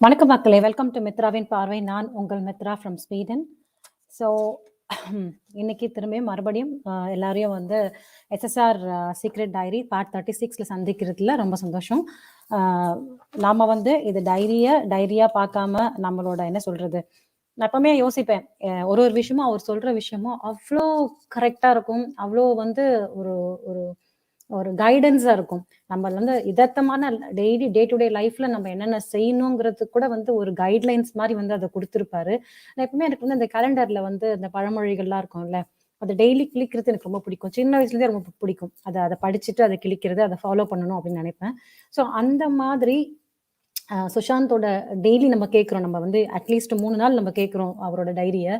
வணக்கம் மக்களே, welcome to மித்ராவின் பார்வை. நான் உங்கள் மித்ரா ஃப்ரம் ஸ்வீடன். ஸோ இன்னைக்கு திரும்பியும் மறுபடியும் எல்லாரையும் வந்து எஸ்எஸ்ஆர் சீக்ரெட் டைரி பார்ட் 36 சந்திக்கிறதுல ரொம்ப சந்தோஷம். நாம் வந்து இது டைரியா பார்க்காம நம்மளோட என்ன சொல்றது, நான் எப்பவுமே யோசிப்பேன், ஒரு விஷயமும் அவர் சொல்ற விஷயமும் அவ்வளோ கரெக்டா இருக்கும், அவ்வளோ வந்து ஒரு ஒரு ஒரு கைடன்ஸா இருக்கும். நம்ம வந்து யதார்த்தமான டெய்லி டே டு டே லைஃப்ல நம்ம என்னென்ன செய்யணுங்கிறது கூட வந்து ஒரு கைட்லைன்ஸ் மாதிரி வந்து அதை கொடுத்துருப்பாரு. நான் எப்பவுமே எனக்கு வந்து அந்த கேலண்டர்ல வந்து அந்த பழமொழிகள்லாம் இருக்கும்ல, அதை டெய்லி கிளிக்கிறது எனக்கு ரொம்ப பிடிக்கும். சின்ன வயசுலேருந்தே ரொம்ப பிடிக்கும். அதை படிச்சுட்டு அதை கிளிக்கிறது, அதை ஃபாலோ பண்ணணும் அப்படின்னு நினைப்பேன். ஸோ அந்த மாதிரி சுஷாந்தோட டெய்லி நம்ம கேட்குறோம், நம்ம வந்து அட்லீஸ்ட் 3 நாள் நம்ம கேட்குறோம் அவரோட டைரியை.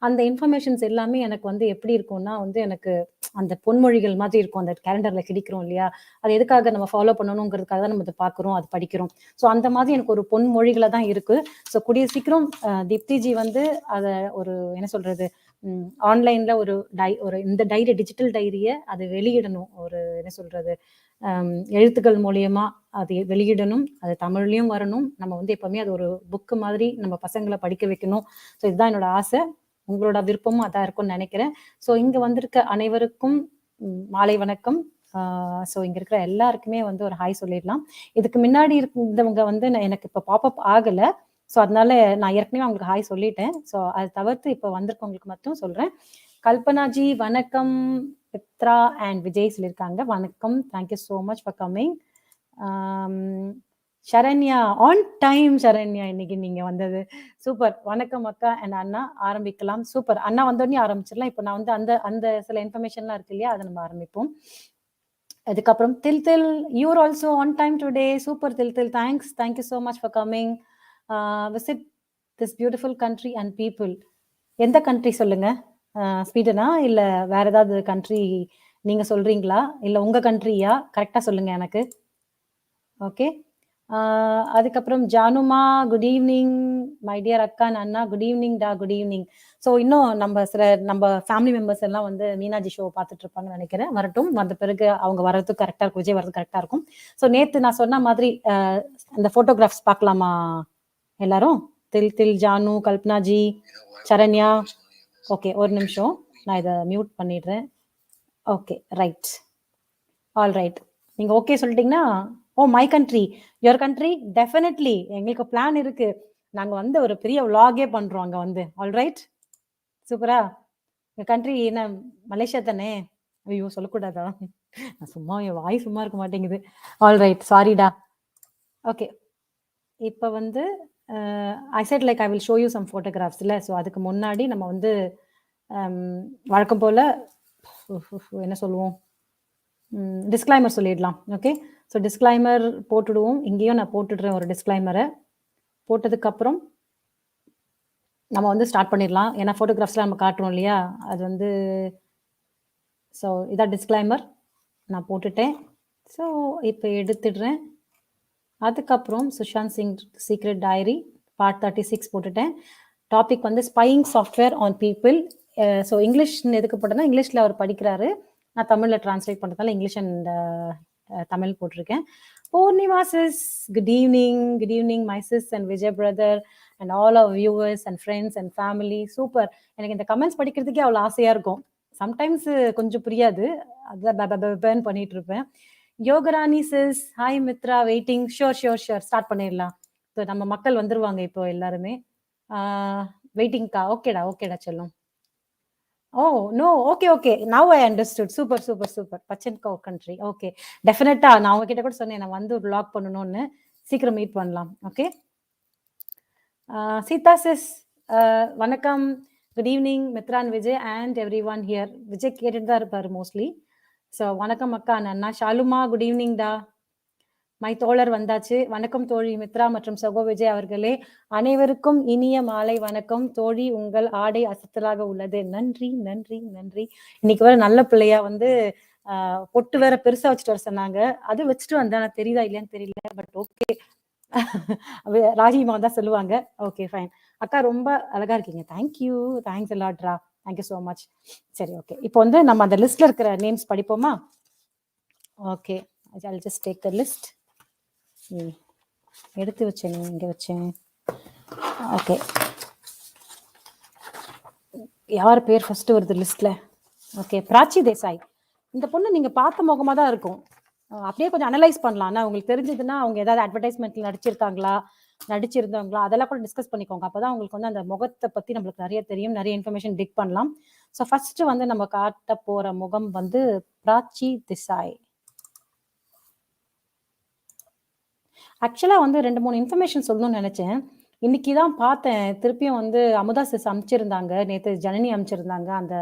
அந்த இன்ஃபர்மேஷன்ஸ் எல்லாமே எனக்கு வந்து எப்படி இருக்கும்னா வந்து எனக்கு அந்த பொன்மொழிகள் மாதிரி இருக்கும். அந்த கேலண்டர்ல கிடைக்கிறோம் இல்லையா, அது எதுக்காக நம்ம ஃபாலோ பண்ணணுங்கிறதுக்காக தான் நம்ம அதை பார்க்குறோம், அது படிக்கிறோம். ஸோ அந்த மாதிரி எனக்கு ஒரு பொன்மொழிகளை தான் இருக்கு. ஸோ கூடிய சீக்கிரம் தீப்திஜி வந்து அதை ஒரு என்ன சொல்றது, ஆன்லைன்ல ஒரு இந்த டைரி, டிஜிட்டல் டைரியை அது வெளியிடணும். ஒரு என்ன சொல்றது, எழுத்துக்கள் மூலியமா அது வெளியிடணும், அது தமிழ்லயும் வரணும். நம்ம வந்து எப்பவுமே அது ஒரு புக்கு மாதிரி நம்ம பசங்களை படிக்க வைக்கணும். ஸோ இதுதான் என்னோட ஆசை. உங்களோட விருப்பமும் அதான் இருக்கும்னு நினைக்கிறேன். ஸோ இங்க வந்திருக்க அனைவருக்கும் மாலை வணக்கம். ஸோ இங்க இருக்கிற எல்லாருக்குமே வந்து ஒரு ஹாய் சொல்லிடலாம். இதுக்கு முன்னாடி இருந்தவங்க வந்து எனக்கு இப்போ பாப்அப் ஆகல. ஸோ அதனால நான் ஏற்கனவே அவங்களுக்கு ஹாய் சொல்லிட்டேன். ஸோ அதை தவிர்த்து இப்போ வந்திருக்கவங்களுக்கு மட்டும் சொல்றேன். கல்பனாஜி வணக்கம், மித்ரா அண்ட் விஜய் சொல்லியிருக்காங்க. வணக்கம், thank you so much for coming. Saranya on time. Saranya இன்னைக்கு நீங்க வந்தது சூப்பர். வணக்கம் அக்கா அண்ட் அண்ணா, ஆரம்பிக்கலாம். சூப்பர், அண்ணா வந்தோடனே ஆரம்பிச்சிடலாம். இப்போ நான் வந்து அந்த அந்த சில இன்ஃபர்மேஷன்லாம் இருக்கு இல்லையா, அதை நம்ம ஆரம்பிப்போம். அதுக்கப்புறம் Dil you're also on time today. Super Dil, thanks, thank you so much for coming. Visit this beautiful country and people. எந்த கண்ட்ரி சொல்லுங்க? ஸ்வீடனா இல்லை வேற ஏதாவது கண்ட்ரி நீங்க சொல்றீங்களா, இல்லை உங்க கண்ட்ரியா? கரெக்டா சொல்லுங்க எனக்கு. ஓகே, அதுக்கப்புறம் ஜானுமா, குட் ஈவினிங் மை டியர் அக்கா அண்ணா. குட் ஈவினிங் டா, குட் ஈவினிங். ஸோ இன்னும் நம்ம ஃபேமிலி மெம்பர்ஸ் எல்லாம் வந்து மீனாஜி ஷோ பார்த்துட்டு இருப்பாங்கன்னு நினைக்கிறேன். வரட்டும், வந்த பிறகு அவங்க வர்றதுக்கு கரெக்டாக இருக்கும், விஜய் வர்றது கரெக்டாக இருக்கும். ஸோ நேற்று நான் சொன்ன மாதிரி அந்த ஃபோட்டோகிராஃப்ஸ் பார்க்கலாமா எல்லாரும்? தில், ஜானு, கல்பனாஜி, சரண்யா. ஓகே, ஒரு நிமிஷம், நான் இதை மியூட் பண்ணிடுறேன். Okay, right, all right. நீங்கள் ஓகே சொல்லிட்டீங்கன்னா, oh my country, your country, definitely எங்களுக்கு பிளான் இருக்கு. நாங்கள் வந்து ஒரு பெரிய விளாகே பண்ணுறோம் அங்கே வந்து. ஆல் ரைட், சூப்பரா. எங்கள் கண்ட்ரி என்ன, மலேசியா தானே? ஐயோ சொல்லக்கூடாதா? நான் சும்மா, என் வாய் சும்மா இருக்க மாட்டேங்குது. ஆல் ரைட், சாரிடா. ஓகே, இப்போ வந்து I said like I will show you some photographs இல்லை. ஸோ அதுக்கு முன்னாடி நம்ம வந்து வழக்கம் போல் என்ன சொல்லுவோம், டிஸ்க்ளைமர் சொல்லிடலாம். ஓகே, ஸோ டிஸ்க்ளைமர் போட்டுடுவோம். இங்கேயும் நான் போட்டுடுறேன் ஒரு டிஸ்க்ளைமரை. போட்டதுக்கப்புறம் நம்ம வந்து ஸ்டார்ட் பண்ணிடலாம். ஏன்னா ஃபோட்டோகிராஃப்ஸ்லாம் நம்ம காட்டுறோம் இல்லையா, அது வந்து. ஸோ இதான் டிஸ்க்ளைமர், நான் போட்டுட்டேன். ஸோ இப்போ எடுத்துடுறேன். அதுக்கப்புறம் Sushant Singh secret diary part 36 போட்டுட்டேன். டாபிக் வந்து spying software on people. So English எதுக்கு போட்டேன்னா, இங்கிலீஷில் அவர் படிக்கிறாரு, நான் தமிழில் டிரான்ஸ்லேட் பண்ணுறதால இங்கிலீஷ் அண்ட் தமிழ் போட்டிருக்கேன். Poornima sis, good evening my sis and Vijay brother and all our viewers and friends and family. Super. எனக்கு இந்த கமெண்ட்ஸ் படிக்கிறதுக்கே அவ்வளோ ஆசையாக இருக்கும். சம்டைம்ஸ் கொஞ்சம் புரியாது, அதான் பண்ணிட்டு இருப்பேன். Yogarani sis, hi Mitra, waiting. Show start பண்ணிடலாம். ஸோ நம்ம மக்கள் வந்துருவாங்க இப்போ எல்லாருமே. வெயிட்டிங்க்கா. ஓகேடா சொல்லும். Oh no, okay, now I understood. Super. பச்சன்கோ கண்ட்ரி. ஓகே, டெஃபினட்டா நான் உங்ககிட்ட கூட சொன்னேன், நான் வந்து ஒரு வ்ளாக் பண்ணணும்னு. சீக்கிரம் மீட் பண்ணலாம். ஓகே, சீதா சிஸ், வணக்கம், good evening Mitra and Vijay and everyone here. Vijay கேட்டுட்டு தான் இருப்பாரு மோஸ்ட்லி. ஸோ வணக்கம் அக்கா அண்ணா. ஷாலுமா, குட் ஈவினிங் டா. மை தோழர் வந்தாச்சு. வணக்கம் தோழி மித்ரா மற்றும் சகோ விஜய் அவர்களே, அனைவருக்கும் இனிய மாலை வணக்கம். தோழி, உங்கள் ஆடை அசத்தலாக உள்ளது. நன்றி. இன்னைக்கு வர நல்ல பிள்ளையா வந்து பொட்டு வேற பெருசா வச்சுட்டு வர சொன்னாங்க. அது வச்சுட்டு வந்தேன், நான் தெரியுதா இல்லையான்னு தெரியல, பட் ஓகே. ராஜிமா தான் சொல்லுவாங்க. Okay fine. அக்கா ரொம்ப அழகா இருக்கீங்க. தேங்க்ஸ் எலாட்ரா, தேங்க்யூ ஸோ மச். சரி, ஓகே, இப்போ வந்து நம்ம அந்த லிஸ்ட்ல இருக்கிற நேம்ஸ் படிப்போமா? Okay, I'll just take the list. எடுத்து வச்சேன், இங்கே வச்சேன். ஓகே. யார் பேர் ஃபர்ஸ்ட் வருது லிஸ்ட்ல? ஓகே, பிராச்சி தேசாய். இந்த பொண்ணு நீங்க பார்த்த முகமா தான் இருக்கும். அப்படியே கொஞ்சம் அனலைஸ் பண்ணலாம். ஆனா உங்களுக்கு தெரிஞ்சதுன்னா அவங்க ஏதாவது அட்வர்டைஸ்மெண்ட்ல நடிச்சிருக்காங்களா, நடிச்சிருந்தவங்களா, அதெல்லாம் கூட டிஸ்கஸ் பண்ணிக்கோங்க. அப்பதான் உங்களுக்கு வந்து அந்த முகத்தை பத்தி நம்மளுக்கு நிறைய தெரியும், நிறைய இன்ஃபர்மேஷன் டிக் பண்ணலாம். ஸோ ஃபர்ஸ்ட் வந்து நம்ம காட்ட போற முகம் வந்து பிராச்சி தேசாய். ஆக்சுவலா வந்து 2, 3 இன்ஃபர்மேஷன் சொல்லணும்னு நெனச்சேன். இன்னைக்கு தான் பார்த்தேன். திருப்பியும் வந்து அமுதா சிஸ் அனுப்பிச்சிருந்தாங்க. நேத்து ஜனனி அனுப்பிச்சிருந்தாங்க. அந்த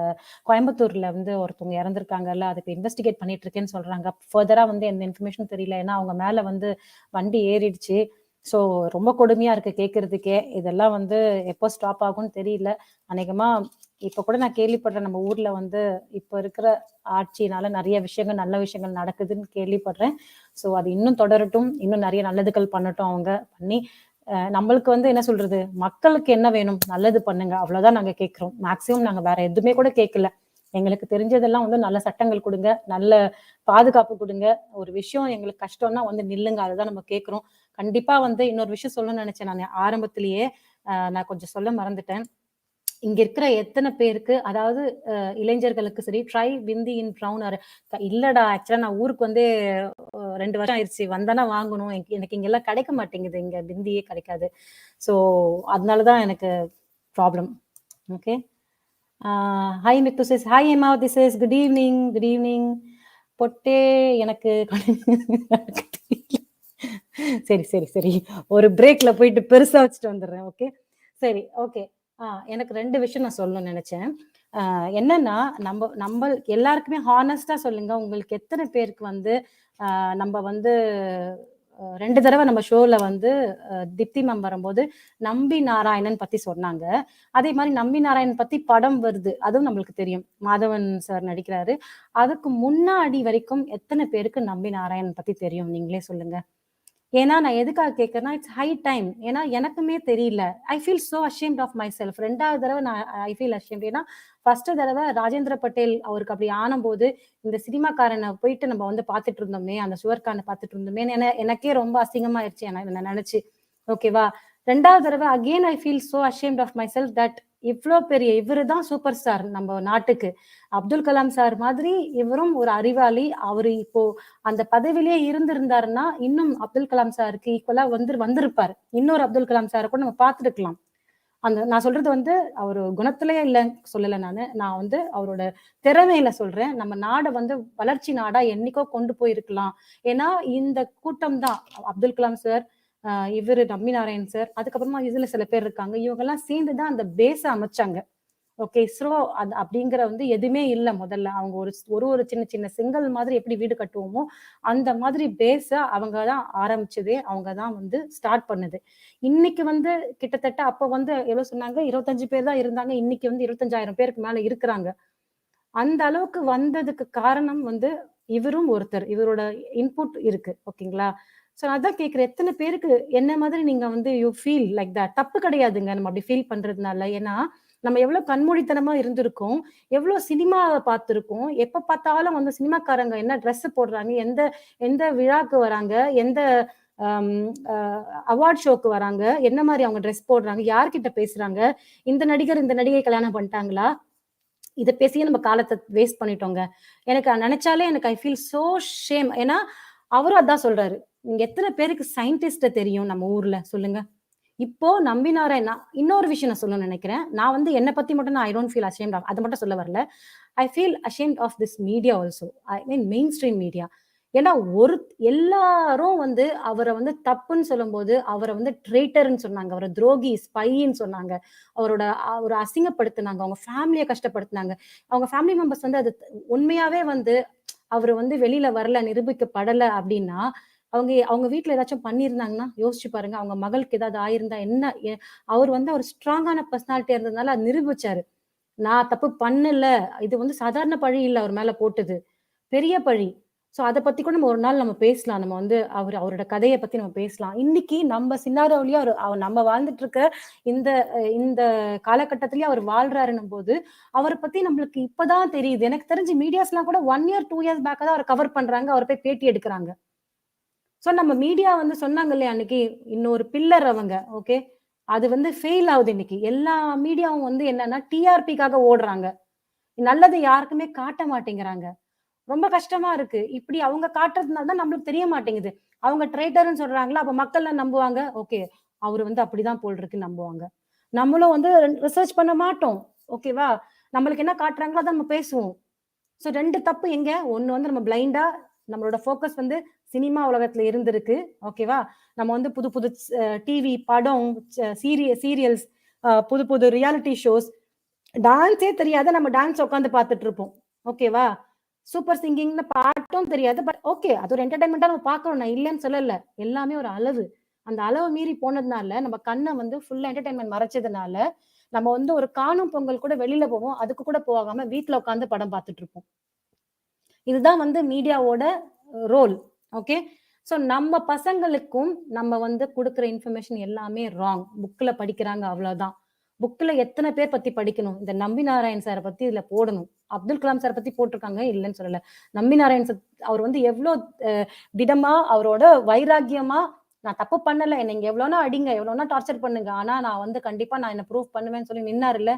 கோயம்புத்தூர்ல வந்து ஒருத்தவங்க இறந்திருக்காங்கல்ல, அதுக்கு இன்வெஸ்டிகேட் பண்ணிட்டு இருக்கேன்னு சொல்றாங்க. ஃபர்தரா வந்து எந்த இன்ஃபர்மேஷனும் தெரியல. ஏன்னா, அவங்க மேல வந்து வண்டி ஏறிடுச்சு. ஸோ ரொம்ப கொடுமையா இருக்கு கேட்கறதுக்கே. இதெல்லாம் வந்து எப்போ ஸ்டாப் ஆகும்னு தெரியல. அநேகமா இப்ப கூட நான் கேள்விப்படுறேன். நம்ம ஊர்ல வந்து இப்ப இருக்கிற ஆட்சியினால நெறைய விஷயங்கள், நல்ல விஷயங்கள் நடக்குதுன்னு கேள்விப்படுறேன். ஸோ அது இன்னும் தொடரட்டும். இன்னும் நெறைய நல்லதுகள் பண்ணட்டும் அவங்க. பண்ணி நம்மளுக்கு வந்து என்ன சொல்றது? மக்களுக்கு என்ன வேணும்? நல்லது பண்ணுங்க. அவ்வளவுதான் நாங்க கேட்கிறோம். மேக்ஸிமம் நாங்க வேற எதுவுமே கூட கேட்கல. எங்களுக்கு தெரிஞ்சதெல்லாம் வந்து நல்ல சட்டங்கள் குடுங்க. நல்ல பாதுகாப்பு குடுங்க. ஒரு விஷயம் எங்களுக்கு கஷ்டம்னா வந்து நில்லுங்க. அதுதான் நம்ம கேட்கிறோம். கண்டிப்பா வந்து இன்னொரு விஷயம் சொல்லணும்னு நெனச்சேன் நானு ஆரம்பத்திலேயே. நான் கொஞ்சம் சொல்ல மறந்துட்டேன். இங்க இருக்கிற எத்தன பேருக்கு அதாவது இளைஞர்களுக்கு சரி, ட்ரை விந்தி இன் ப்ரவுன் ஆர் இல்லடா ஆக்சுவலா நான் ஊருக்கு வந்து 2 வருஷம் ஆயிருச்சு. வந்தானா வாங்கணும். எனக்கு இங்கெல்லாம் கிடைக்க மாட்டேங்குது. இங்க பிந்தியே கிடைக்காது. ஸோ அதனால தான் எனக்கு problem. Okay. Hi Mithu sis. Hi Emma this is good evening. Good evening. பொட்டே எனக்கு சரி, சரி, சரி. ஒரு பிரேக்ல போயிட்டு பெருசா வச்சுட்டு வந்துடுறேன். ஓகே. சரி, ஓகே. எனக்கு 2 விஷயம் நான் சொல்லணும்னு நெனச்சேன். என்னன்னா, நம்ப எல்லாருக்குமே ஹானஸ்ட்டா சொல்லுங்க. உங்களுக்கு எத்தன பேருக்கு வந்து நம்ப வந்து 2 தடவ நம்ம ஷோல வந்து தீப்தி மேம் வரும்போது, நம்பி நாராயணன் பத்தி சொன்னாங்க. அதே மாரி நம்பி நாராயணன் பத்தி படம் வருது. அதுவும் நம்மளுக்கு தெரியும். மாதவன் சார் நடிக்கிறாரு. அதுக்கு முன்னாடி வரைக்கும் எத்தன பேருக்கு நம்பி நாராயணன் பத்தி தெரியும்? நீங்களே சொல்லுங்க. ஏன்னா நான் எதுக்காக கேட்கிறேன்னா, இட்ஸ் ஹை டைம். ஏன்னா எனக்குமே தெரியல. I feel so ashamed of myself. 2வது தடவ நான் ஐ ஃபீல் அஷேம்ட். ஏன்னா, ஃபர்ஸ்ட் தடவ ராஜேந்திர பட்டேல் அவருக்கு அப்படி ஆனம்போது, இந்த சினிமாக்காரன போயிட்டு நம்ம வந்து பார்த்துட்டு இருந்தோமே, அந்த சுவர்கான பார்த்துட்டு இருந்தோமேன்னு எனக்கே ரொம்ப அசிங்கமாயிருச்சு என்ன நெனச்சு. ஓகேவா? 2வது தடவ again I feel so ashamed of myself that இவ்ளோ பெரிய இவரு தான் சூப்பர் ஸ்டார் நம்ம நாட்டுக்கு. அப்துல் கலாம் சார் மாதிரி இவரும் ஒரு அறிவாளி. அவரு இப்போ அந்த பதவியிலேயே இருந்திருந்தாருன்னா, இன்னும் அப்துல் கலாம் சாருக்கு ஈக்குவலா வந்திருப்பாரு. இன்னொரு அப்துல் கலாம் சார கூட நம்ம பார்த்திருக்கலாம். நான் சொல்றது வந்து அவரு குணத்திலே இல்ல சொல்லல நானு. நான் வந்து அவரோட திறமையில சொல்றேன். நம்ம நாட வந்து வளர்ச்சி நாடா என்னைக்கோ கொண்டு போயிருக்கலாம். ஏன்னா, இந்த கூட்டம் தான் அப்துல் கலாம் சார், இவரு நம்பி நாராயண் சார், அதுக்கப்புறமா இதுல சில பேர் இருக்காங்க. இவங்கலாம் சேர்ந்து தான் அந்த பேஸ அமைச்சாங்க. ஓகே. இஸ்ரோ அது அப்படிங்கிற வந்து எதுவுமே இல்ல முதல்ல. அவங்க ஒரு சின்ன சின்ன செங்கல் மாதிரி எப்படி வீடு கட்டுவோமோ, அந்த மாதிரி பேஸ அவங்க தான் ஆரம்பிச்சதே. அவங்க தான் வந்து ஸ்டார்ட் பண்ணது. இன்னைக்கு வந்து கிட்டத்தட்ட அப்ப வந்து எவ்வளோ சொன்னாங்க? 25 பேர் தான் இருந்தாங்க. இன்னைக்கு வந்து 25,000 பேருக்கு மேல இருக்குறாங்க. அந்த அளவுக்கு வந்ததுக்கு காரணம் வந்து இவரும் ஒருத்தர். இவரோட இன்புட் இருக்கு. ஓகேங்களா? ஸோ அதான் கேட்கிறேன். எத்தன பேருக்கு என்ன மாதிரி நீங்க வந்து யூ ஃபீல் லைக் தட். தப்பு கிடையாதுங்க. நம்ம அப்படி ஃபீல் பண்றதுனால. ஏன்னா, நம்ம எவ்வளோ கண்மூடித்தனமா இருந்திருக்கோம். எவ்வளோ சினிமாவ பார்த்திருக்கோம். எப்ப பார்த்தாலும் வந்து சினிமாக்காரங்க என்ன ட்ரெஸ் போடுறாங்க, எந்த எந்த விழாக்கு வராங்க, எந்த அம் அ அவார்ட் ஷோக்கு வராங்க, என்ன மாரி அவங்க ட்ரெஸ் போடுறாங்க, யார்கிட்ட பேசுறாங்க, இந்த நடிகர், இந்த நடிகை கல்யாணம் பண்ணிட்டாங்களா? இத பேசியே நம்ம காலத்த வேஸ்ட் பண்ணிட்டோங்க. எனக்கு நெனச்சாலே எனக்கு ஐ ஃபீல் சோ ஷேம். ஏன்னா, அவரும் அதான் சொல்றாரு. "நீங்க எத்தன பேருக்கு சயின்டிஸ்ட்ட தெரியும் நம்ம ஊர்ல சொல்லுங்க?" இப்போ நம்பினாரே இன்னொரு விஷயம் நான் சொல்லணும்னு நெனைக்கிறேன். நான் வந்து என்ன பத்தி மட்டும் I don't feel ashamed of அத மட்டும் சொல்ல வரல. I feel ashamed of this media also. I mean mainstream media. ஏன்னா எல்லாரும் வந்து அவர வந்து தப்புன்னு சொல்லும்போது, அவர வந்து ட்ரெய்ட்டர்ன்னு சொன்னாங்க. அவர துரோகி, ஸ்பைன்னு சொன்னாங்க. அவர அசிங்கப்படுத்துனாங்க. அவங்க ஃபேமிலிய கஷ்டப்படுத்துனாங்க. அவங்க ஃபேமிலி மெம்பர்ஸ் வந்து அது உண்மையாவே வந்து அவரு வந்து வெளில வரல, நிரூபிக்கப்படல அப்டின்னா, அவங்க அவங்க வீட்ல ஏதாச்சும் பண்ணியிருந்தாங்கன்னா, யோசிச்சு பாருங்க. அவங்க மகளுக்கு ஏதாவது ஆயிருந்தா என்ன அவரு வந்து ஒரு ஸ்ட்ராங்கான பெர்சனாலிட்டியா இருந்ததுனால அத நிரூபிச்சாரு. நான் தப்பு பண்ணல. இது வந்து சாதாரண பழி இல்ல அவர் மேல போட்டது. பெரிய பழி. சோ அத பத்தி கூட நம்ம ஒரு நாள் நம்ம பேசலாம். நம்ம வந்து அவரோட கதைய பத்தி நம்ம பேசலாம். இன்னைக்கு நம்ம சினாரியோலயும் நம்ம வாழ்ந்துட்டு இருக்க இந்த இந்த காலகட்டத்திலயும் அவர் வாழ்றாருன்னும் போது, அவர பத்தி நம்மளுக்கு இப்ப தான் தெரியுது. எனக்கு தெரிஞ்சு மீடியாஸ்லாம் கூட 1 இயர், 2 இயர்ஸ் பேக்கா தான் அவர கவர் பண்றாங்க. அவர போய் பேட்டி எடுக்குறாங்க. சோ நம்ம மீடியா வந்து சொன்னாங்க இல்லையா அன்னைக்கு, இன்னொரு பில்லர் அவங்க. ஓகே. அது வந்து ஃபெயில் ஆகுது இன்னைக்கு. எல்லா மீடியாவும் வந்து என்னன்னா டிஆர்பிக்காக ஓடுறாங்க. நல்லது யாருக்குமே காட்ட மாட்டேங்கிறாங்க. ரொம்ப கஷ்டமா இருக்கு. இப்படி அவங்க காட்டுறதுனால தான் நம்மளுக்கு தெரிய மாட்டேங்குது. அவங்க ட்ரைட்டர்ன்னு சொல்றாங்களா, அப்ப மக்கள்லாம் நம்புவாங்க. ஓகே. அவரு வந்து அப்படிதான் போல் இருக்குன்னு நம்புவாங்க. நம்மளும் வந்து ரிசர்ச் பண்ண மாட்டோம். ஓகேவா? நம்மளுக்கு என்ன காட்டுறாங்களோ அத நம்ம பேசுவோம். ஸோ 2 தப்பு எங்க? ஒண்ணு வந்து நம்ம பிளைண்டா நம்மளோட ஃபோக்கஸ் வந்து சினிமா உலகத்துல இருந்திருக்கு. ஓகேவா? நம்ம வந்து புது புது டிவி, படம், சீரியல்ஸ், புது புது ரியாலிட்டி ஷோஸ், டான்ஸே தெரியாத நம்ம டான்ஸ் உட்காந்து பார்த்துட்டு இருப்போம். ஓகேவா? சூப்பர் சிங்கிங்னு பாட்டும் தெரியாது. But okay. அது ஒரு என்டர்டெயின்மென்ட்டா நம்ம பார்க்கணும். நான் இல்லன்னு சொல்லல. எல்லாமே ஒரு அளவு. அந்த அளவு மீறி போனதுனால, நம்ம கண்ண வந்து ஃபுல்லா என்டர்டெயின்மென்ட் மறைச்சதுனால, நம்ம வந்து ஒரு காணும் பொங்கல் கூட வெளியில போவோம். அதுக்கு கூட போகாம வீட்ல உட்கார்ந்து படம் பார்த்துட்டு இருப்போம். இதுதான் வந்து மீடியாவோட ரோல். ஓகே. ஸோ நம்ம பசங்களுக்கும் நம்ம வந்து குடுக்குற இன்ஃபர்மேஷன் எல்லாமே ராங். புக்ல படிக்கிறாங்க அவ்வளவுதான். புக்ல எத்தன பேர் பத்தி படிக்கணும்? இந்த நம்பி நாராயண் சார பத்தி இதுல போடணும். அப்துல் கலாம் சார பத்தி போட்டிருக்காங்க, இல்லன்னு சொல்லல. நம்பி நாராயண் சார் அவர் வந்து எவ்ளோ அ திடமா, அவரோட வைராக்கியமா, நான் தப்பு பண்ணல. என்ன நீங்க எவ்வளோனா அடிங்க, எவ்வளோனா டார்ச்சர் பண்ணுங்க. ஆனா நான் வந்து கண்டிப்பா நான் என்ன ப்ரூவ் பண்ணுவேன்னு சொல்லி நின்னாருல்ல.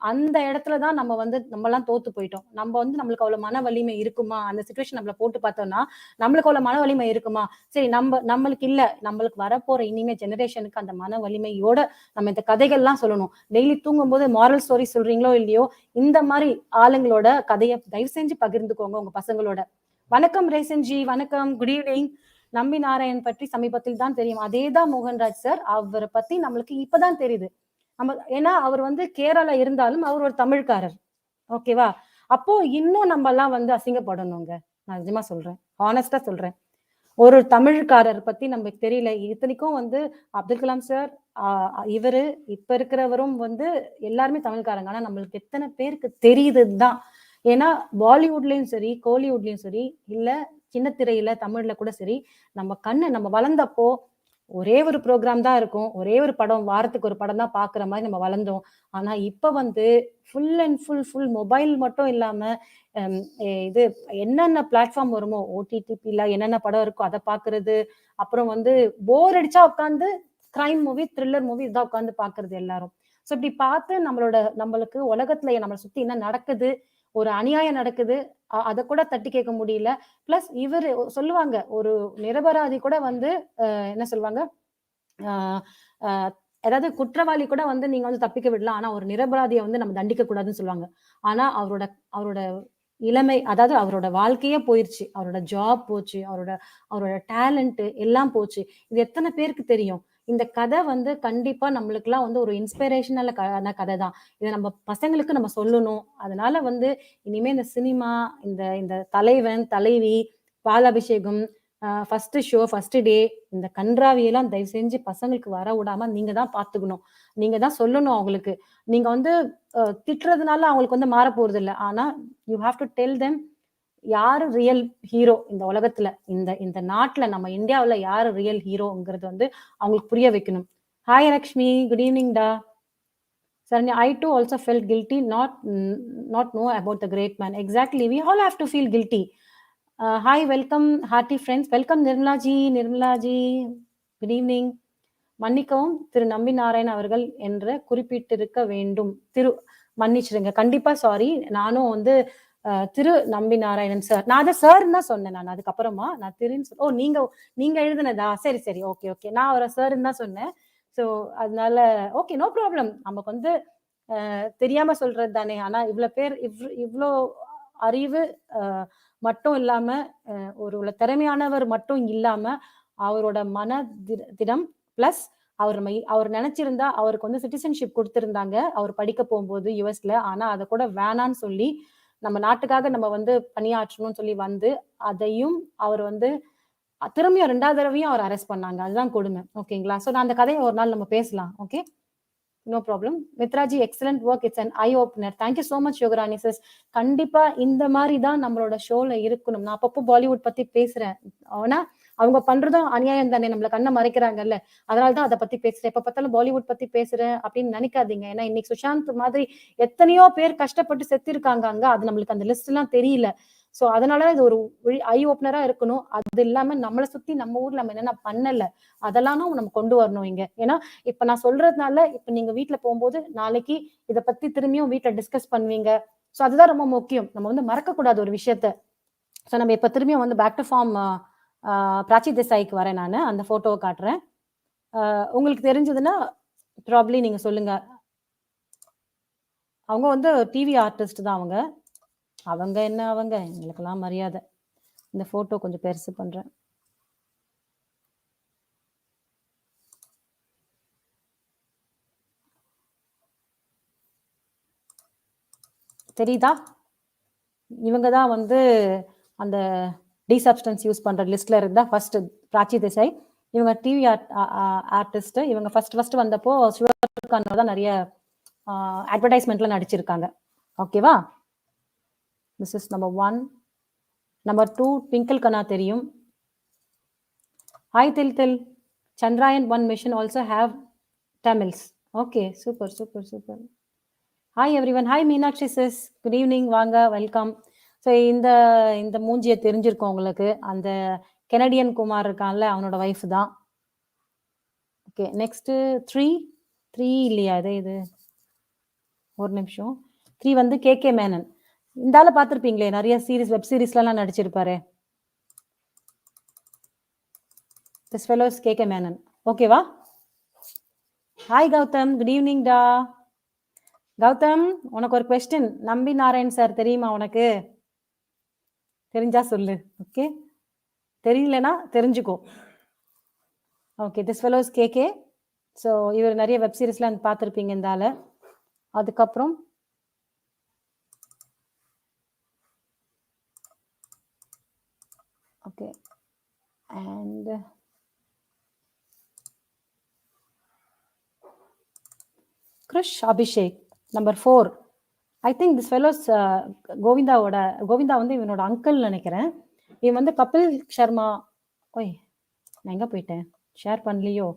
அந்த இடத்துல தான் நம்ம வந்து நம்மலாம் தோத்து போயிட்டோம். நம்ம வந்து நம்மளுக்கு அவ்வளவு மன வலிமை இருக்குமா? அந்த சிச்சுவேஷன் நம்மள போட்டு பார்த்தோம்னா, நம்மளுக்கு அவ்வளவு மன வலிமை இருக்குமா? சரி நம்மளுக்கு இல்ல. நம்மளுக்கு வரப்போற இனிமே ஜெனரேஷனுக்கு அந்த மன வலிமையோட நம்ம இந்த கதைகள்லாம் சொல்லணும். டெய்லி தூங்கும்போது மாரல் ஸ்டோரி சொல்றீங்களோ இல்லையோ, இந்த மாரி ஆளுங்களோட கதைய தயவு செஞ்சு பகிர்ந்துக்கோங்க உங்க பசங்களோட. வணக்கம் ரேசன்ஜி, வணக்கம். Good evening. நம்பி நாராயண் பற்றி சமீபத்தில் தான் தெரியும். அதேதான் மோகன்ராஜ் சார். அவரை பத்தி நம்மளுக்கு இப்பதான் தெரியுது. நம்ம ஏன்னா அவர் வந்து கேரளா இருந்தாலும் அவர் ஒரு தமிழ்காரர். ஓகேவா? அப்போ இன்னும் நம்ம எல்லாம் வந்து அசிங்கப்படணுங்க. நான் நிஜமா சொல்றேன். ஹானஸ்டா சொல்றேன். ஒரு தமிழ்காரர் பத்தி நமக்கு தெரியல. இத்தனைக்கும் வந்து அப்துல் கலாம் சார், இவரு, இப்ப இருக்கிறவரும் வந்து எல்லாருமே தமிழ்காரங்க. ஆனா நம்மளுக்கு எத்தனை பேருக்கு தெரியுதுன்னு தான். ஏன்னா பாலிவுட்லயும் சரி, கோலிவுட்லயும் சரி, இல்ல சின்ன திரையில தமிழ்ல கூட சரி, நம்ம வளர்ந்தப்போ ஒரே ஒரு ப்ரோகிராம் தான் இருக்கும். ஒரே ஒரு படம், வாரத்துக்கு ஒரு படம் தான் பார்க்குற மாரி நம்ம வளர்ந்தோம். ஆனா இப்ப வந்து ஃபுல் அண்ட் ஃபுல் மொபைல் மட்டும் இல்லாம, அம் இது என்னென்ன பிளாட்ஃபார்ம் வருமோ, ஓடிடில என்னென்ன படம் இருக்கோ அத பார்க்குறது. அப்புறம் வந்து போர் அடிச்சா உட்கார்ந்து கிரைம் மூவி, த்ரில்லர் மூவி இதான் உட்கார்ந்து பார்க்குறது எல்லாரும். ஸோ இப்படி பார்த்து நம்மளுக்கு உலகத்துல நம்மள சுத்தி என்ன நடக்குது, ஒரு அநியாயம் நடக்குது, அத கூட தட்டி கேட்க முடியல. பிளஸ் இவரு சொல்லுவாங்க, ஒரு நிரபராதி கூட வந்து என்ன சொல்லுவாங்க, ஆ அ அதாவது குற்றவாளி கூட வந்து நீங்க வந்து தப்பிக்க விடலாம். ஆனா ஒரு நிரபராதிய வந்து நம்ம தண்டிக்க கூடாதுன்னு சொல்லுவாங்க. ஆனா அவரோட அவரோட இளமை, அதாவது அவரோட வாழ்க்கையே போயிருச்சு. அவரோட ஜாப் போச்சு. அவரோட அவரோட டேலண்ட் எல்லாம் போச்சு. இது எத்தன பேருக்கு தெரியும்? இந்த கதை வந்து கண்டிப்பா நம்மளுக்கெல்லாம் வந்து ஒரு இன்ஸ்பிரேஷனல் கதை தான். இத நம்ம பசங்களுக்கு நம்ம சொல்லணும். அதனால வந்து இனிமே இந்த சினிமா, இந்த இந்த தலைவன், தலைவி, பாலாபிஷேகம், ஃபர்ஸ்ட் ஷோ, ஃபர்ஸ்ட் டே, இந்த கண்றாவியெல்லாம் தயவு செஞ்சு பசங்களுக்கு வர விடாம நீங்க தான் பார்த்துக்கணும். நீங்க தான் சொல்லணும் அவங்களுக்கு. நீங்க வந்து திட்டுறதுனால அவங்களுக்கு வந்து மாற போறது இல்ல. ஆனா you have to tell them யாரு ரியல் ஹீரோ இந்த உலகத்துல, இந்த இந்த நாட்டுல, நம்ம இந்தியாவுல யாரு ரியல் ஹீரோங்கிறது வந்து அவங்களுக்கு புரிய வைக்கணும். ஹாய் லக்ஷ்மி, குட் ஈவினிங் டா. Saranya, I too also felt guilty, not know about the great man. Exactly, we all have to feel guilty. Hi, welcome, hearty friends. Welcome, Nirmala ji. Nirmala ji, good evening. மன்னிக்கவும், திரு நம்பி நாராயண் அவர்கள் என்று குறிப்பிட்டிருக்க வேண்டும். மன்னிச்சிடுங்க. கண்டிப்பா sorry. நானும் வந்து திரு நம்பி நாராயணன் சார். நான் அத சார்ன்னு தான் சொன்னேன். நான் அதுக்கப்புறமா நான் திருன்னு ஓ நீங்க நீங்க எழுதுனதா? சரி, சரி. Okay, okay. நான் அவர சார்ன்னு தான் சொன்னேன். ஸோ அதனால ஓகே, நோ ப்ராப்ளம். நமக்கு வந்து தெரியாம சொல்றது தானே. ஆனா இவ்ளோ பேர் இவ்ளோ அறிவு மட்டும் இல்லாம, ஒரு திறமையானவர் மட்டும் இல்லாம, அவரோட திடம் பிளஸ் அவர் நினைச்சிருந்தா அவருக்கு வந்து சிட்டிசன்ஷிப் குடுத்திருந்தாங்க. அவர் படிக்க போகும்போது யுஎஸ்ல. ஆனா அத கூட வேணான்னு சொல்லி, நம்ம நாட்டுக்காக நம்ம வந்து பணியாற்றணும்னு சொல்லி வந்து, அதையும் அவர் வந்து திரும்பியும் 2வது தடவையும் அவர் அரெஸ்ட் பண்ணாங்க. அதுதான் கொடுமை. ஓகேங்களா? சோ நான் அந்த கதைய ஒரு நாள் நம்ம பேசலாம். Okay? No problem. Mitraji, excellent work. It's an eye opener. Thank you so much Yogarani sis. கண்டிப்பா இந்த மாதிரி தான் நம்மளோட ஷோல இருக்கணும். நான் அப்பப்போ பாலிவுட் பத்தி பேசுறேன். ஆனா அவங்க பண்றதும் அநியாயம் தானே. நம்மள கண்ண மறைக்கிறாங்கல்ல. அதனால தான் அத பத்தி பேசுறேன். எப்ப பார்த்தாலும் பாலிவுட் பத்தி பேசுறேன் அப்படின்னு நினைக்காதீங்க. ஏன்னா இன்னைக்கு சுஷாந்த் மாதிரி எத்தனையோ பேர் கஷ்டப்பட்டு செத்திருக்காங்க அங்க. அது நம்மளுக்கு அந்த லிஸ்ட் எல்லாம் தெரியல. ஸோ அதனால இது ஒரு ஐ ஓப்பனரா இருக்கணும். அது இல்லாம நம்மளை சுத்தி நம்ம ஊர்ல நம்ம என்னென்ன பண்ணல அதெல்லாம் நம்ம கொண்டு வரணும் இங்க. ஏன்னா இப்ப நான் சொல்றதுனால இப்ப நீங்க வீட்டுல போகும்போது நாளைக்கு இதை பத்தி திரும்பியும் வீட்டுல டிஸ்கஸ் பண்ணுவீங்க. ஸோ அதுதான் ரொம்ப முக்கியம். நம்ம வந்து மறக்கக்கூடாது ஒரு விஷயத்த. ஸோ நம்ம இப்ப திரும்பியும் வந்து பேக் டு ஃபார்ம் பிராச்சி தேசாய்க்கு வரேன். நான் அந்த போட்டோவை காட்டுறேன். உங்களுக்கு தெரிஞ்சதுன்னா ப்ராப்ளி நீங்க சொல்லுங்க. அவங்க வந்து டிவி ஆர்டிஸ்ட் தான். அவங்க என்ன அவங்க எங்களுக்கெல்லாம் மரியாதை. இந்த போட்டோ கொஞ்சம் பெருசு பண்றேன். தெரியுதா? இவங்க தான் வந்து அந்த டி சப்ஸ்டன்ஸ் யூஸ் பண்ற லிஸ்ட்ல இருந்தா ஃபர்ஸ்ட் பிராச்சி தேசாய். இவங்க டிவி ஆர்டிஸ்ட். இவங்க ஃபர்ஸ்ட் வந்தப்போ சிவகார்த்திகேயனோட தான் நிறைய அட்வர்டைஸ்மெண்ட்ல நடிச்சிருக்காங்க. ஓகேவா? This is number 1. Number 2 Twinkle Khanna தெரியும். ஹாய் தில் Chandrayaan 1 mission also have Tamils. Okay, super. Hi everyone. Hi Meenakshi sis. Good evening. வாங்க, வெல்கம். ஸோ இந்த மூஞ்சியை தெரிஞ்சிருக்கோம் உங்களுக்கு. அந்த கெனடியன் குமார் இருக்கான்ல, அவனோட ஒய்ஃப் தான். ஓகே, நெக்ஸ்ட் 3 இல்லையா? இது ஒரு நிமிஷம். 3 வந்து கே மேனன். இந்த ஆளை பார்த்துருப்பீங்களே, நிறைய சீரிஸ் வெப் சீரிஸ்லாம் நடிச்சிருப்பாரு. This fellows K Menon. ஓகேவா? ஹாய் கௌதம், குட் ஈவினிங் டா. கௌதம், உனக்கு ஒரு கொஸ்டின். நம்பி நாராயண் சார் தெரியுமா உனக்கு? தெரிஞ்சா சொல்லு. ஓகே, தெரியலனா தெரிஞ்சுக்கோ. Okay, this fellows K. So இவர் நிறைய வெப் சீரிஸ்லாம் பார்த்துருப்பீங்க இந்த ஆளை. அதுக்கப்புறம் okay, and Krish Abhishek number 4. I think this fellows Govinda வந்து இவனோட அங்கிள் நினைக்கிறேன். இவன் வந்து கபில் சர்மா. ஓய், நான் எங்க போயிட்டேன்? ஷேர் பண்ணலையோ?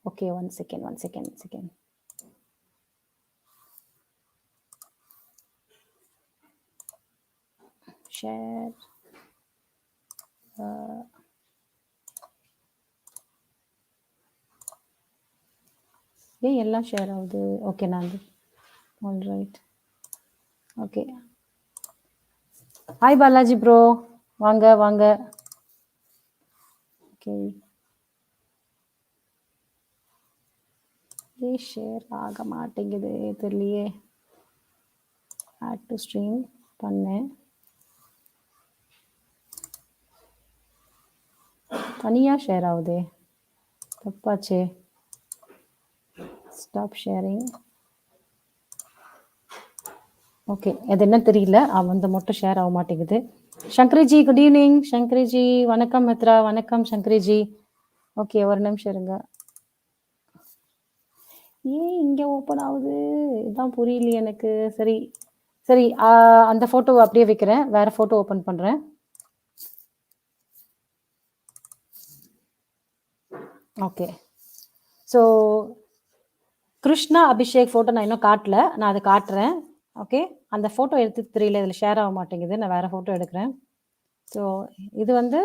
Okay, one second. ஷேர். ஏன் எல்லாம் ஷேர் ஆகுது? ஓகே, நான் all right. Okay, hi Balaji bro, வாங்க. ஓகே, ஷேர் ஆக மாட்டேங்குது, தெரியலையே. ஆட் டு ஸ்ட்ரீம் பண்ணேன், தனியா ஷேர் ஆகுதே, தப்பாச்சே. Stop sharing. ஓகே, அது என்ன தெரியல, அவன் மட்டும் ஷேர் ஆக மாட்டேங்குது. சங்கரிஜி, குட் ஈவினிங். சங்கரிஜி வணக்கம். மித்ரா வணக்கம். சங்கரிஜி, ஓகே, ஒரு நிமிஷம் இருங்க. ஏன் இங்க ஓப்பன் ஆகுது? இதான் புரியலையே எனக்கு. சரி, அந்த போட்டோவை அப்படியே வைக்கிறேன், வேற போட்டோ ஓப்பன் பண்றேன். Okay, so Krishna Abhishek photo நான் இன்னும் காட்டல, நான் அதை காட்டுறேன். ஓகே, அந்த போட்டோ எடுத்து தெரியல, இதில் ஷேர் ஆக மாட்டேங்குது, நான் வேற போட்டோ எடுக்கிறேன். ஸோ இது வந்து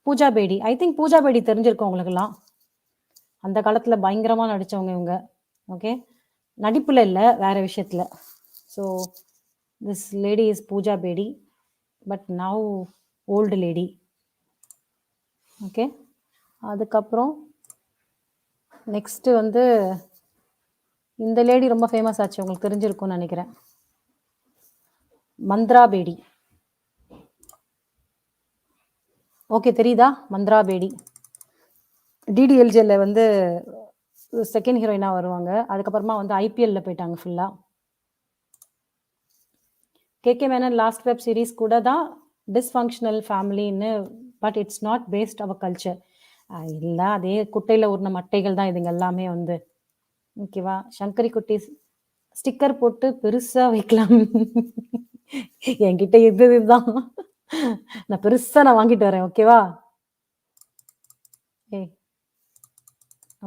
பூஜா பேடி. ஐ திங்க் பூஜா பேடி தெரிஞ்சிருக்கும் உங்களுக்குலாம். அந்த காலத்துல பயங்கரமா நடிச்சவங்க இவங்க. ஓகே, நடிப்புல இல்லை, வேற விஷயத்துல. So this lady is Pooja Bedi, but now old lady. Okay, அதுக்கப்புறம் நெக்ஸ்ட் வந்து இந்த லேடி ரொம்ப ஃபேமஸ் ஆச்சு, உங்களுக்கு தெரிஞ்சிருக்கும்னு நினைக்கிறேன். மந்த்ரா பேடி. ஓகே, தெரியுதா? மந்த்ரா பேடி டிடிஎல்ஜியில் வந்து செகண்ட் ஹீரோயினாக வருவாங்க. அதுக்கப்புறமா வந்து ஐபிஎல்ல போயிட்டாங்க ஃபுல்லா. K Menon last web series கூட தான் டிஸ்ஃபங்க்ஷனல் ஃபேமிலின்னு, but it's not based our culture. இல்லை, அதே குட்டையில் உருண மட்டைகள் தான் இதுங்க எல்லாமே வந்து. ஓகேவா? சங்கரி குட்டி ஸ்டிக்கர் போட்டு பெருசா வைக்கலாம். என்கிட்ட இதுதான், நான் பெருசா நான் வாங்கிட்டு வரேன். ஓகேவா?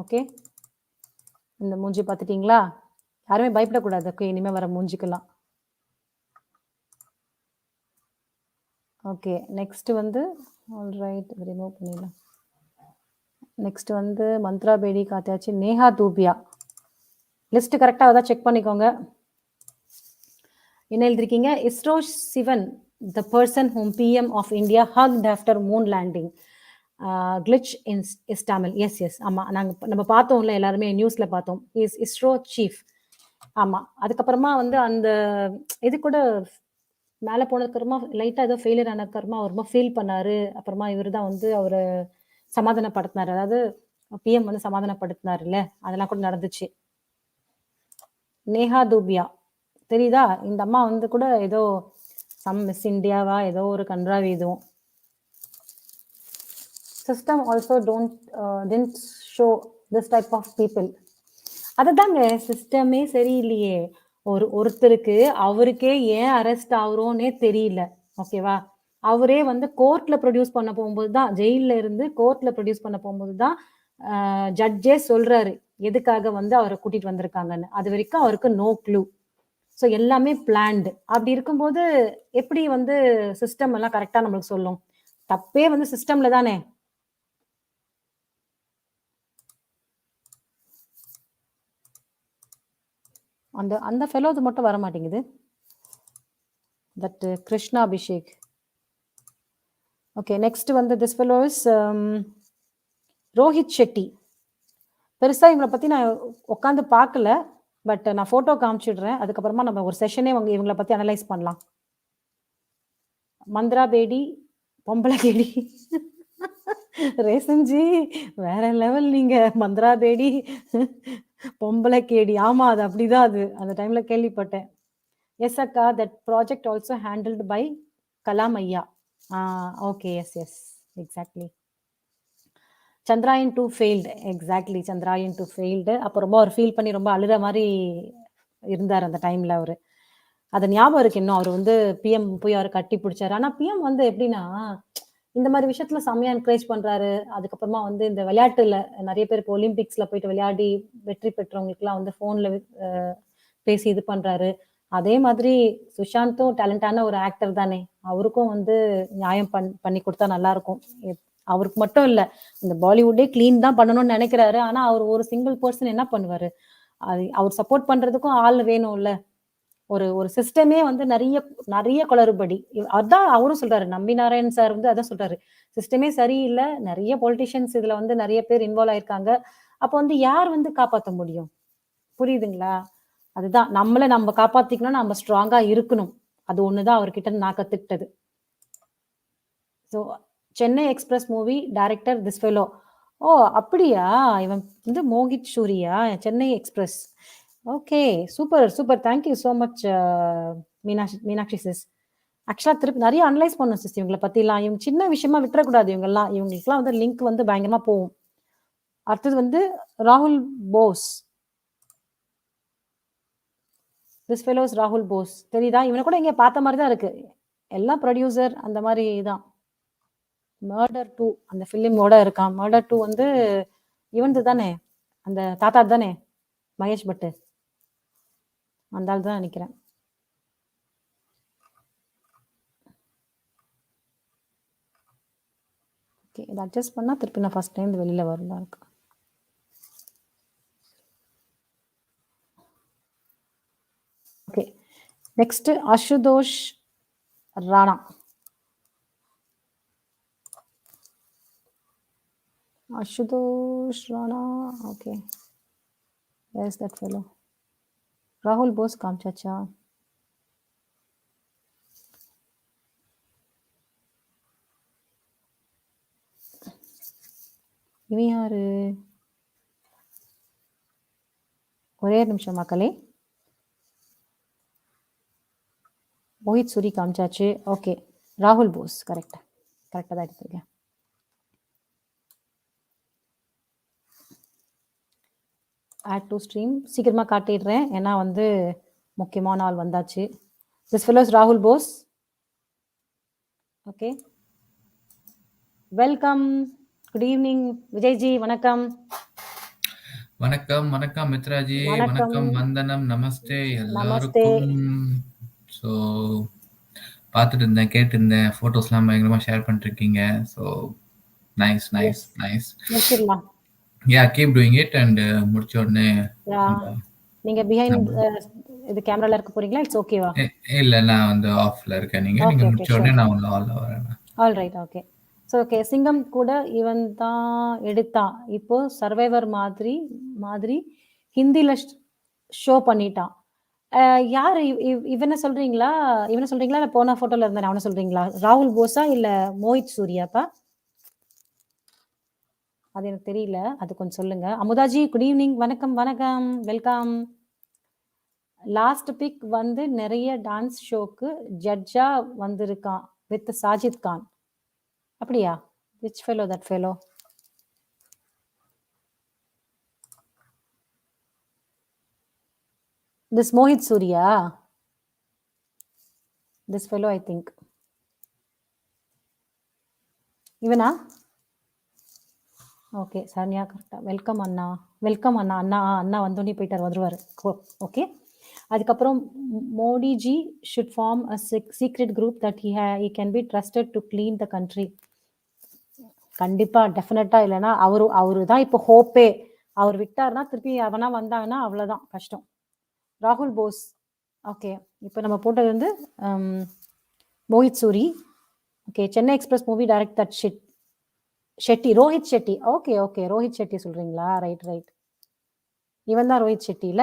ஓகே, இந்த மூஞ்சி பார்த்துட்டீங்களா? யாருமே பயப்படக்கூடாது. ஓகே, இனிமே வர மூஞ்சிக்கலாம். ஓகே. நெக்ஸ்ட் வந்து ஆல்ரைட் ரிமூவ் பண்ணிடலாம். நெக்ஸ்ட் வந்து மந்த்ரா பேடி காத்தியாச்சு. நேஹா தூபியா. லிஸ்ட் கரெக்டா ஏதாவது செக் பண்ணிக்கோங்க. என்ன எழுதிருக்கீங்க? ISRO Sivan, the person whom PM of India hugged after moon landing. Glitch is Tamil. Yes. ஆமா, நம்ம பார்த்தோம்ல, எல்லாருமே நியூஸ்ல பார்த்தோம். Is ISRO chief. ஆமா, அதுக்கப்புறமா வந்து அந்த இது கூட மேலே போனதுக்கப்புறமா லைட்டாக ஏதோ ஃபெயிலியர் ஆனதுக்கப்புறமா அவர் ரொம்ப ஃபீல் பண்ணாரு. அப்புறமா இவர் தான் வந்து அவரை சமாதானப்படுத்தினார். அதாவது பிஎம் வந்து சமாதானப்படுத்தினார்ல, அதெல்லாம் கூட நடந்துச்சு. நேஹா தூபியா தெரியுதா? இந்த அம்மா வந்து கூட ஏதோ மிஸ் இந்தியாவா ஏதோ ஒரு கன்றாவி இதுவும். System also tend show this type of people. அதுதாங்க, சிஸ்டமே சரியில்லையே. ஒருத்தருக்கு அவருக்கே ஏன் அரெஸ்ட் ஆகுறோன்னே தெரியல. ஓகேவா? அவரே வந்து கோர்ட்ல ப்ரொடியூஸ் பண்ண போகும்போது தான், ஜெயில இருந்து கோர்ட்ல ப்ரொடியூஸ் பண்ண போகும்போது தான் ஜட்ஜே சொல்றாரு எதுக்காக வந்து அவரை கூட்டிட்டு வந்திருக்காங்கன்னு. அது வரைக்கும் அவருக்கு நோ க்ளூ. ஸோ எல்லாமே பிளான்டு. அப்படி இருக்கும்போது எப்படி வந்து சிஸ்டம் எல்லாம் கரெக்டா நம்மளுக்கு சொல்லும்? தப்பே வந்து சிஸ்டம்ல தானே. அந்த அந்த ஃபெலோது மட்டும் வர மாட்டேங்குது. That Krishna Abhishek. Okay, next வந்து this fellow is Rohit Shetty. பெருசா இவங்களை பத்தி நான் உட்காந்து பார்க்கல, பட் நான் போட்டோ காமிச்சிடுறேன். அதுக்கப்புறமா நம்ம ஒரு செஷனே இவங்களை பத்தி அனலைஸ் பண்ணலாம். மந்த்ரா பேடி பொம்பளை கேடி. ரேசன்ஜி வேற லெவல் நீங்க. மந்த்ரா பேடி பொம்பளை கேடி. ஆமா, அது அப்படிதான். அது அந்த டைம்ல கேள்விப்பட்டேன். எஸ் அக்கா, that project also handled by Kalam ஐயா. Okay, yes exactly. Chandrayaan 2 failed. Exactly, Chandrayaan 2 failed. அப்போ ரொம்ப அவர் ஃபீல் பண்ணி ரொம்ப அழுற மாதிரி இருந்தார் அந்த டைம்ல. அவரு அது ஞாபகம் இருக்கு இன்னும். அவர் வந்து பிஎம் போய் அவர் கட்டி பிடிச்சாரு. ஆனா பிஎம் வந்து எப்படின்னா இந்த மாதிரி விஷயத்துல செம்மையா என்கரேஜ் பண்றாரு. அதுக்கப்புறமா வந்து இந்த விளையாட்டுல நிறைய பேர் இப்போ ஒலிம்பிக்ஸ்ல போயிட்டு விளையாடி வெற்றி பெற்றவங்களுக்கு எல்லாம் வந்து போன்ல பேசி இது பண்றாரு. அதே மாதிரி சுஷாந்தும் டேலண்டான ஒரு ஆக்டர் தானே. அவருக்கும் வந்து நியாயம் பண்ணி கொடுத்தா நல்லா இருக்கும். அவருக்கு மட்டும் இல்ல, இந்த பாலிவுட்டே கிளீன் தான் பண்ணணும்னு நினைக்கிறாரு. ஆனா அவர் ஒரு சிங்கிள் பர்சன் என்ன பண்ணுவாரு? அது அவர் சப்போர்ட் பண்றதுக்கும் ஆள் வேணும்ல. ஒரு சிஸ்டமே வந்து நிறைய குளறுபடி. அதான் அவரும் சொல்றாரு. நம்பி நாராயண் சார் வந்து அதான் சொல்றாரு. சிஸ்டமே சரியில்லை, நிறைய பொலிட்டிஷியன்ஸ் இதுல வந்து நிறைய பேர் இன்வால்வ் ஆயிருக்காங்க. அப்போ வந்து யார் வந்து காப்பாற்ற முடியும்? புரியுதுங்களா? அதுதான், நம்ம காப்பாத்திக்கணும், நம்ம ஸ்ட்ராங்கா இருக்கணும். அது ஒண்ணுதான் அவர்கிட்ட நான் கத்துக்கிட்டது. So Chennai express movie director this fellow. Oh அப்படியா? இவன் வந்து Mohit Suriya? Chennai express. Okay, super. Thank you so much Meenakshi sis. ஆக்சுவலா திருப்பி நிறைய அனலைஸ் பண்ணும் சிஸ் இவங்களை பத்திலாம். இவங்க சின்ன விஷயமா விட்டுறக்கூடாது. இவங்களுக்குலாம் வந்து லிங்க் வந்து பயங்கரமா போகும். அடுத்தது வந்து ராகுல் போஸ். திஸ் ஃபெலோஸ் ராகுல் போஸ். தெரியுதா? இவனை கூட இங்க பார்த்த மாதிரி தான் இருக்கு. எல்லாம் ப்ரொடியூசர் அந்த மாதிரி தான். மர்டர் 2 அந்த ஃபிலிமோட இருக்கான். மர்டர் 2 வந்து இவன்து தானே, அந்த தாத்தா தானே, மகேஷ் பட்டு. அந்த ஆள் தான் நினைக்கிறேன். ஓகே, இதை அட்ஜஸ்ட் பண்ணா திருப்பி நான் ஃபர்ஸ்ட் டைம் வெளியில வரலாம் இருக்கு. Okay, next Ashutosh Rana. Ashutosh Rana. Okay, where is that fellow? ராகுல் போஸ் காமிச்சாச்சா? இவன் யாரு? ஒரே நிமிஷம் மக்களே. மோஹித் சூரி காமிச்சாச்சு. ஓகே, ராகுல் போஸ் கரெக்டா தான் எடுத்திருக்கேன். ஆட் டு ஸ்ட்ரீம் சீக்கிரமா காட்டிடுறேன், ஏன்னா வந்து முக்கியமான ஆள் வந்தாச்சு. திஸ் ஃபெலோஸ் ராகுல் Bose. Okay, welcome. Good evening Vijayji. வணக்கம். வணக்கம் மித்ராஜி. வணக்கம், வந்தனம், நமஸ்தே எல்லாருக்கும். ஸோ பார்த்துட்டு இருந்தேன், கேட்டிருந்தேன். ஃபோட்டோஸ்லாம் பயங்கரமா ஷேர் பண்ணிருக்கீங்க. So nice, nice, yes. Nice. முடிச்சிடலாம். கீப் டூயிங் இட் அண்ட் முடிச்ச உடனே யா. நம்ம நீங்க பிஹைண்ட் நம்ம இது கேமரால இருக்க போறீங்களா? இட்ஸ் ஓகேவா? இல்ல நான் வந்து ஆஃப்ல இருக்கேன். நீங்க ஓகே, ஓகே. முடிச்ச உடனே ஷூர். நான் உள்ள ஆல்ல வரேன். ஆல்ரைட். ஓகே. So okay. சிங்கம் கூட இவன் தான் எடுத்தான். இப்போ சர்வைவர் மாதிரி மாதிரி ஹிந்தில ஷோ பண்ணிட்டான். யாரு இவன சொல்றீங்களா? இவன சொல்றீங்களா? இல்ல போன ஃபோட்டோல இருந்தானே அவன சொல்றீங்களா? ராகுல் போஸா? இல்ல மோஹித் சூரியாப்பா? அது எனக்கு தெரியல. அது கொஞ்சம் சொல்லுங்க. அமுதாஜி குட் ஈவ்னிங். வணக்கம், வணக்கம். வெல்கம். லாஸ்ட் பிக் வந்து நிறைய டான்ஸ் ஷோக்கு ஜட்ஜா வந்திருக்கான் வித் சாஜித் கான். அப்படியா? Which fellow that fellow? This Mohit Surya. This fellow, I think. இவனா? ஓகே. சரண்யா கரெக்டா. வெல்கம் அண்ணா. வெல்கம் அண்ணா. அண்ணா வந்தோடனே போயிட்டார், வருவார். ஓகே. அதுக்கப்புறம் Modiji should form a secret group that he can be trusted to clean the country. கண்டிப்பா டெஃபினட்டா. இல்லைன்னா அவரு தான் இப்போ ஹோப்பே. அவர் விட்டார்னா திருப்பி அவனா வந்தாங்கன்னா அவ்வளவுதான் கஷ்டம். ராகுல் போஸ். ஓகே. இப்போ நம்ம போட்டது வந்து Mohit Suri. Okay. Chennai express movie direct that Shetty. Rohit Shetty. Okay, okay. Rohit Shetty சொல்றீங்களா? Right, right. இவன் தான் ரோஹித் ஷெட்டில.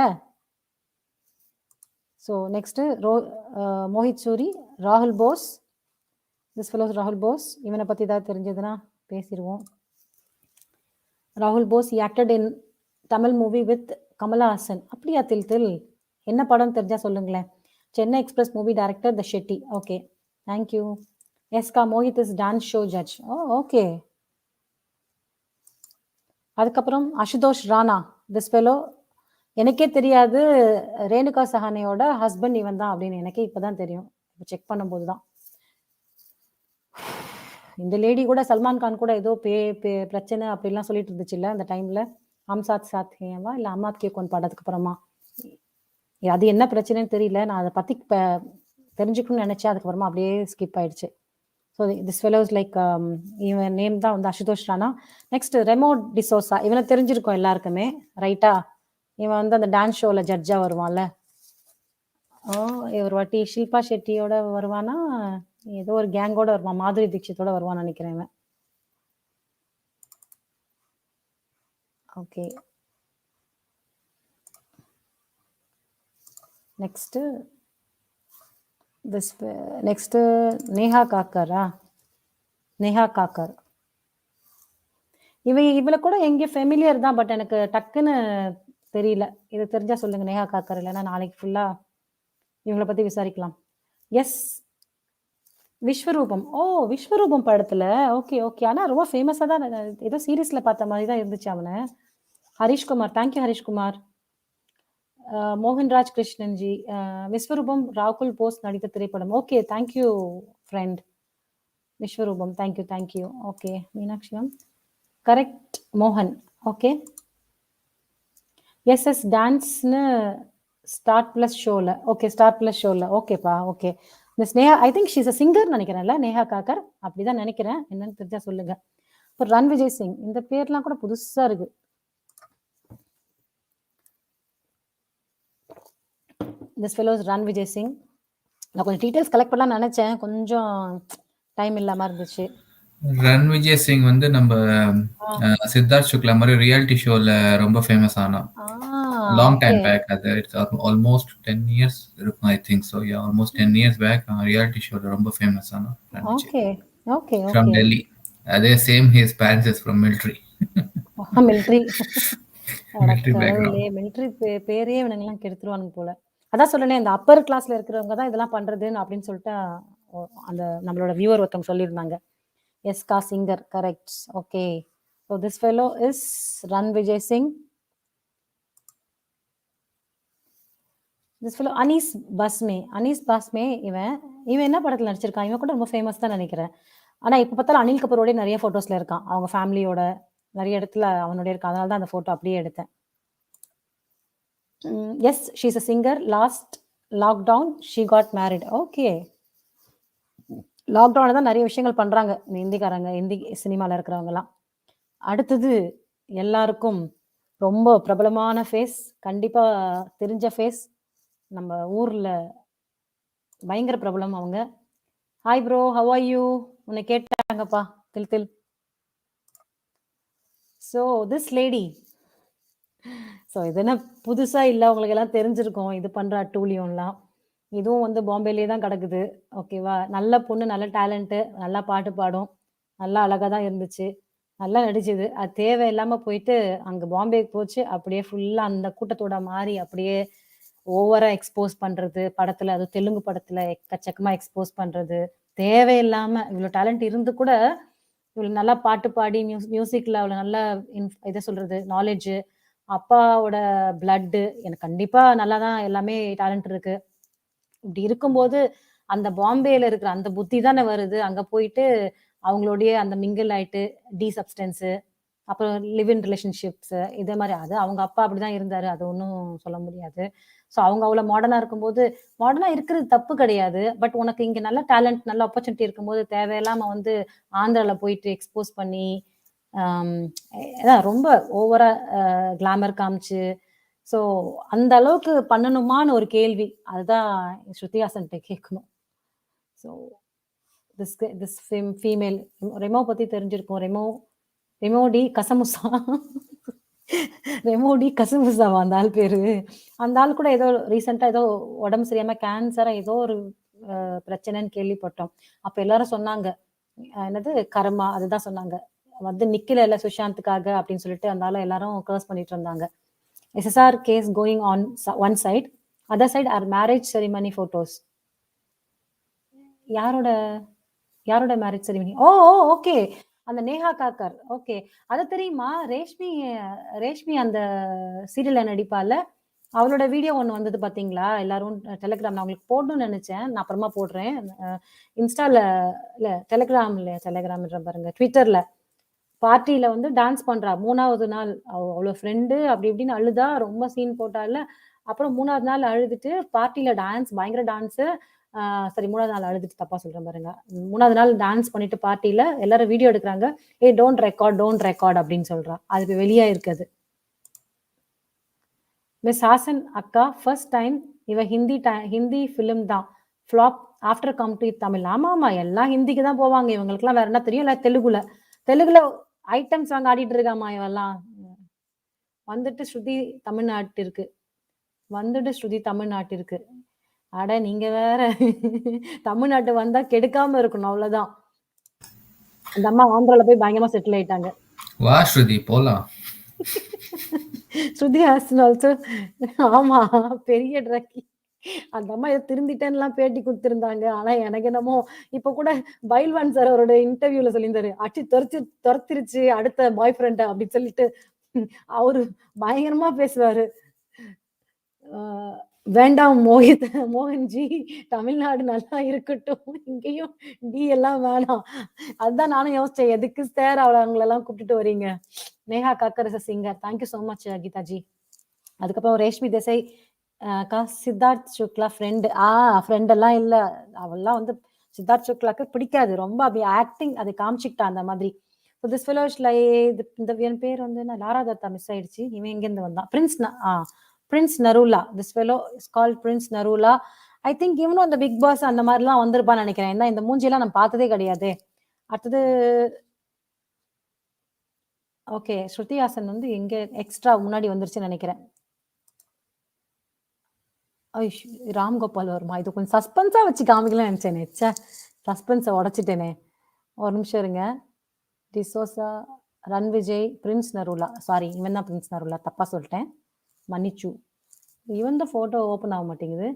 ஸோ நெக்ஸ்ட் மோஹித் சூரி, ராகுல் போஸ். திஸ் ஃபெலோஸ் ராகுல் போஸ். இவனை பத்தி ஏதாவது தெரிஞ்சதுன்னா பேசிடுவோம். ராகுல் Bose acted in Tamil movie with Kamal Haasan. அப்படியா? தில் என்ன படம் தெரிஞ்சா சொல்லுங்களேன். Chennai express movie director the Shetty. Okay, thank you. எஸ்கா Mohit is dance show judge. Oh okay. அதுக்கப்புறம் அசுதோஷ் ராணா. திஸ் ஃபெலோ எனக்கே தெரியாது ரேணுகா சஹானியோட ஹஸ்பண்ட் இவன் தான் அப்படின்னு எனக்கே இப்பதான் தெரியும். செக் பண்ணும்போது தான். இந்த லேடி கூட சல்மான் கான் கூட ஏதோ பிரச்சனை அப்படிலாம் சொல்லிட்டு இருந்துச்சு இல்ல அந்த டைம்ல. ஹம் சாத் சாத் ஹேவா இல்ல அம்மாத் கே கோன் பாடத்துக்கு அப்புறமா அது என்ன பிரச்சனைன்னு தெரியல. நான் அதை பத்தி தெரிஞ்சுக்கணும்னு நினைச்சேன். அதுக்கப்புறமா அப்படியே ஸ்கிப் ஆயிடுச்சு. ஸோ திஸ் ஃபெலோஸ் லைக் இவன் நேம் தான் வந்து அசுதோஷ் ராணா. நெக்ஸ்ட் ரெமோ டிசோசா. இவனை தெரிஞ்சிருக்கோம் எல்லாருக்குமே, ரைட்டா? இவன் வந்து அந்த டான்ஸ் ஷோல ஜட்ஜா வருவான்ல. ஒரு வாட்டி ஷில்பா ஷெட்டியோட வருவானா, ஏதோ ஒரு கேங்கோட வருவான், மாதுரி தீட்சித்தோட வருவான்னு நினைக்கிறேன் இவன். ஓகே. நெக்ஸ்ட் நேஹா காக்கரா? நேஹா காக்கர். இவளை கூட எங்க ஃபெமிலியர் தான், பட் எனக்கு டக்குன்னு தெரியல. இது தெரிஞ்சா சொல்லுங்க நேஹா காக்கர். இல்லைன்னா நாளைக்கு ஃபுல்லா இவங்களை பத்தி விசாரிக்கலாம். எஸ் விஸ்வரூபம். ஓ விஸ்வரூபம் படத்துல. Okay, okay. ஆனா ரொம்ப ஃபேமஸா தான் ஏதோ சீரீஸ்ல பார்த்த மாதிரி தான் இருந்துச்சு அவனை. ஹரிஷ்குமார். தேங்க்யூ ஹரிஷ்குமார். மோகன்ராஜ் கிருஷ்ணன்ஜி. விஸ்வரூபம் ராகுல் போஸ் நடித்த திரைப்படம். Okay, thank you friend. Vishwaroopam. Thank you, thank you. Okay. மீனாட்சியம் கரெக்ட். மோகன். ஓகே. எஸ் டான்ஸ்னு ஸ்டார் பிளஸ் ஷோல. ஓகே, ஸ்டார் பிளஸ் ஷோல. ஓகேப்பா. Okay. Miss Neha, I think she's a singer நினைக்கிறேன்ல, நேஹா காக்கர். அப்படிதான் நினைக்கிறேன். என்னன்னு தெரிஞ்சா சொல்லுங்க. இப்போ ரன் விஜய் சிங். இந்த பேர்லாம் கூட புதுசா இருக்கு. This fellows run Vijay Singh. நான் கொஞ்சம் டீடைல்ஸ் கலெக்ட் பண்ணலாம் நினைச்சேன், கொஞ்சம் டைம் இல்லாம இருந்துச்சு. ரன் விஜய் சிங் வந்து நம்ம சித்தார்த் சுக்லா மாதிரி ரியாலிட்டி ஷோல ரொம்ப ஃபேமஸ் ஆனான். Long time back. அது இட்ஸ் ஆல்மோஸ்ட் 10 இயர்ஸ் இருக்கும் I think. So almost 10 years back reality ஷோல ரொம்ப ஃபேமஸ் ஆனான். Okay, okay. ஃப்ரம் டெல்லி. அதே same his parents is from military. Military. Military background. Military பேரே இவனுங்கெல்லாம் கெடுத்துருவானுங்க போல. அதான் சொல்லனே, இந்த அப்பர் கிளாஸ்ல இருக்கிறவங்க தான் இதெல்லாம் பண்றதுன்னு அப்படின்னு சொல்லிட்டு அந்த நம்மளோட வியூவர் ஒருத்தவங்க சொல்லியிருந்தாங்க. எஸ்கா singer. Correct. Okay. So this fellow is Ranvijay Singh. This fellow Anees Bazmee. Anees Bazmee. இவன் என்ன படத்துல நடிச்சிருக்கான்? இவன் கூட ரொம்ப ஃபேமஸ் தான் நினைக்கிறேன். ஆனா இப்ப பார்த்தாலும் அனில் கபூரோட நிறைய போட்டோஸ்ல இருக்கான். அவங்க ஃபேமிலியோட நிறைய இடத்துல அவனோட இருக்கான். அதனால தான் அந்த போட்டோ அப்படியே எடுத்தேன். Yes she's a singer. Last lockdown she got married. Okay. லாக்டவுன்ல தான் நிறைய விஷயங்கள் பண்றாங்க இந்த ஹிந்திக்காரங்க, ஹிந்தி சினிமால இருக்கிறவங்கலாம். அடுத்தது எல்லாருக்கும் ரொம்ப பிரபலமான ஃபேஸ், கண்டிப்பா தெரிஞ்ச ஃபேஸ், நம்ம ஊர்ல பயங்கர பிரபலம் அவங்க. Hi bro, how are you? உன்னை கேட்டாங்கப்பா தில். ஸோ திஸ் லேடி, ஸோ இது என்ன புதுசா இல்லை, உங்களுக்கு எல்லாம் தெரிஞ்சிருக்கும் இது பண்ற அட்டூழியம்லாம். இதுவும் வந்து பாம்பேலேயே தான் கிடக்குது. ஓகேவா? நல்ல பொண்ணு, நல்ல டேலண்ட்டு, நல்லா பாட்டு பாடும், நல்லா அழகா தான் இருந்துச்சு, நல்லா நடிச்சுது. அது தேவையில்லாம போயிட்டு அங்க பாம்பேக்கு போச்சு, அப்படியே ஃபுல்லா அந்த கூட்டத்தோட மாறி அப்படியே ஓவரா எக்ஸ்போஸ் பண்றது படத்துல, அது தெலுங்கு படத்துல எக்கச்சக்கமா எக்ஸ்போஸ் பண்றது, தேவையில்லாம. இவ்வளோ டேலண்ட் இருந்து கூட இவ்வளோ நல்லா பாட்டு பாடி மியூசிக்ல அவ்வளோ நல்லா இதை சொல்றது நாலேஜ், அப்பாவோட பிளட்டு, எனக்கு கண்டிப்பா நல்லா தான் எல்லாமே டேலண்ட் இருக்கு. இப்படி இருக்கும்போது அந்த பாம்பேல இருக்கிற அந்த புத்தி தானே வருது அங்க போயிட்டு அவங்களுடைய அந்த மிங்கிள் ஆயிட்டு சப்ஸ்டன்ஸு, அப்புறம் லிவ் இன் ரிலேஷன்ஷிப்ஸ், இதே மாதிரி. அது அவங்க அப்பா அப்படிதான் இருந்தாரு, அது ஒன்றும் சொல்ல முடியாது. ஸோ அவங்க அவ்வளோ மாடர்னா இருக்கும்போது, மாடர்னா இருக்கிறது தப்பு கிடையாது, பட் உனக்கு இங்க நல்ல டேலண்ட், நல்ல ஆப்பர்ச்சுனிட்டி இருக்கும்போது தேவையில்லாம வந்து ஆந்திரால போயிட்டு எக்ஸ்போஸ் பண்ணி ரொம்ப ஓவரா கிளாமர் காமிச்சு, ஸோ அந்த அளவுக்கு பண்ணணுமான்னு ஒரு கேள்வி, அதுதான் ஸ்ருதிஹாசன்கிட்ட கேட்கணும். ஸோ திஸ் ஃபீமேல் ரெமோ பத்தி தெரிஞ்சிருக்கும். ரெமோடி கசமுசா ரெமோடி கசமுசாவா அந்த ஆள் பேரு? அந்த ஆள் கூட ஏதோ ரீசெண்டா ஏதோ உடம்பு சரியாம கேன்சரா ஏதோ ஒரு பிரச்சனைன்னு கேள்விப்பட்டோம். அப்ப எல்லாரும் சொன்னாங்க, என்னது கர்மா, அதுதான் சொன்னாங்க. வந்து நிக்கல சுஷாந்துக்காக அப்படின்னு சொல்லிட்டு அதனால எல்லாரும் கர்ஸ் பண்ணிட்டு இருந்தாங்க. SSR case going on one side, other side are marriage ceremony photos. யாரோட மேரேஜ் செரிமனி? ஓ ஓகே, அந்த நேஹா காக்கர். ஓகே, அது தெரியுமா? ரேஷ்மி அந்த சீரியல்ல நடிப்பால, அவளோட வீடியோ ஒண்ணு வந்தது பாத்தீங்களா? எல்லாரும் டெலிகிராம், நான் உங்களுக்கு போடணும்னு நினைச்சேன், நான் அப்புறமா போடுறேன். இன்ஸ்டால இல்ல, டெலிகிராம்ன்ற பாருங்க, ட்விட்டர்ல பார்ட்டியில வந்து டான்ஸ் பண்றா 3வது நாள். அவ்வளோ ஃப்ரெண்டு அப்படி இப்படின்னு அழுதா, ரொம்ப சீன் போட்டால. அப்புறம் 3வது நாள் அழுதுட்டு பார்ட்டியில டான்ஸ், பயங்கர டான்ஸு. சரி, 3வது நாள் அழுதுட்டு தப்பா சொல்றேன் பாருங்க. 3வது நாள் டான்ஸ் பண்ணிட்டு பார்ட்டியில எல்லாரும் வீடியோ எடுக்கிறாங்க. ஏய் டோன்ட் ரெக்கார்ட் அப்படின்னு சொல்றா. அது வெளியா இருக்குது. மிஸ் ஹாசன் அக்கா, ஃபர்ஸ்ட் டைம் இவ ஹிந்தி ஃபிலிம் தான் flop after come to Tamil. ஆமா, எல்லாம் ஹிந்திக்கு தான் போவாங்க. இவங்களுக்குலாம் வேற என்ன தெரியும்? இல்லை தெலுங்குல ஐட்டம் சாங் ஆடிட்டு இருக்காமா இவெல்லாம். வந்துட்டு ஸ்ருதி தமிழ்நாட்டிற்கு. அட நீங்க வேற, தமிழ்நாட்டு வந்தா கெடுக்காம இருக்கணும், அவ்வளவுதான். அந்த அம்மா ஆந்திரால போய் பயங்கரமா செட்டில் ஆயிட்டாங்க. வா ஸ்ருதி போலாம். ஸ்ருதி ஹாசன் ஆல்சோ. ஆமா, பெரிய ட்ராக்கி. அந்த அம்மா ஏதோ திருந்திட்டேன்னுலாம் பேட்டி கொடுத்திருந்தாங்க. ஆனா எனக்கு என்னமோ இப்ப கூட பைல்வான் சார் அவரோட இன்டர்வியூல சொல்லியிருந்தாரு, அச்சு துரத்திருச்சு அடுத்த பாய் ஃப்ரெண்ட அப்படின்னு சொல்லிட்டு. அவரு பயங்கரமா பேசுவாரு. வேண்டாம் மோகன்ஜி, தமிழ்நாடு நல்லா இருக்கட்டும், இங்கேயும் டி எல்லாம் வேணாம். அதுதான் நானும் யோசிச்சேன், எதுக்கு சார் அவங்களெல்லாம் கூப்பிட்டுட்டு வரீங்க? Neha Kakkar is singer. Thank you so much Geetaji. அதுக்கப்புறம் ரேஷ்மி தேசாய், சித்தார்த் சுக்லா ஃப்ரெண்டு. ஃப்ரெண்ட் எல்லாம் இல்ல, அவெல்லாம் வந்து சித்தார்த் சுக்லாக்கு பிடிக்காது, ரொம்ப அப்படி ஆக்டிங் அதை காமிச்சிக்கிட்டா அந்த மாதிரி. திஸ் ஃபெலோ இந்த பேர் வந்து லாரா தத்தா மிஸ் ஆயிடுச்சு. இவன் எங்கேருந்து வந்தான்? Prince Narula. This fellow is called Prince Narula. I think இவனும் அந்த பிக் பாஸ் அந்த மாதிரிலாம் வந்திருப்பான்னு நினைக்கிறேன். ஏன்னா இந்த மூஞ்சியெல்லாம் நான் பார்த்ததே கிடையாது. அடுத்தது ஓகே, ஸ்ருதிஹாசன் வந்து எங்க எக்ஸ்ட்ரா முன்னாடி வந்துருச்சுன்னு நினைக்கிறேன். ராம்கோபால் வருமா? இது கொஞ்சம் சஸ்பென்ஸா வச்சு காமிக்கலாம் நினைச்சேனே. சஸ்பென்ஸை உடைச்சிட்டேனே. ஒரு நிமிஷம் இருங்க. D'Souza, Rannvijay, Prince Narula. Sorry, இவன் தான் பிரின்ஸ் நரூலா, தப்பா சொல்லிட்டேன், மன்னிச்சு. இவன் தான் போட்டோ ஓப்பன் ஆக மாட்டேங்குது.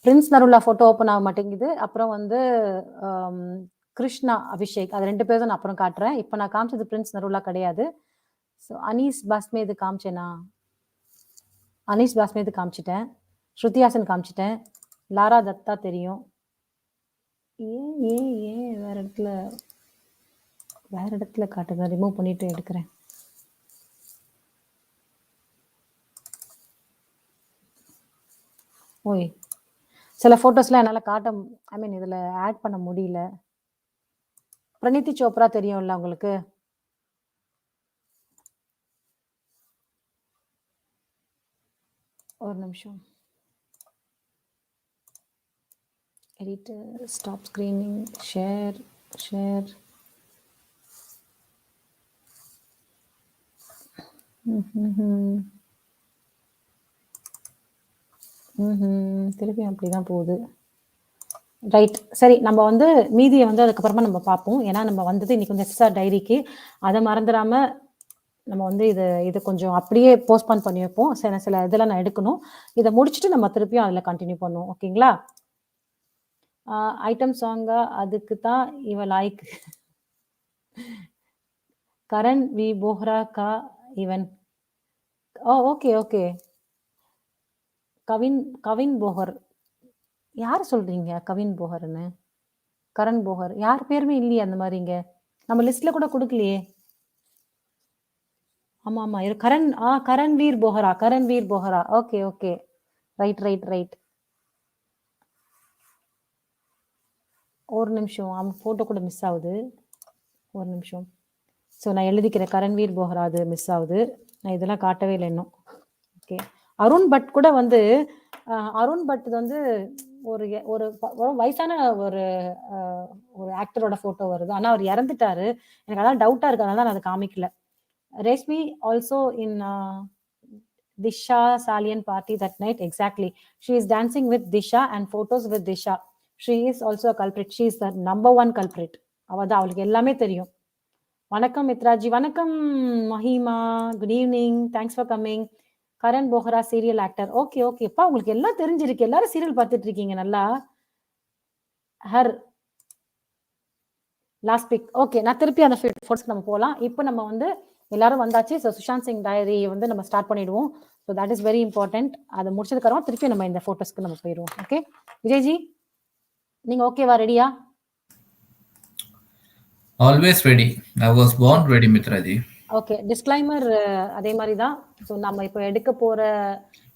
பிரின்ஸ் நரூலா போட்டோ ஓப்பன் ஆக மாட்டேங்குது. அப்புறம் வந்து கிருஷ்ணா அபிஷேக், அது 2 பேரும் நான் அப்புறம் காட்டுறேன். இப்போ நான் காமிச்சது பிரின்ஸ் நரூலா கிடையாது. ஸோ அனீஸ் பாஸ்மேது காமிச்சேனா? அனீஸ் பாஸ்மேது காமிச்சிட்டேன், ஸ்ருதிஹாசன் காமிச்சிட்டேன், லாரா தத்தா தெரியும். ஏன் வேற இடத்துல காட்டுங்க, ரிமூவ் பண்ணிட்டு எடுக்கிறேன். ஓய், சில ஃபோட்டோஸ்லாம் என்னால் காட்ட ஐ மீன் இதில் ஆட் பண்ண முடியல. பிரணீதி சோப்ரா தெரியும்ல உங்களுக்கு? ஒரு நிமிஷம். Editor, stop screening, share. திருப்பி அப்படிதான் போகுது. ரைட், சரி. நம்ம வந்து மீதியை வந்து அதுக்கப்புறமா நம்ம பார்ப்போம். ஏன்னா நம்ம வந்தது இன்னைக்கு வந்து SSR டைரிக்கு. அதை மறந்துடாம நம்ம வந்து இது கொஞ்சம் அப்படியே போஸ்ட்பான் பண்ணி வைப்போம். சில இதெல்லாம் நான் எடுக்கணும். இதை முடிச்சுட்டு நம்ம திருப்பியும் அதில் கண்டினியூ பண்ணுவோம். ஓகேங்களா? ஐட்டம் சாங்கா அதுக்கு தான் இவ லாய்க். கரண் வி போஹ்ரா கா இவன். ஓகே. கவின் போஹர். யார் சொல்றீங்க கவின் போஹர்னு? கரண் போஹர் யார் பேருமே இல்லையே அந்த மாதிரிங்க. நம்ம லிஸ்ட்ல கூட கொடுக்கலையே. ஆமா கரண்வீர் போஹரா. ஓகே. ரைட். ஒரு நிமிஷம், அவன் போட்டோ கூட மிஸ் ஆகுது. ஒரு நிமிஷம். ஸோ நான் எழுதிக்கிறேன். கரண்வீர் போஹரா அது மிஸ் ஆகுது. நான் இதெல்லாம் காட்டவே இல்லை இன்னும். ஓகே. அருண் பட் கூட வந்து அருண் பட் வந்து ஒரு வயசான ஒரு ஆக்டரோட போட்டோ வருது. ஆனா அவர் இறந்துட்டாரு. எனக்கு அதான் டவுட்டா இருக்கு, அதனால நான் அதை காமிக்கல. Reshmi also in Disha Salian party that night. Exactly. She is dancing with Disha and photos with Disha. She is also a culprit. She is the number one culprit. அவதான், அவளுக்கு எல்லாமே தெரியும். வணக்கம் மித்ராஜி. வணக்கம் Mahima. Good evening. Thanks for coming. Karan Bohra serial actor. ஓகேப்பா, உங்களுக்கு எல்லாம் தெரிஞ்சிருக்கு. எல்லாரும் சீரியல் பார்த்துட்டு இருக்கீங்க நல்லா. Her last big. ஓகே, நான் திருப்பி அந்த ஃபோட்டோஸ்க்கு நம்ம போகலாம். இப்போ நம்ம வந்து எல்லாரும் வந்தாச்சு. ஸோ சுஷாந்த் சிங் டைரி வந்து நம்ம ஸ்டார்ட் பண்ணிடுவோம். So that is very important. அதை முடிச்சதுக்கப்புறம் திருப்பி நம்ம இந்த ஃபோட்டோஸ்க்கு நம்ம போயிடுவோம். ஓகே விஜய்ஜி, நீங்க ஓகேவா? ரெடியா? Always ready. I was born ready, Mitraji. Okay, disclaimer அதே மாதிரி தான். ஸோ நம்ம இப்போ எடுக்க போற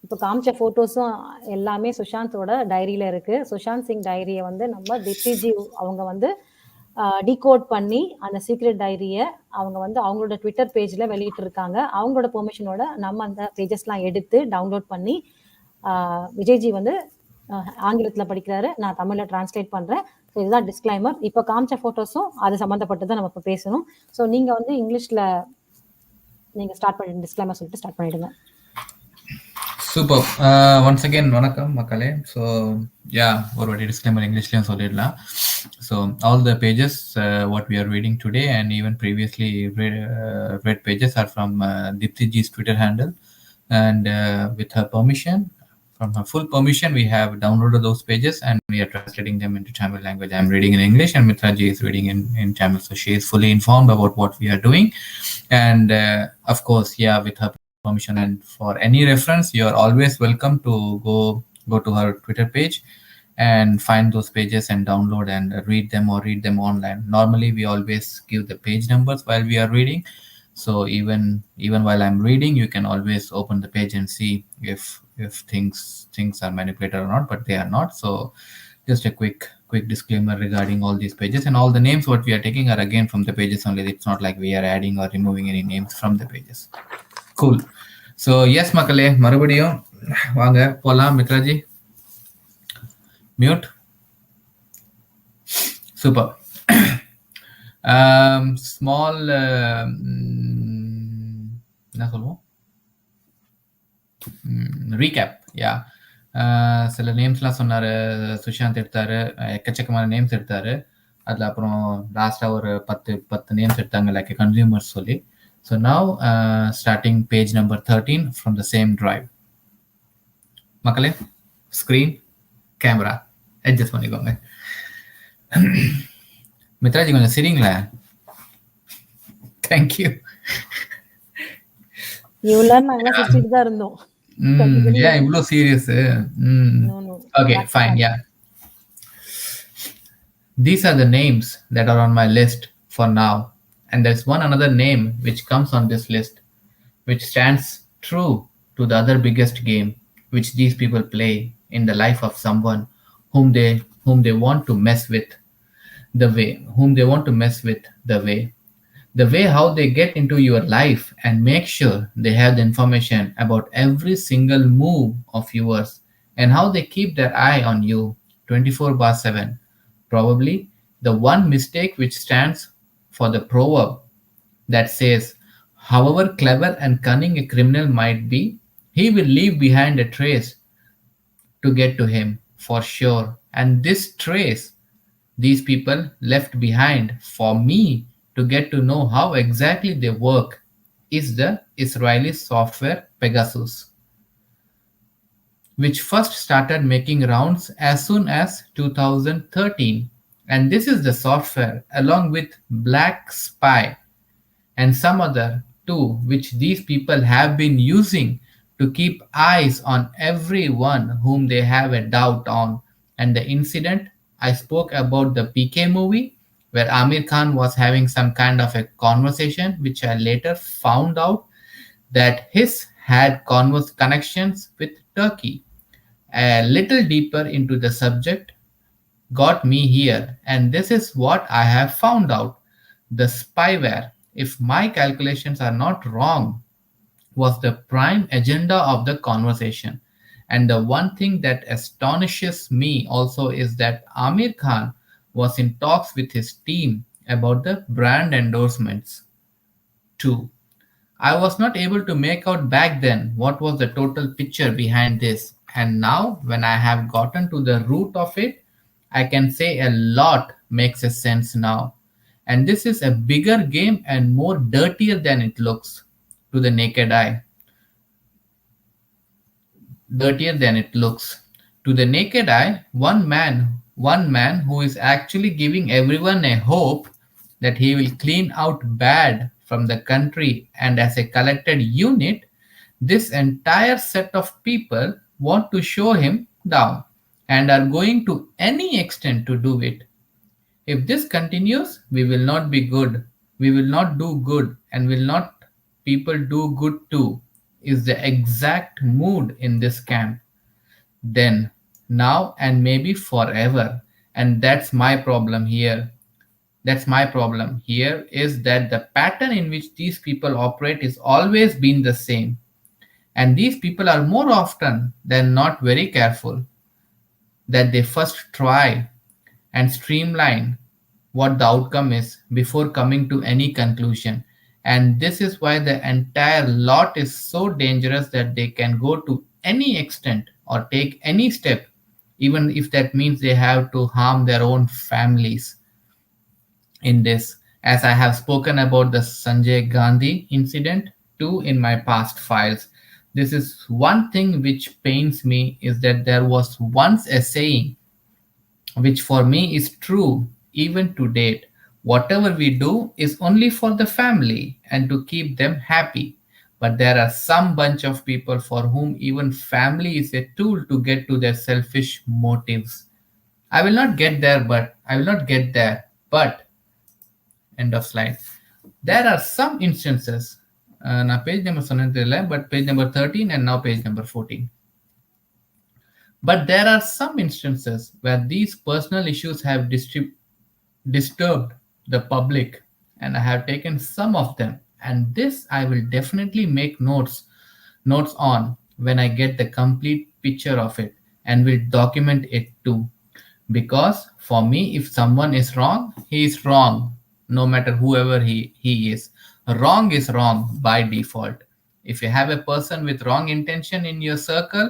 இப்போ காமிச்ச ஃபோட்டோஸும் எல்லாமே சுஷாந்தோட டைரியில இருக்கு. சுஷாந்த் சிங் டைரியை வந்து நம்ம திப்திஜி அவங்க வந்து டிகோட் பண்ணி அந்த சீக்ரெட் டைரியை அவங்க வந்து அவங்களோட ட்விட்டர் பேஜ்ல வெளியிட்டு இருக்காங்க. அவங்களோட பெர்மிஷனோட நம்ம அந்த பேஜஸ்லாம் எடுத்து டவுன்லோட் பண்ணி விஜய்ஜி வந்து ஆங்கிலத்தில் படிக்கிறாரு, நான் தமிழில் டிரான்ஸ்லேட் பண்றேன். ஸோ இதுதான் டிஸ்க்ளைமர். இப்போ காமிச்ச ஃபோட்டோஸும் அது சம்மந்தப்பட்டதான் நம்ம இப்போ பேசணும். ஸோ நீங்க வந்து இங்கிலீஷ்ல நீங்க ஸ்டார்ட் பண்ணி டிஸ்க்ளைமர் சொல்லிட்டு ஸ்டார்ட் பண்ணிடுங்க. சூப்பர். ஒன்ஸ் அகேன் வணக்கம் மக்களே. ஸோ ஒரு வாட்டி டிஸ்க்ளைமர் இங்கிலீஷ்லயும் சொல்லிடலாம். So all the pages what we are reading today and even previously read pages are from Deeptiji's Twitter handle, and with her permission, from her full permission, we have downloaded those pages and we are translating them into Tamil language. I'm reading in English and Mithraji is reading in Tamil, so she is fully informed about what we are doing. And of course, with her permission and for any reference, you are always welcome to go to her Twitter page and find those pages and download and read them online. Normally we always give the page numbers while we are reading, so even while I'm reading, you can always open the page and see if things are manipulated or not, but they are not. So just a quick disclaimer regarding all these pages, and all the names what we are taking are again from the pages only. It's not like we are adding or removing any names from the pages. Cool. So yes மக்களே, மறுபடியும் வாங்க போலாம். மித்ராஜி mute. Super. Small recap. சில நேம்ஸ்லாம் சொன்னாரு சுஷாந்த், எடுத்தாரு. எக்கச்சக்கமான names எடுத்தாரு. அதில் அப்புறம் லாஸ்ட்டாக ஒரு 10 நேம்ஸ் எடுத்தாங்க, லைக் கன்சியூமர்ஸ் சொல்லி. So now starting page number 13 from the same drive. மக்களே, ஸ்க்ரீன் கேமரா அட்ஜஸ்ட் பண்ணிக்கோங்க. மித்ராஜி கொஞ்சம் சரிங்களா? தேங்க்யூ. இவ்வளோ serious? Okay fine. These are the names that are on my list for now, and there's another name which comes on this list, which stands true to the other biggest game which these people play in the life of someone whom they want to mess with the way whom they want to mess with the way how they get into your life and make sure they have the information about every single move of yours, and how they keep their eye on you 24 bar 7. Probably the one mistake which stands for the proverb that says, however clever and cunning a criminal might be, he will leave behind a trace to get to him for sure. And this trace these people left behind for me to get to know how exactly they work is the Israeli software Pegasus, which first started making rounds as soon as 2013. And this is the software, along with Black Spy and some other too, which these people have been using to keep eyes on everyone whom they have a doubt on. And the incident I spoke about, the PK movie, where Amir Khan was having some kind of a conversation, which I later found out that his had connections with Turkey. A little deeper into the subject got me here, and this is what I have found out. The spyware, if my calculations are not wrong, was the prime agenda of the conversation. And the one thing that astonishes me also is that Amir Khan was in talks with his team about the brand endorsements too. I was not able to make out back then what was the total picture behind this. And now, when I have gotten to the root of it, I can say a lot makes a sense now. And this is a bigger game and more dirtier than it looks to the naked eye. Dirtier than it looks. To the naked eye, one man who is actually giving everyone a hope that he will clean out bad from the country, and as a collected unit, this entire set of people want to show him down and are going to any extent to do it. If this continues, we will not be good. We will not do good, and will not people do good too, is the exact mood in this camp. Then, now, and maybe forever. And that's my problem here. That's my problem here is that the pattern in which these people operate is always been the same. And these people are more often than not very careful that they first try and streamline what the outcome is before coming to any conclusion. And this is why the entire lot is so dangerous that they can go to any extent or take any step, even if that means they have to harm their own families in this. As I have spoken about the Sanjay Gandhi incident too in my past files. This is one thing which pains me is that there was once a saying which for me is true even to date. Whatever we do is only for the family and to keep them happy. But there are some bunch of people for whom even family is a tool to get to their selfish motives. I will not get there, but end of slide. There are some instances, நான் page number சொன்னது இல்லை, but page number 13 and now page number 14. But there are some instances where these personal issues have disturbed the public, and I have taken some of them, and this I will definitely make notes on when I get the complete picture of it, and will document it too. Because for me, if someone is wrong, he is wrong, no matter whoever he is. Wrong is wrong by default. If you have a person with wrong intention in your circle,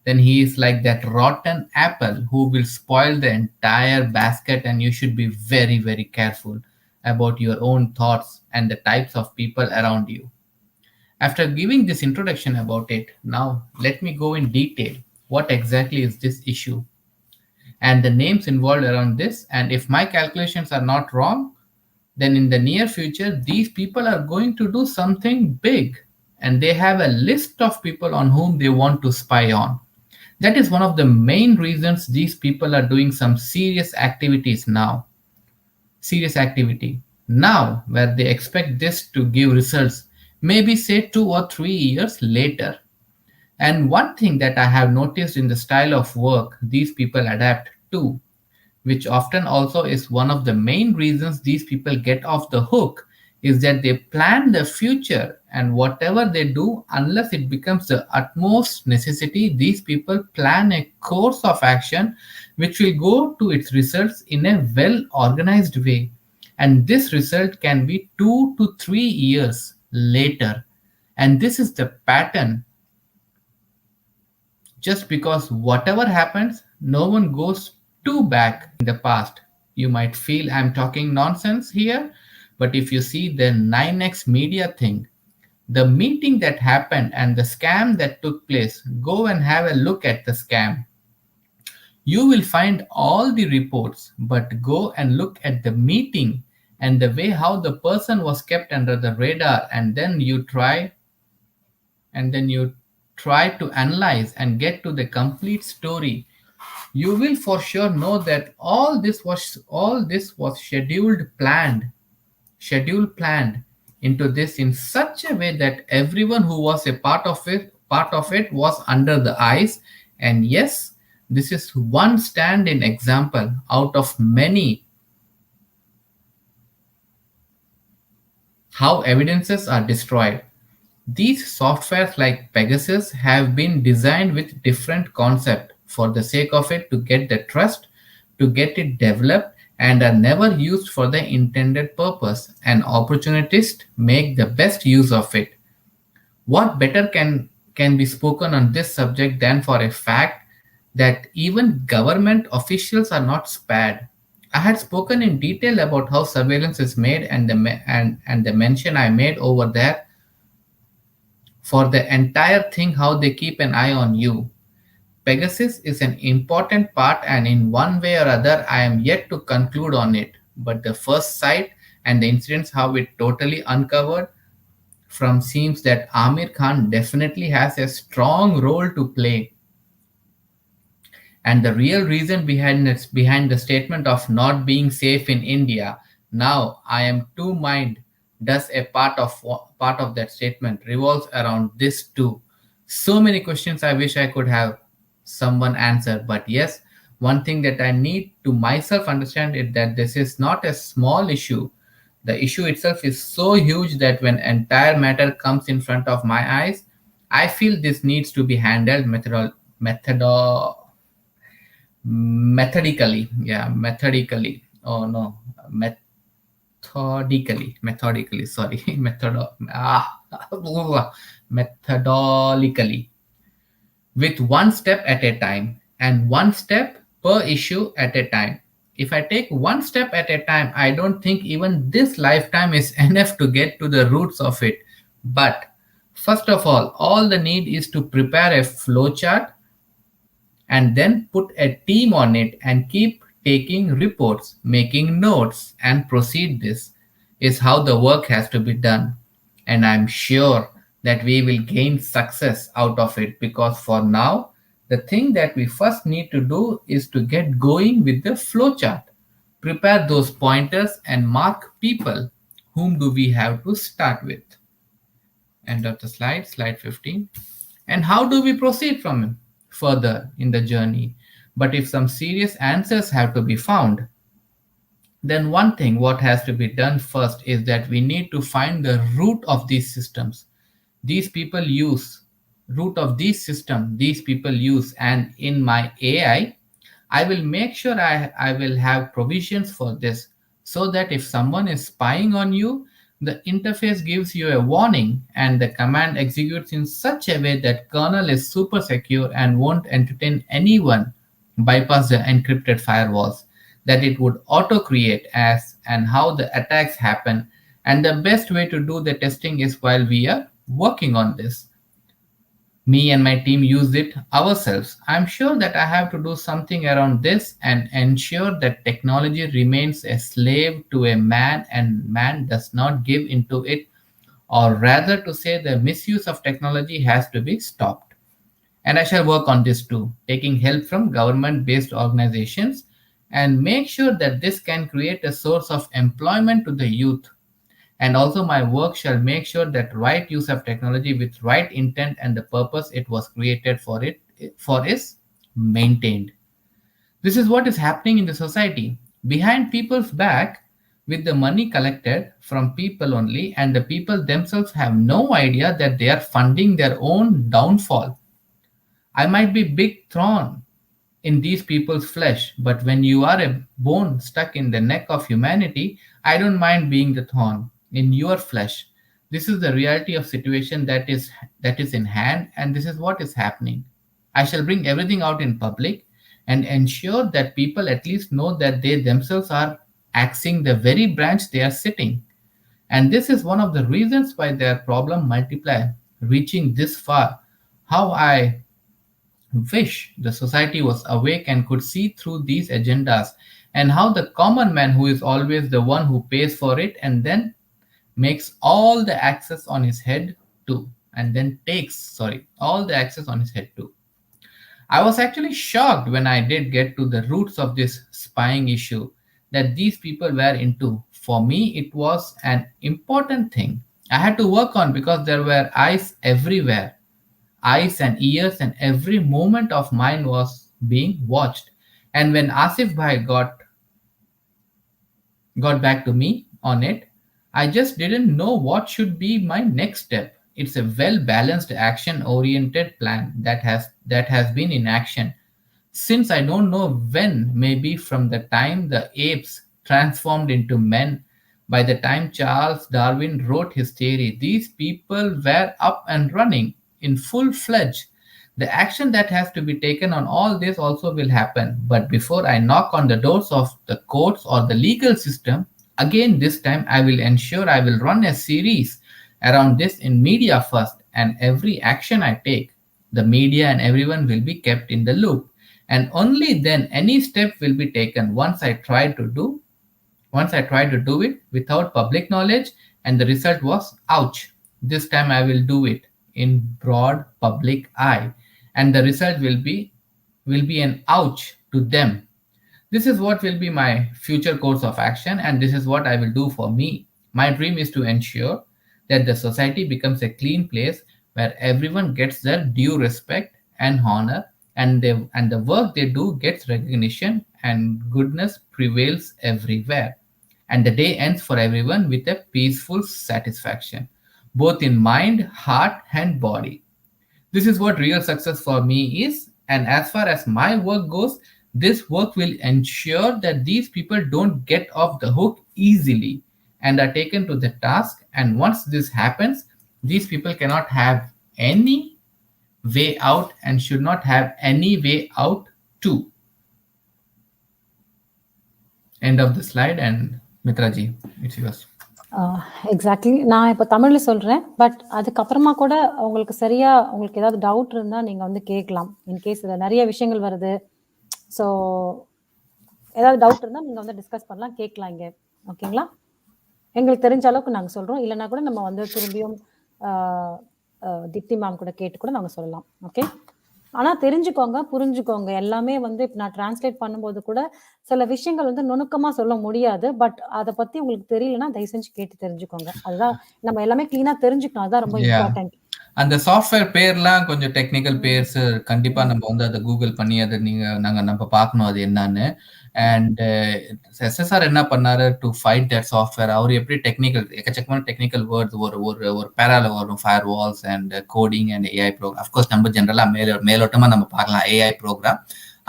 then he is like that rotten apple who will spoil the entire basket, and you should be very, very careful about your own thoughts and the types of people around you. After giving this introduction about it, now let me go in detail. What exactly is this issue? And the names involved around this, and if my calculations are not wrong, then in the near future, these people are going to do something big, and they have a list of people on whom they want to spy on. That is one of the main reasons these people are doing some serious activities now. Serious activity now, where they expect this to give results, maybe say 2 or 3 years later. And one thing that I have noticed in the style of work these people adapt too, which often also is one of the main reasons these people get off the hook, is that they plan the future, and whatever they do, unless it becomes the utmost necessity, these people plan a course of action which will go to its results in a well organized way. And this result can be 2 to 3 years later. And this is the pattern. Just because whatever happens, no one goes too back in the past. You might feel I'm talking nonsense here, but if you see the 9x media thing, the meeting that happened and the scam that took place, go and have a look at the scam. You will find all the reports, but go and look at the meeting and the way how the person was kept under the radar, and then you try to analyze and get to the complete story. You will for sure know that all this was scheduled planned into this in such a way that everyone who was a part of it was under the eyes. And yes, this is one stand-in example out of many how evidences are destroyed. These softwares like Pegasus have been designed with different concept for the sake of it to get the trust, to get it developed, and are never used for the intended purpose. And opportunists make the best use of it. What better can be spoken on this subject than for a fact that even government officials are not spared? I had spoken in detail about how surveillance is made and and the mention I made over there for the entire thing, how they keep an eye on you. Pegasus is an important part, and in one way or other, I am yet to conclude on it. But the first sight and the incidents how it totally uncovered from seems that Amir Khan definitely has a strong role to play. And the real reason behind the statement of not being safe in India, now I am two mind, does a part of that statement revolves around this too. So many questions I wish I could have someone answer, but yes, one thing that I need to myself understand is that this is not a small issue. The issue itself is so huge that when entire matter comes in front of my eyes, I feel this needs to be handled methodically. Yeah, methodically. Oh no, methodically. Sorry, methodically, with one step at a time and one step per issue at a time. If I take one step at a time, I don't think even this lifetime is enough to get to the roots of it. But first of all the need is to prepare a flowchart and then put a team on it and keep taking reports, making notes, and proceed. This is how the work has to be done. And I'm sure that we will gain success out of it, because for now, the thing that we first need to do is to get going with the flowchart. Prepare those pointers and mark people. Whom do we have to start with? End of the slide 15. And how do we proceed from further in the journey? But if some serious answers have to be found, then one thing what has to be done first is that we need to find the root of these systems. These people use root of these system these people use, and in my I will make sure I will have provisions for this, so that if someone is spying on you, the interface gives you a warning and the command executes in such a way that kernel is super secure and won't entertain anyone bypass the encrypted firewalls, that it would auto create as and how the attacks happen. And the best way to do the testing is while we are working on this. Me and my team use it ourselves. I'm sure that I have to do something around this and ensure that technology remains a slave to a man and man does not give into it, or rather to say the misuse of technology has to be stopped. And I shall work on this too, taking help from government-based organizations and make sure that this can create a source of employment to the youth. And also my work shall make sure that right use of technology with right intent and the purpose it was created for is maintained. This is what is happening in the society. Behind people's back, with the money collected from people only, and the people themselves have no idea that they are funding their own downfall. I might be big thorn in these people's flesh, but when you are a bone stuck in the neck of humanity, I don't mind being the thorn in your flesh. This is the reality of situation that is in hand, and this is what is happening. I shall bring everything out in public and ensure that people at least know that they themselves are axing the very branch they are sitting. And this is one of the reasons why their problem multiply, reaching this far. How I wish the society was awake and could see through these agendas, and how the common man, who is always the one who pays for it and then makes all the access on his head too, and then takes, sorry, all the access on his head too. I was actually shocked when I did get to the roots of this spying issue that these people were into. For me, it was an important thing I had to work on because there were eyes everywhere. Eyes and ears, and every moment of mine was being watched. And when Asif Bhai got back to me on it, I just didn't know what should be my next step. It's a well balanced action oriented plan that has been in action since I don't know when, maybe from the time the apes transformed into men. By the time Charles Darwin wrote his theory, these people were up and running in full fledged. The action that has to be taken on all this also will happen. But before I knock on the doors of the courts or the legal system, again this time I will ensure I will run a series around this in media first, and every action I take, the media and everyone will be kept in the loop. And only then any step will be taken once I tried to do it without public knowledge, and the result was ouch. This time I will do it in broad public eye, and the result will be an ouch to them. This is what will be my future course of action, and this is what I will do for me. My dream is to ensure that the society becomes a clean place where everyone gets their due respect and honor, and the work they do gets recognition, and goodness prevails everywhere. And the day ends for everyone with a peaceful satisfaction, both in mind, heart, and body. This is what real success for me is. And as far as my work goes, this work will ensure that these people don't get off the hook easily and are taken to the task. And once this happens, these people cannot have any way out and should not have any way out too. End of the slide. And Mithraji, it's yours. Exactly. நான் இப்போ தமிழில் சொல்கிறேன். But அதுக்கப்புறமா கூட உங்களுக்கு சரியாக உங்களுக்கு ஏதாவது டவுட் இருந்தால் நீங்கள் வந்து கேட்கலாம். இன்கேஸ் இதில் நிறைய விஷயங்கள் வருது. ஸோ ஏதாவது டவுட் இருந்தால் நீங்கள் வந்து டிஸ்கஸ் பண்ணலாம், கேட்கலாம் இங்கே. ஓகேங்களா? எங்களுக்கு தெரிஞ்ச அளவுக்கு நாங்கள் சொல்கிறோம். இல்லைனா கூட நம்ம வந்து திரும்பியும் தீப்தி மேம் கூட கேட்டு கூட நாங்கள் சொல்லலாம். ஓகே. ஆனால் தெரிஞ்சுக்கோங்க, புரிஞ்சுக்கோங்க. எல்லாமே வந்து இப்போ நான் டிரான்ஸ்லேட் பண்ணும்போது கூட சில விஷயங்கள் வந்து நுணுக்கமாக சொல்ல முடியாது. பட் அதை பற்றி உங்களுக்கு தெரியலன்னா தயவு செஞ்சு கேட்டு தெரிஞ்சுக்கோங்க. அதுதான் நம்ம எல்லாமே கிளீனாக தெரிஞ்சுக்கணும். அதுதான் ரொம்ப இம்பார்ட்டன்ட். அந்த சாஃப்ட்வேர் பேர்லாம் கொஞ்சம் டெக்னிக்கல் பேர்ஸ் கண்டிப்பா நம்ம வந்து அதை கூகுள் பண்ணி அதை நம்ம பார்க்கணும் அது என்னன்னு. அண்ட் எஸ்எஸ்ஆர் என்ன பண்ணாரு டு ஃபைட் தட் சாஃப்ட்வேர். அவர் எப்படி டெக்னிக்கல் எக்கச்சக்கமான டெக்னிக்கல் வேர்ட்ஸ் ஒரு பேரால வரும், fire walls and coding and AI program. Of course நம்ம ஜென்ரலா மேலோட்டமா நம்ம பார்க்கலாம் ஏஐ ப்ரோக்ராம்.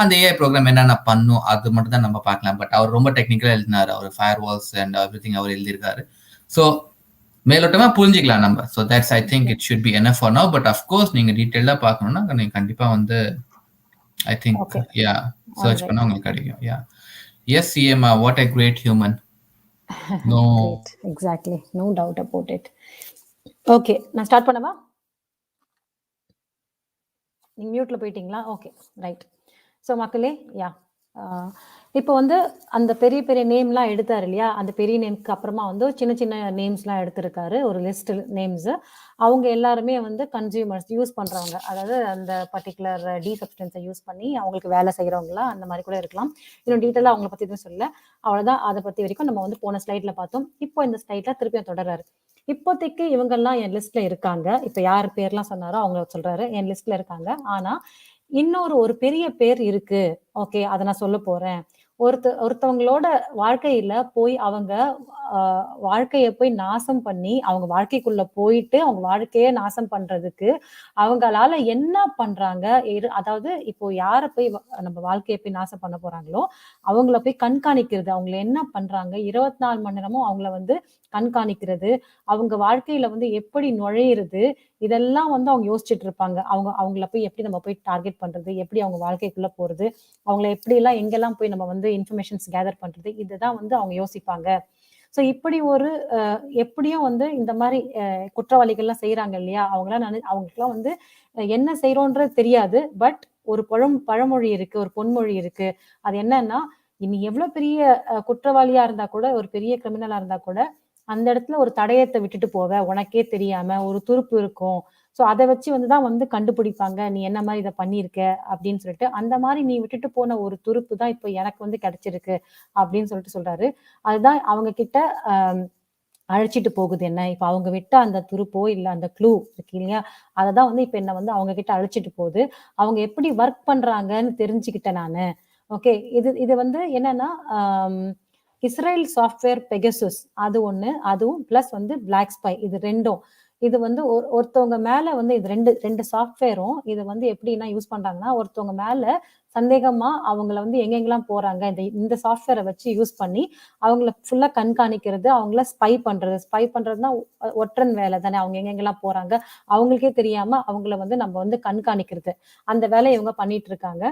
அந்த ஏஐ ப்ரோக்ராம் என்னென்ன பண்ணும் அது மட்டும் தான் நம்ம பார்க்கலாம். பட் அவர் ரொம்ப டெக்னிக்கலா எழுதினாரு. அவர் fire walls and everything அவர் எழுதியிருக்காரு. ஸோ மேலோட்டமா புரிஞ்சிக்கலாம் நம்ம. So that's I think it should be enough for now. But of course நீங்க டீட்டெயிலாக பார்க்கணும்னா நீங்க கண்டிப்பா வந்து ஐ திங்க் சர்ச் பண்ணா உங்களுக்கு கிடைக்கும். எஸ் சிஎம்ஆ, what a great human. No, exactly, no doubt about it. Okay, நான் ஸ்டார்ட் பண்ணவா? நீங்க மியூட்ல போயிட்டீங்களா? Okay, right. ஸோ மக்களே, இப்போ வந்து அந்த பெரிய பெரிய நேம்லாம் எடுத்தார் இல்லையா, அந்த பெரிய நேம்க்கு அப்புறமா வந்து சின்ன சின்ன நேம்ஸ்லாம் எடுத்திருக்காரு, ஒரு லிஸ்ட் நேம்ஸ். அவங்க எல்லாருமே வந்து கன்சியூமர்ஸ் யூஸ் பண்ணுறவங்க, அதாவது அந்த பர்டிகுலர் சப்ஸ்டன்ஸை யூஸ் பண்ணி அவங்களுக்கு வேலை செய்கிறவங்களா அந்த மாதிரி கூட இருக்கலாம். இன்னும் டீட்டெயிலாக அவங்கள பற்றி எதுவும் சொல்லல. அவ்வளோதான். அதை பற்றி வரைக்கும் நம்ம வந்து போன ஸ்லைடில் பார்த்தோம். இப்போ இந்த ஸ்லைடில் திருப்பியும் தொடர்றாரு. இப்போதைக்கு இவங்கெல்லாம் என் லிஸ்ட்ல இருக்காங்க. இப்போ யார் பேர்லாம் சொன்னாரோ அவங்க சொல்றாரு என் லிஸ்ட்ல இருக்காங்க. ஆனா இன்னொரு ஒரு பெரிய பேர் இருக்கு. ஓகே. அத நான் சொல்லப் போறேன். ஒருத்தவங்களோட வாழ்க்கையில போய் அவங்க அ வாழ்க்கைய போய் நாசம் பண்ணி, அவங்க வாழ்க்கைக்குள்ள போயிட்டு, அவங்க வாழ்க்கையே நாசம் பண்றதுக்கு, அவங்களால என்ன பண்றாங்க? அதாவது இப்போ யார போய் நம்ம வாழ்க்கைய போய் நாசம் பண்ண போறாங்களோ, அவங்கள போய் கண்காணிக்கிறது. அவங்கள என்ன பண்றாங்க? 24 மணி நேரமும் அவங்கள வந்து கண்காணிக்கிறது. அவங்க வாழ்க்கையில வந்து எப்படி நுழையிறது? இதெல்லாம் வந்து அவங்க யோசிச்சுட்டு இருப்பாங்க. அவங்கள போய் எப்படி நம்ம போய் டார்கெட் பண்றது? எப்படி அவங்க வாழ்க்கைக்குள்ள போறது? அவங்கள எப்படிலாம் எங்கெல்லாம் போய் நம்ம வந்து இன்ஃபர்மேஷன்ஸ் கேதர் பண்றது? இதுதான் வந்து அவங்க யோசிப்பாங்க. ஸோ இப்படி ஒரு எப்படியும் வந்து இந்த மாரி குற்றவாளிகள்லாம் செய்றாங்க இல்லையா? அவங்களுக்கெல்லாம் வந்து என்ன செய்றோன்றது தெரியாது. பட் ஒரு பழமொழி இருக்கு, ஒரு பொன்மொழி இருக்கு. அது என்னன்னா, "நீ எவ்வளோ பெரிய குற்றவாளியா இருந்தா கூட, ஒரு பெரிய கிரிமினலா இருந்தா கூட, அந்த இடத்துல ஒரு தடயத்த விட்டுட்டு போவ. உனக்கே தெரியாம ஒரு துருப்பு இருக்கும். ஸோ அத வச்சு வந்து தான் வந்து கண்டுபிடிப்பாங்க. நீ என்ன மாரி இத பண்ணியிருக்க அப்படின்னு சொல்லிட்டு, அந்த மாரி நீ விட்டுட்டு போன ஒரு துருப்பு தான் இப்ப எனக்கு வந்து கிடைச்சிருக்கு அப்படின்னு சொல்லிட்டு சொல்றாரு. அதுதான் அவங்க கிட்ட அ அழைச்சிட்டு போகுது என்ன. இப்ப அவங்க விட்ட அந்த துருப்போ, இல்ல அந்த க்ளூ இருக்கு இல்லையா? அததான் வந்து இப்ப என்ன வந்து அவங்க கிட்ட அழைச்சிட்டு போகுது. அவங்க எப்படி ஒர்க் பண்றாங்கன்னு தெரிஞ்சுக்கிட்டேன் நானு. ஓகே. இது இது வந்து என்னன்னா, அம் இஸ்ரேல் சாஃப்ட்வேர் பெகசஸ் அது ஒண்ணு. அதுவும் பிளஸ் வந்து பிளாக் ஸ்பை இது 2ம். இது வந்து ஒருத்தவங்க மேல வந்து இது 2 சாஃப்ட்வேரும் இது வந்து எப்படின்னா யூஸ் பண்றாங்கன்னா, ஒருத்தவங்க மேல சந்தேகமா அவங்கள வந்து எங்கெங்கலாம் போறாங்க, இந்த இந்த சாஃப்ட்வேர வச்சு யூஸ் பண்ணி அவங்கள ஃபுல்லா கண்காணிக்கிறது, அவங்கள ஸ்பை பண்றது. ஸ்பை பண்றதுன்னா ஒற்றன் வேலை தானே. அவங்க எங்கெங்கலாம் போறாங்க, அவங்களுக்கே தெரியாம அவங்கள வந்து நம்ம வந்து கண்காணிக்கிறது. அந்த வேலைய இவங்க பண்ணிட்டு இருக்காங்க.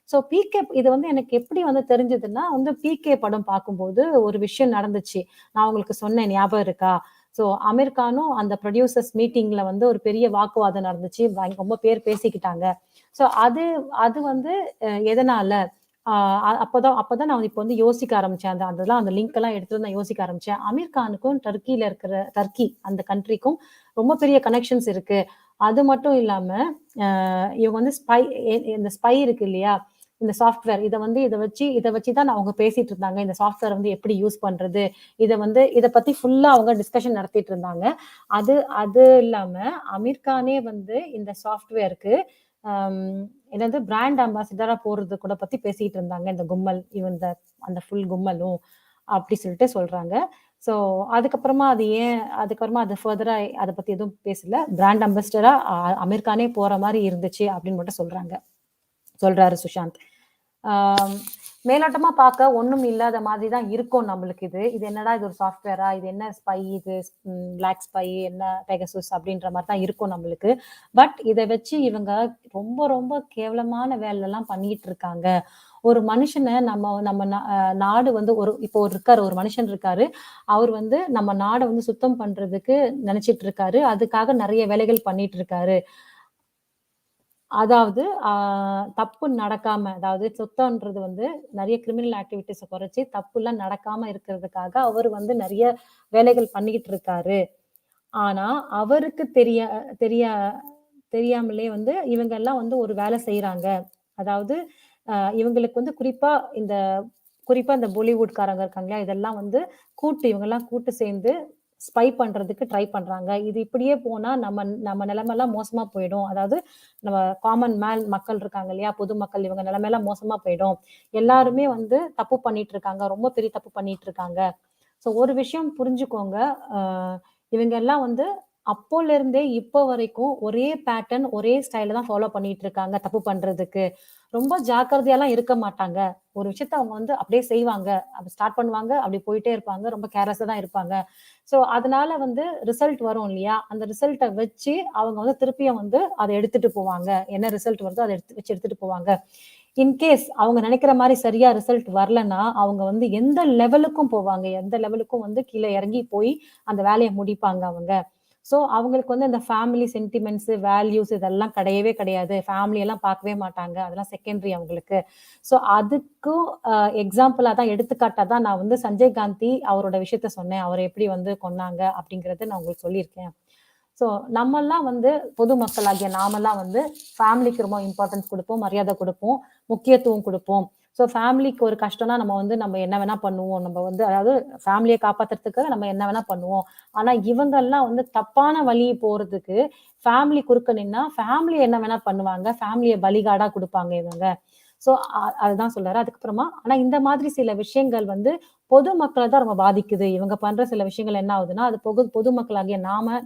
ஸோ பிகே இது வந்து எனக்கு எப்படி வந்து தெரிஞ்சதுன்னா, வந்து பிகே படம் பார்க்கும்போது ஒரு விஷயம் நடந்துச்சு. நான் உங்களுக்கு சொன்னேன் ஞாபகம் இருக்கா? ஸோ அமீர் கானும் அந்த புரொடியூசர்ஸ் மீட்டிங்ல வந்து ஒரு பெரிய வாக்குவாதம் நடந்துச்சு. ரொம்ப பேர் பேசிக்கிட்டாங்க. ஸோ அது அது வந்து எதனால? ஆ அப்பதான் நான் இப்ப வந்து யோசிக்க ஆரம்பிச்சேன். அந்த லிங்க் எல்லாம் எடுத்து நான் யோசிக்க ஆரம்பிச்சேன். அமீர் கானுக்கும் டர்க்கி அந்த கண்ட்ரிக்கும் ரொம்ப பெரிய கனெக்ஷன்ஸ் இருக்கு. அது மட்டும் இல்லாம, இவங்க வந்து இந்த ஸ்பை இருக்கு இல்லையா? இந்த சாஃப்ட்வேர் இத வச்சு தான் அவங்க பேசிட்டு இருந்தாங்க. இந்த சாஃப்ட்வேர் வந்து எப்படி யூஸ் பண்றது? இத பத்தி ஃபுல்லா அவங்க டிஸ்கஷன் நடத்திட்டு இருந்தாங்க. அது அது இல்லாம அமீர் கானே வந்து இந்த சாஃப்ட்வேருக்கு அம் என்னது பிராண்ட் அம்பாசிடரா போறது கூட பத்தி பேசிட்டு இருந்தாங்க. இந்த கும்பல் அந்த ஃபுல் கும்பலும் அப்படி சொல்லிட்டு சொல்றாங்க. ஸோ அதுக்கப்புறமா அது ஃபர்தரா அத பத்தி எதுவும் பேசல. பிராண்ட் அம்பாசிடரா அமீர் கானே போற மாரி இருந்துச்சு அப்படின்னு மட்டும் சொல்றாரு சுஷாந்த். ஆ மேலோட்டமா பார்க்க ஒண்ணும் இல்லாத மாதிரி தான் இருக்கும் நம்மளுக்கு இது. இது என்னடா இது ஒரு சாஃப்ட்வேரா? இது என்ன ஸ்பை இது? பிளாக் ஸ்பை என்ன பெகசஸ் அப்படின்ற மாரி தான் இருக்கும் நம்மளுக்கு. பட் இத வச்சு இவங்க ரொம்ப ரொம்ப கேவலமான வேலைலாம் பண்ணிட்டு இருக்காங்க. ஒரு மனுஷன நம்ம நம்ம நா அ நாடு வந்து ஒரு மனுஷன் இருக்காரு. அவர் வந்து நம்ம நாட வந்து சுத்தம் பண்றதுக்கு நெனச்சிட்டு இருக்காரு. அதுக்காக நெறைய வேலைகள் பண்ணிட்டு இருக்காரு. அதாவது தப்பு நடக்காம, அதாவது சுத்தம்ன்றது வந்து நெறைய கிரிமினல் ஆக்டிவிட்டீஸ குறைச்சு, தப்புலாம் நடக்காம இருக்கிறதுக்காக அவரு வந்து நெறைய வேலைகள் பண்ணிக்கிட்டு இருக்காரு. ஆனா, அவருக்கு தெரியா தெரியாமலே வந்து இவங்கலாம் வந்து ஒரு வேலை செய்றாங்க. அதாவது இவங்களுக்கு வந்து குறிப்பா இந்த பாலிவுட்காரங்க இருக்காங்களா, இதெல்லாம் வந்து இவங்கலாம் கூட்டு சேர்ந்து ஸ்பை பண்றதுக்கு ட்ரை பண்றாங்க. இது இப்படியே போனா நம்ம நம்ம நிலைமைலாம் மோசமா போயிடும். அதாவது நம்ம காமன் மேன் மக்கள் இருக்காங்க இல்லையா? பொதுமக்கள் இவங்க நிலைமைலாம் மோசமா போயிடும். எல்லாருமே வந்து தப்பு பண்ணிட்டு இருக்காங்க. ரொம்ப பெரிய தப்பு பண்ணிட்டு இருக்காங்க. ஸோ ஒரு விஷயம் புரிஞ்சுக்கோங்க. அ இவங்க எல்லாம் வந்து அப்போலருந்தே இப்போ வரைக்கும் ஒரே பேட்டர்ன், ஒரே ஸ்டைல தான் ஃபாலோ பண்ணிட்டு இருக்காங்க தப்பு பண்றதுக்கு. ரொம்ப ஜாக்கிரதையாலாம் இருக்க மாட்டாங்க. ஒரு விஷயத்த அவங்க வந்து அப்படியே செய்வாங்க. அப்ப ஸ்டார்ட் பண்ணுவாங்க, அப்படி போயிட்டே இருப்பாங்க. ரொம்ப கேர்லெஸ்ஸா தான் இருப்பாங்க. ஸோ அதனால வந்து ரிசல்ட் வரும் இல்லையா? அந்த ரிசல்ட்ட வச்சு அவங்க வந்து திருப்பியும் வந்து அத எடுத்துட்டு போவாங்க. என்ன ரிசல்ட் வருதோ அத எடுத்துட்டு போவாங்க. இன்கேஸ் அவங்க நினைக்கிற மாரி சரியா ரிசல்ட் வரலன்னா, அவங்க வந்து எந்த லெவலுக்கும் போவாங்க. எந்த லெவலுக்கும் வந்து கீழ இறங்கி போய் அந்த வேலைய முடிப்பாங்க அவங்க. ஸோ அவங்களுக்கு வந்து அந்த ஃபேமிலி சென்டிமென்ட்ஸ், வேல்யூஸ் இதெல்லாம் கிடையவே கிடையாது. ஃபேமிலி எல்லாம் பார்க்கவே மாட்டாங்க. அதெல்லாம் செகண்டரி அவங்களுக்கு. ஸோ அதுக்கும் எக்ஸாம்பிளா தான் எடுத்துக்காட்டா தான் நான் வந்து சஞ்சய் காந்தி அவரோட விஷயத்த சொன்னேன். அவர எப்படி வந்து கொன்னாங்க அப்படிங்கிறத நான் உங்களுக்கு சொல்லியிருக்கேன். ஸோ நம்மல்லாம் வந்து பொதுமக்களாகிய நாமெல்லாம் வந்து ஃபேமிலிக்கு ரொம்ப இம்பார்ட்டன்ஸ் குடுப்போம், மரியாதை குடுப்போம், முக்கியத்துவம் குடுப்போம். ஸோ ஃபேமிலிக்கு ஒரு கஷ்டம்னா நம்ம என்ன வேணா பண்ணுவோம். நம்ம அதாவது ஃபேமிலிய காப்பாத்துறதுக்கு நம்ம என்ன வேணா பண்ணுவோம். ஆனா இவங்கலாம் தப்பான வழி போறதுக்கு ஃபேமிலி குறுக்க நின்னா, ஃபேமிலி என்ன வேணா பண்ணுவாங்க. ஃபேமிலிய பலிகாடா குடுப்பாங்க இவங்க. ஸோ அதுதான் சொல்றாரு. அதுக்கப்புறமா ஆனா இந்த மாதிரி சில விஷயங்கள் பொதுமக்கள தான் ரொம்ப பாதிக்குது. இவங்க பண்ற சில விஷயங்கள் என்ன ஆகுதுன்னா, அது பொதுமக்களாகிய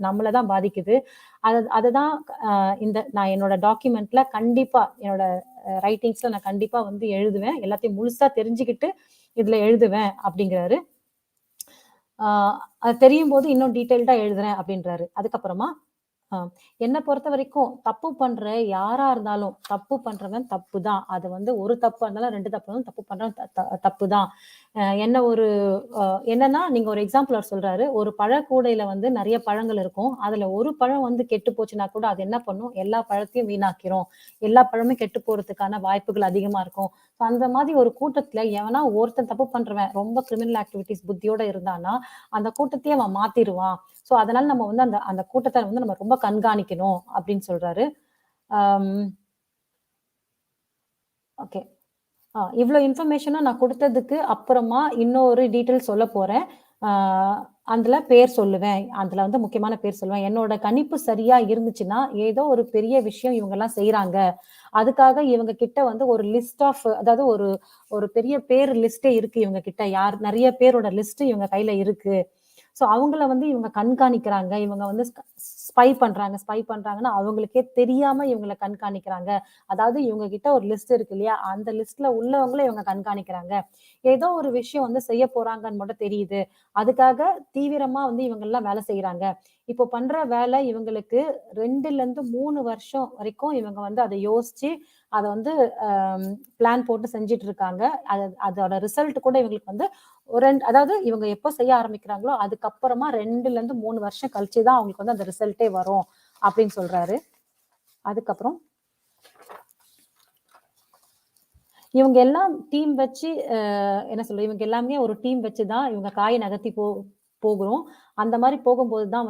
நம்மள தான் பாதிக்குது. அதுதான் நான் என்னோட டாக்குமெண்ட்ல கண்டிப்பா என்னோட ரைட்டிங்ஸ்ல நான் கண்டிப்பா எழுதுவேன். எல்லாத்தையும் முழுசா தெரிஞ்சுக்கிட்டு இதுல எழுதுவேன் அப்படிங்கிறாரு. அது தெரியும்போது இன்னும் டீட்டெயில்டா எழுதுறேன் அப்படின்றாரு. அதுக்கப்புறமா ஆ. என்ன பொறுத்தவரைக்கும் தப்பு பண்ற யாரா இருந்தாலும், தப்பு பண்றவன் தப்பு தான். அது ஒரு தப்பா இருந்தாலும், 2 தப்பா இருந்தாலும் தப்பு பண்றவன் தப்பு தான். என்ன ஒரு என்னன்னா, நீங்க ஒரு எக்ஸாம்பிள் அவர் சொல்றாரு. ஒரு பழக்கூடையில நெறைய பழங்கள் இருக்கும். அதுல ஒரு பழம் கெட்டு போச்சுன்னா கூட, அது என்ன பண்ணும்? எல்லா பழத்தையும் வீணாக்கிரும். எல்லா பழமும் கெட்டு போறதுக்கான வாய்ப்புகள் அதிகமா இருக்கும். அந்த மாதிரி ஒரு கூட்டத்துல எவனா ஒருத்தன் தப்பு பண்றவன், ரொம்ப கிரிமினல் ஆக்டிவிட்டீஸ் புத்தியோட இருந்தான்னா, அந்த கூட்டத்தையே அவன் மாத்திருவான். சோ அதனால நம்ம அந்த கூட்டத்த நம்ம ரொம்ப கண்காணிக்கணும் அப்படின்னு சொல்றாரு. ஆம். ஓகே. இவ்ளோ இன்ஃபர்மேஷனும் நான் குடுத்ததுக்கு அப்புறமா இன்னொரு டீட்டெயில் சொல்லப் போறேன். ஆ அதுல பேர் சொல்லுவேன். அதுல முக்கியமான பேர் சொல்லுவேன். என்னோட கணிப்பு சரியா இருந்துச்சுன்னா, ஏதோ ஒரு பெரிய விஷயம் இவங்கலாம் செய்றாங்க. அதுக்காக இவங்க கிட்ட ஒரு லிஸ்ட் ஆஃப் அதாவது ஒரு ஒரு பெரிய பேர் லிஸ்ட்டே இருக்கு இவங்க கிட்ட. நெறைய பேரோட லிஸ்ட் இவங்க கையில இருக்கு. சோ அவங்கள இவங்க கண்காணிக்கிறாங்க. இவங்க ஸ்பை பண்றாங்கன்னா, அவங்களுக்கே தெரியாம இவங்கள கண்காணிக்கிறாங்க. அதாவது இவங்க கிட்ட ஒரு லிஸ்ட் இருக்கு இல்லையா? அந்த லிஸ்ட்ல உள்ளவங்கள இவங்க கண்காணிக்கிறாங்க. ஏதோ ஒரு விஷயம் செய்ய போறாங்கன்னு மட்டும் தெரியுது. அதுக்காக தீவிரமா இவங்கலாம் வேலை செய்றாங்க. இப்போ பண்ற வேலை இவங்களுக்கு 2லிருந்து 3 வருஷம் வரைக்கும் இவங்க அத யோசிச்சு, அத அ பிளான் போட்டு செஞ்சுட்டு இருக்காங்க. அதோட ரிசல்ட் கூட இவங்களுக்கு அதாவது இவங்க எப்போ செய்ய ஆரம்பிக்கிறாங்களோ, அதுக்கப்புறமா 2லிருந்து 3 வருஷம் கழிச்சு தான் அவங்களுக்கு அந்த ரிசல்ட்டே வரும் அப்படின்னு சொல்றாரு. அதுக்கப்புறம் இவங்க எல்லாம் டீம் வச்சு என்ன சொல்றது? இவங்க எல்லாமே ஒரு டீம் வச்சு தான் இவங்க காய நகர்த்தி போகுறோம். அந்த மாரி போகும்போது தான்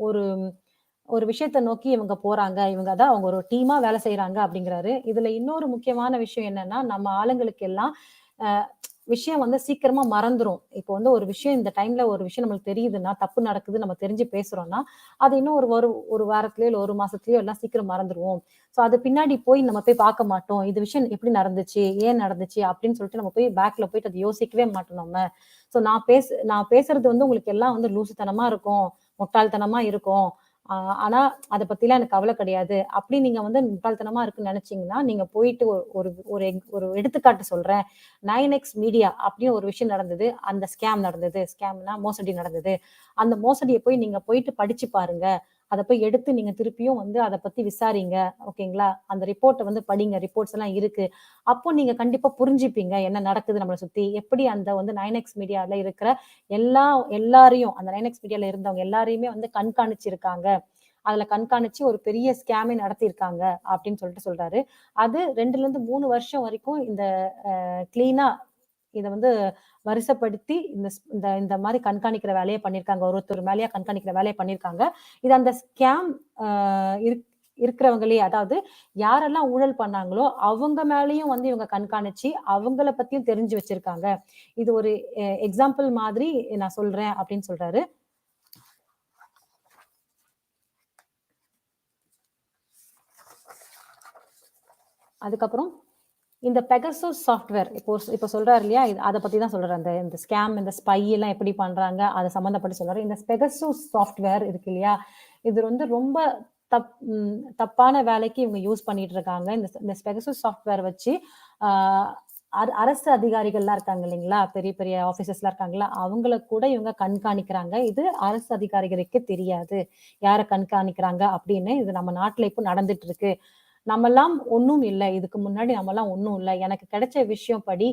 ஒரு ஒரு விஷயத்த நோக்கி இவங்க போறாங்க. அவங்க ஒரு டீமா வேலை செய்றாங்க அப்படிங்கிறாரு. இதுல இன்னொரு முக்கியமான விஷயம் என்னன்னா, நம்ம ஆளுங்களுக்கு எல்லாம் அ விஷயம் சீக்கிரமா மறந்துரும். இப்போ ஒரு விஷயம் இந்த டைம்ல ஒரு விஷயம் நம்மளுக்கு தெரியுதுன்னா, தப்பு நடக்குது நம்ம தெரிஞ்சு பேசுறோம்னா, அது இன்னும் ஒரு வாரத்திலயோ, இல்ல 1 மாசத்துலயோ எல்லாம் சீக்கிரம் மறந்துருவோம். சோ அது பின்னாடி நம்ம போய் பார்க்க மாட்டோம். இது விஷயம் எப்படி நடந்துச்சு? ஏன் நடந்துச்சு? அப்படின்னு சொல்லிட்டு நம்ம போய் பேக்ல போயிட்டு அத யோசிக்கவே மாட்டோம் நம்ம. சோ நான் பேசுறது உங்களுக்கு எல்லாம் லூசுத்தனமா இருக்கும். முட்டாள்தனமா இருக்கும். ஆ ஆனா அத பத்திலாம் எனக்கு கவல கிடையாது. அப்படி நீங்க முட்டாள்தனமா இருக்குன்னு நெனச்சீங்கன்னா, நீங்க போயிட்டு ஒரு ஒரு ஒரு எடுத்துக்காட்டு சொல்றேன். 9X மீடியா அப்படின்னு ஒரு விஷயம் நடந்தது. அந்த ஸ்கேம் நடந்தது. ஸ்கேம்னா மோசடி நடந்தது. அந்த மோசடிய நீங்க போயிட்டு படிச்சு பாருங்க. அத போய் எடுத்து நீங்க திருப்பியும் அத பத்தி விசாரிங்க. ஓகேங்களா? அந்த ரிப்போர்ட்ட படிங்க. ரிப்போர்ட்ஸ் எல்லாம் இருக்கு. அப்போ நீங்க கண்டிப்பா புரிஞ்சுப்பீங்க. என்ன நடக்குது நம்மள சுத்தி. எப்படி அந்த 9X மீடியால இருக்கிற எல்லாரையும் அந்த 9X மீடியால இருந்தவங்க எல்லாரையுமே கண்காணிச்சிருக்காங்க. அதுல கண்காணிச்சு ஒரு பெரிய ஸ்கேமே நடத்தியிருக்காங்க அப்படின்னு சொல்றாரு. அது 2லிருந்து 3 வருஷம் வரைக்கும் இந்த கிளீனா இத வரிசைப்படுத்தி இந்த இந்த மாரி கண்காணிக்கிற வேலைய பண்ணியிருக்காங்க. ஒருத்தர் மேலயா கண்காணிக்கிற வேலைய பண்ணியிருக்காங்க. இது அந்த ஸ்கேம் அ இருக் இருக்கிறவங்களே அதாவது யாரெல்லாம் ஊழல் பண்ணாங்களோ, அவங்க மேலயும் இவங்க கண்காணிச்சு, அவங்கள பத்தியும் தெரிஞ்சு வச்சிருக்காங்க. இது ஒரு எக்ஸாம்பிள் மாதிரி நான் சொல்றேன் அப்படின்னு சொல்றாரு. அதுக்கப்புறம் இந்த பெகசஸ் சாஃப்ட்வேர் இப்போ சொல்றாரு இல்லையா? அத பத்தி தான் சொல்றாரு. இந்த ஸ்கேம், இந்த ஸ்பை எல்லாம் எப்படி பண்றாங்க? அத சம்மந்தப்பட்டு சொல்றாரு. இந்த பெகசஸ் சாஃப்ட்வேர் இருக்கு இல்லையா? இது ரொம்ப தப்பான வேலைக்கு இவங்க யூஸ் பண்ணிட்டு இருக்காங்க. இந்த பெகசஸ் சாஃப்ட்வேர் வச்சு ஆ அரசு அதிகாரிகள்லாம் இருக்காங்க இல்லைங்களா? பெரிய பெரிய ஆஃபீசர்ஸ்லாம் இருக்காங்கல்ல, அவங்கள கூட இவங்க கண்காணிக்கிறாங்க. இது அரசு அதிகாரிகளுக்கு தெரியாது. யார கண்காணிக்கிறாங்க அப்படின்னு. இது நம்ம நாட்டுல இப்போ நடந்துட்டு இருக்கு. நம்மல்லாம் ஒண்ணும் இல்ல. இதுக்கு முன்னாடி நம்மல்லாம் ஒண்ணும் இல்ல. எனக்கு கிடைச்ச விஷயம் படி,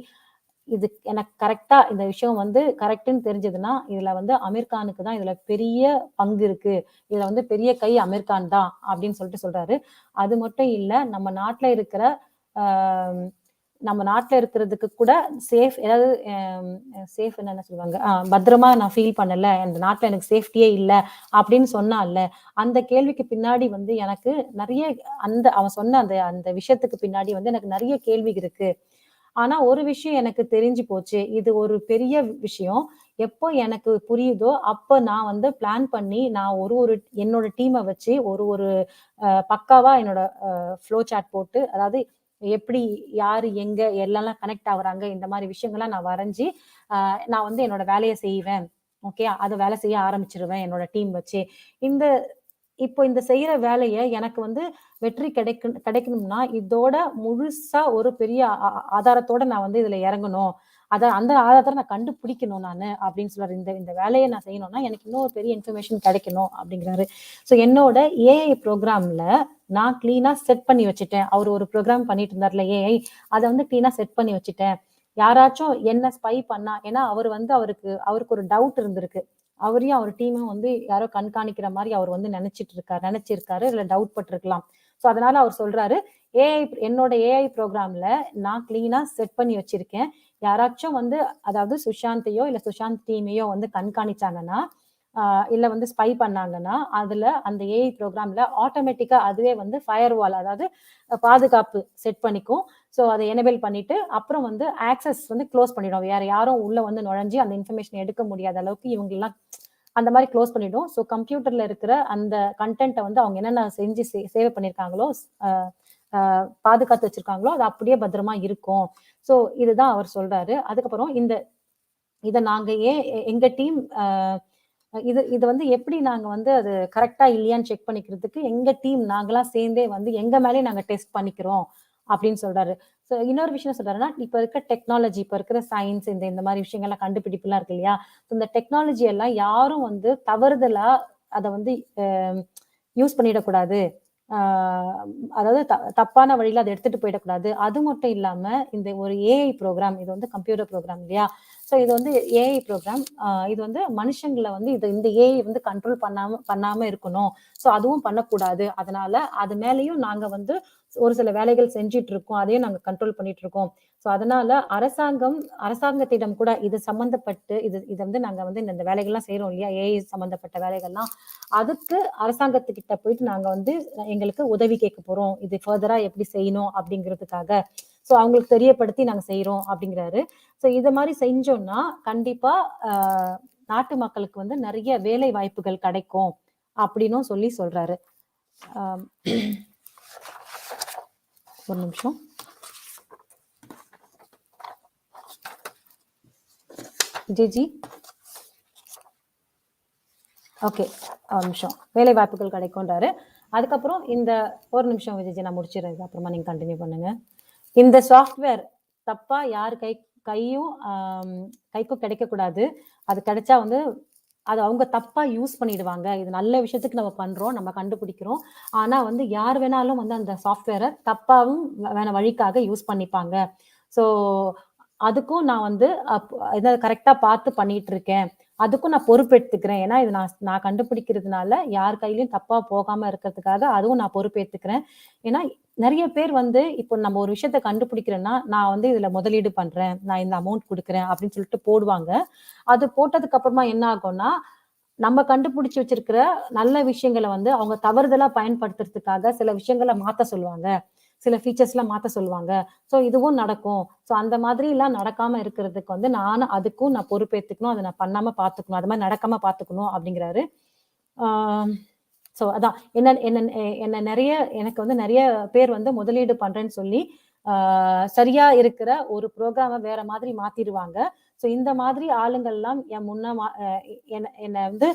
இது எனக்கு கரெக்ட்டா இந்த விஷயம் கரெக்ட்ன்னு தெரிஞ்சதுன்னா, இதுல அமீர் கானுக்கு தான் இதுல பெரிய பங்கு இருக்கு. இதுல பெரிய கை அமீர் கான் தான் அப்படின்னு சொல்றாரு. அது மட்டும் இல்ல, அ நம்ம நாட்டுல இருக்கிறதுக்கு கூட ஏதாவது சேஃப்ன்னு என்ன சொல்லுவாங்க? பத்திரமா நான் ஃபீல் பண்ணல. இந்த நாட்டுல எனக்கு சேஃப்டியே இல்ல அப்படின்னு சொன்னான்ல, அந்த கேள்விக்கு பின்னாடி எனக்கு நெறைய அவன் சொன்ன அந்த அந்த விஷயத்துக்கு பின்னாடி எனக்கு நெறைய கேள்வி இருக்கு. ஆனா ஒரு விஷயம் எனக்கு தெரிஞ்சு போச்சு. இது ஒரு பெரிய விஷயம். எப்போ எனக்கு புரியுதோ, அப்ப நான் வந்து பிளான் பண்ணி, நான் ஒரு என்னோட டீம வச்சு ஒரு பக்காவா என்னோட ஃப்ளோ சார்ட் போட்டு, அதாவது எப்படி, யாரு, எங்க, எல்லாம் கனெக்ட் ஆகுறாங்க, இந்த மாரி விஷயங்கள்லாம் நான் வரைஞ்சு, நான் வந்து என்னோட வேலைய செய்வேன். ஓகே. அத வேலை செய்ய ஆரம்பிச்சுருவேன் என்னோட டீம் வச்சு. இந்த இப்போ இந்த செய்யற வேலைய எனக்கு வந்து வெற்றி கிடைக்கணும்னா, இதோட முழுசா ஒரு பெரிய ஆதாரத்தோட நான் வந்து இதுல இறங்கணும். அந்த ஆதாரத்த நான் கண்டுபிடிக்கணும் நானு அப்படின்னு சொல்றாரு. இந்த இந்த வேலைய நான் செய்யணும்னா, எனக்கு இன்னும் ஒரு பெரிய இன்ஃபர்மேஷன் கிடைக்கணும் அப்படிங்கிறாரு. ஸோ என்னோட ஏஐ ப்ரோகிராம்ல நான் கிளீனா செட் பண்ணி வச்சுட்டேன். அவரு ஒரு ப்ரோகிராம் பண்ணிட்டு இருந்தார்ல ஏஐ, அத வந்து கிளீனா செட் பண்ணி வச்சுட்டேன். யாராச்சும் என்ன ஸ்பை பண்ணா, ஏன்னா அவரு வந்து அவருக்கு ஒரு டவுட் இருந்திருக்கு. அவரையும் அவர் டீமும் வந்து யாரோ கண்காணிக்கிற மாரி அவர் வந்து நினைச்சிருக்காரு. இல்ல டவுட் பட்டிருக்கலாம். ஸோ அதனால அவர் சொல்றாரு, என்னோட ஏஐ ப்ரோகிராம்ல நான் கிளீனா செட் பண்ணி வச்சிருக்கேன். யாராச்சும் வந்து, அதாவது சுஷாந்தையோ, இல்ல சுஷாந்த் டீமையோ வந்து கண்காணிச்சாங்கன்னா, இல்ல வந்து ஸ்பை பண்ணாங்கன்னா, அதுல அந்த ஏஐ ப்ரோகிராம்ல ஆட்டோமேட்டிக்கா அதுவே வந்து ஃபயர்வால், அதாவது பாதுகாப்பு செட் பண்ணிக்கும். ஸோ அத எனேபிள் பண்ணிட்டு, அப்புறம் வந்து ஆக்சஸ் வந்து குளோஸ் பண்ணிடும். வேற யாரும் உள்ள வந்து நுழைஞ்சு அந்த இன்ஃபர்மேஷன் எடுக்க முடியாத அளவுக்கு இவங்கலாம் அந்த மாரி குளோஸ் பண்ணிடும். ஸோ கம்ப்யூட்டர்ல இருக்கிற அந்த கன்டென்ட்ட வந்து அவங்க என்னென்ன செஞ்சு சேவ் பண்ணியிருக்காங்களோ, அ அ பாதுகாத்து வச்சிருக்காங்களோ, அது அப்படியே பத்திரமா இருக்கும். ஸோ இதுதான் அவர் சொல்றாரு. அதுக்கப்புறம் இத நாங்க எங்க டீம் இது வந்து எப்படி நாங்க வந்து அது கரெக்ட்டா இல்லையான்னு செக் பண்ணிக்கிறதுக்கு எங்க டீம் நாங்கலாம் சேர்ந்தே வந்து எங்க மேலயே நாங்க டெஸ்ட் பண்ணிக்கிறோம் அப்படின்னு சொல்றாரு. ஸோ இன்னொரு விஷயம் சொல்றாருன்னா, இப்ப இருக்க டெக்னாலஜி, இப்ப இருக்கிற சயின்ஸ், இந்த மாரி விஷயங்கள்லாம் கண்டுபிடிப்புலாம் இருக்கு இல்லையா? இந்த டெக்னாலஜி எல்லாம் யாரும் வந்து தவறுதலா அத வந்து அ யூஸ் பண்ணிடக்கூடாது. ஆ அதாவது தப்பான வழியில அத எடுத்துட்டு போயிடக்கூடாது. அது மட்டும் இல்லாம, இந்த ஒரு ஏஐ ப்ரோகிராம், இது வந்து கம்ப்யூட்டர் ப்ரோகிராம் இல்லையா? ஸோ இது வந்து ஏஐ ப்ரோகிராம். இது வந்து மனுஷங்கள வந்து இந்த ஏஐ வந்து கண்ட்ரோல் பண்ணாம இருக்கணும். ஸோ அதுவும் பண்ணக்கூடாது. அதனால அது மேலயும் நாங்க வந்து ஒரு சில வேலைகள் செஞ்சுட்டு இருக்கோம். அதையும் நாங்க கண்ட்ரோல் பண்ணிட்டு இருக்கோம். ஸோ அதனால அரசாங்கத்திடம் கூட இது சம்பந்தப்பட்டு இத வந்து நாங்க வந்து இந்த வேலைகள்லாம் செய்றோம் இல்லையா? ஏஐ சம்பந்தப்பட்ட வேலைகள்லாம். அதுக்கு அரசாங்கத்துக்கிட்ட போயிட்டு நாங்க வந்து எங்களுக்கு உதவி கேட்க போறோம். இது ஃபர்தரா எப்படி செய்யணும் அப்படிங்கிறதுக்காக. ஸோ அவங்களுக்கு தெரியப்படுத்தி நாங்க செய்றோம் அப்படிங்கிறாரு. ஸோ இத மாரி செஞ்சோம்னா, கண்டிப்பா அ நாட்டு மக்களுக்கு வந்து நெறைய வேலை வாய்ப்புகள் கிடைக்கும் அப்படின்னும் சொல்றாரு. அ ஒரு நிமிஷம். விஜய்ஜி. ஓகே. ஒரு நிமிஷம். வேலை வாய்ப்புகள் கிடைக்கும்ன்றாரு. அதுக்கப்புறம் ஒரு நிமிஷம் விஜய்ஜி, நான் முடிச்சிடுறேன். இது அப்புறமா நீங்க கன்டின்யூ பண்ணுங்க. இந்த சாஃப்ட்வேர் தப்பா யார் கையும் கைக்கும் கிடைக்கக்கூடாது. அது கிடைச்சா வந்து அத அவங்க தப்பா யூஸ் பண்ணிடுவாங்க. இது நல்ல விஷயத்துக்கு நம்ம பண்றோம். நம்ம கண்டுபிடிக்கிறோம். ஆனா வந்து யார் வேணாலும் வந்து அந்த சாஃப்ட்வேர தப்பாவும் வழிக்காக யூஸ் பண்ணிப்பாங்க. ஸோ அதுக்கும் நான் வந்து இத கரெக்ட்டா பார்த்து பண்ணிட்டு இருக்கேன். அதுக்கும் நான் பொறுப்பெடுத்துக்கிறேன். ஏன்னா இது நான் கண்டுபிடிக்கிறதுனால யார் கையிலயும் தப்பா போகாம இருக்கிறதுக்காக அதுவும் நான் பொறுப்பேத்துக்கிறேன். ஏன்னா நெறைய பேர் வந்து இப்போ நம்ம ஒரு விஷயத்த கண்டுபிடிக்கிறேன்னா, நான் வந்து இதுல முதலீடு பண்றேன். நான் இந்த அமௌண்ட் குடுக்குறேன் அப்படின்னு சொல்லிட்டு போடுவாங்க. அது போட்டதுக்கு அப்புறமா என்ன ஆகும்னா, நம்ம கண்டுபிடிச்சு வச்சிருக்கிற நல்ல விஷயங்கள வந்து அவங்க தவறுதலா பயன்படுத்துறதுக்காக சில விஷயங்கள மாத்த சொல்லுவாங்க. சில ஃபீச்சர்ஸ்லாம் மாத்த சொல்லுவாங்க. ஸோ இதுவும் நடக்கும். ஸோ அந்த மாதிரிலாம் நடக்காம இருக்கிறதுக்கு வந்து அதுக்கும் நான் பொறுப்பேத்துக்கணும். அத நான் பண்ணாம பார்த்துக்கணும். அது மாரி நடக்காம பார்த்துக்கணும் அப்படிங்கிறாரு. ஆ ஸோ அதான் எனக்கு வந்து நெறைய பேர் வந்து முதலீடு பண்றேன்னு சொல்லி, ஆ சரியா இருக்கிற ஒரு புரோகிராம வேற மாதிரி மாத்திருவாங்க. ஸோ இந்த மாதிரி ஆளுங்கள்லாம் என் முன்ன மா அ என்ன வந்து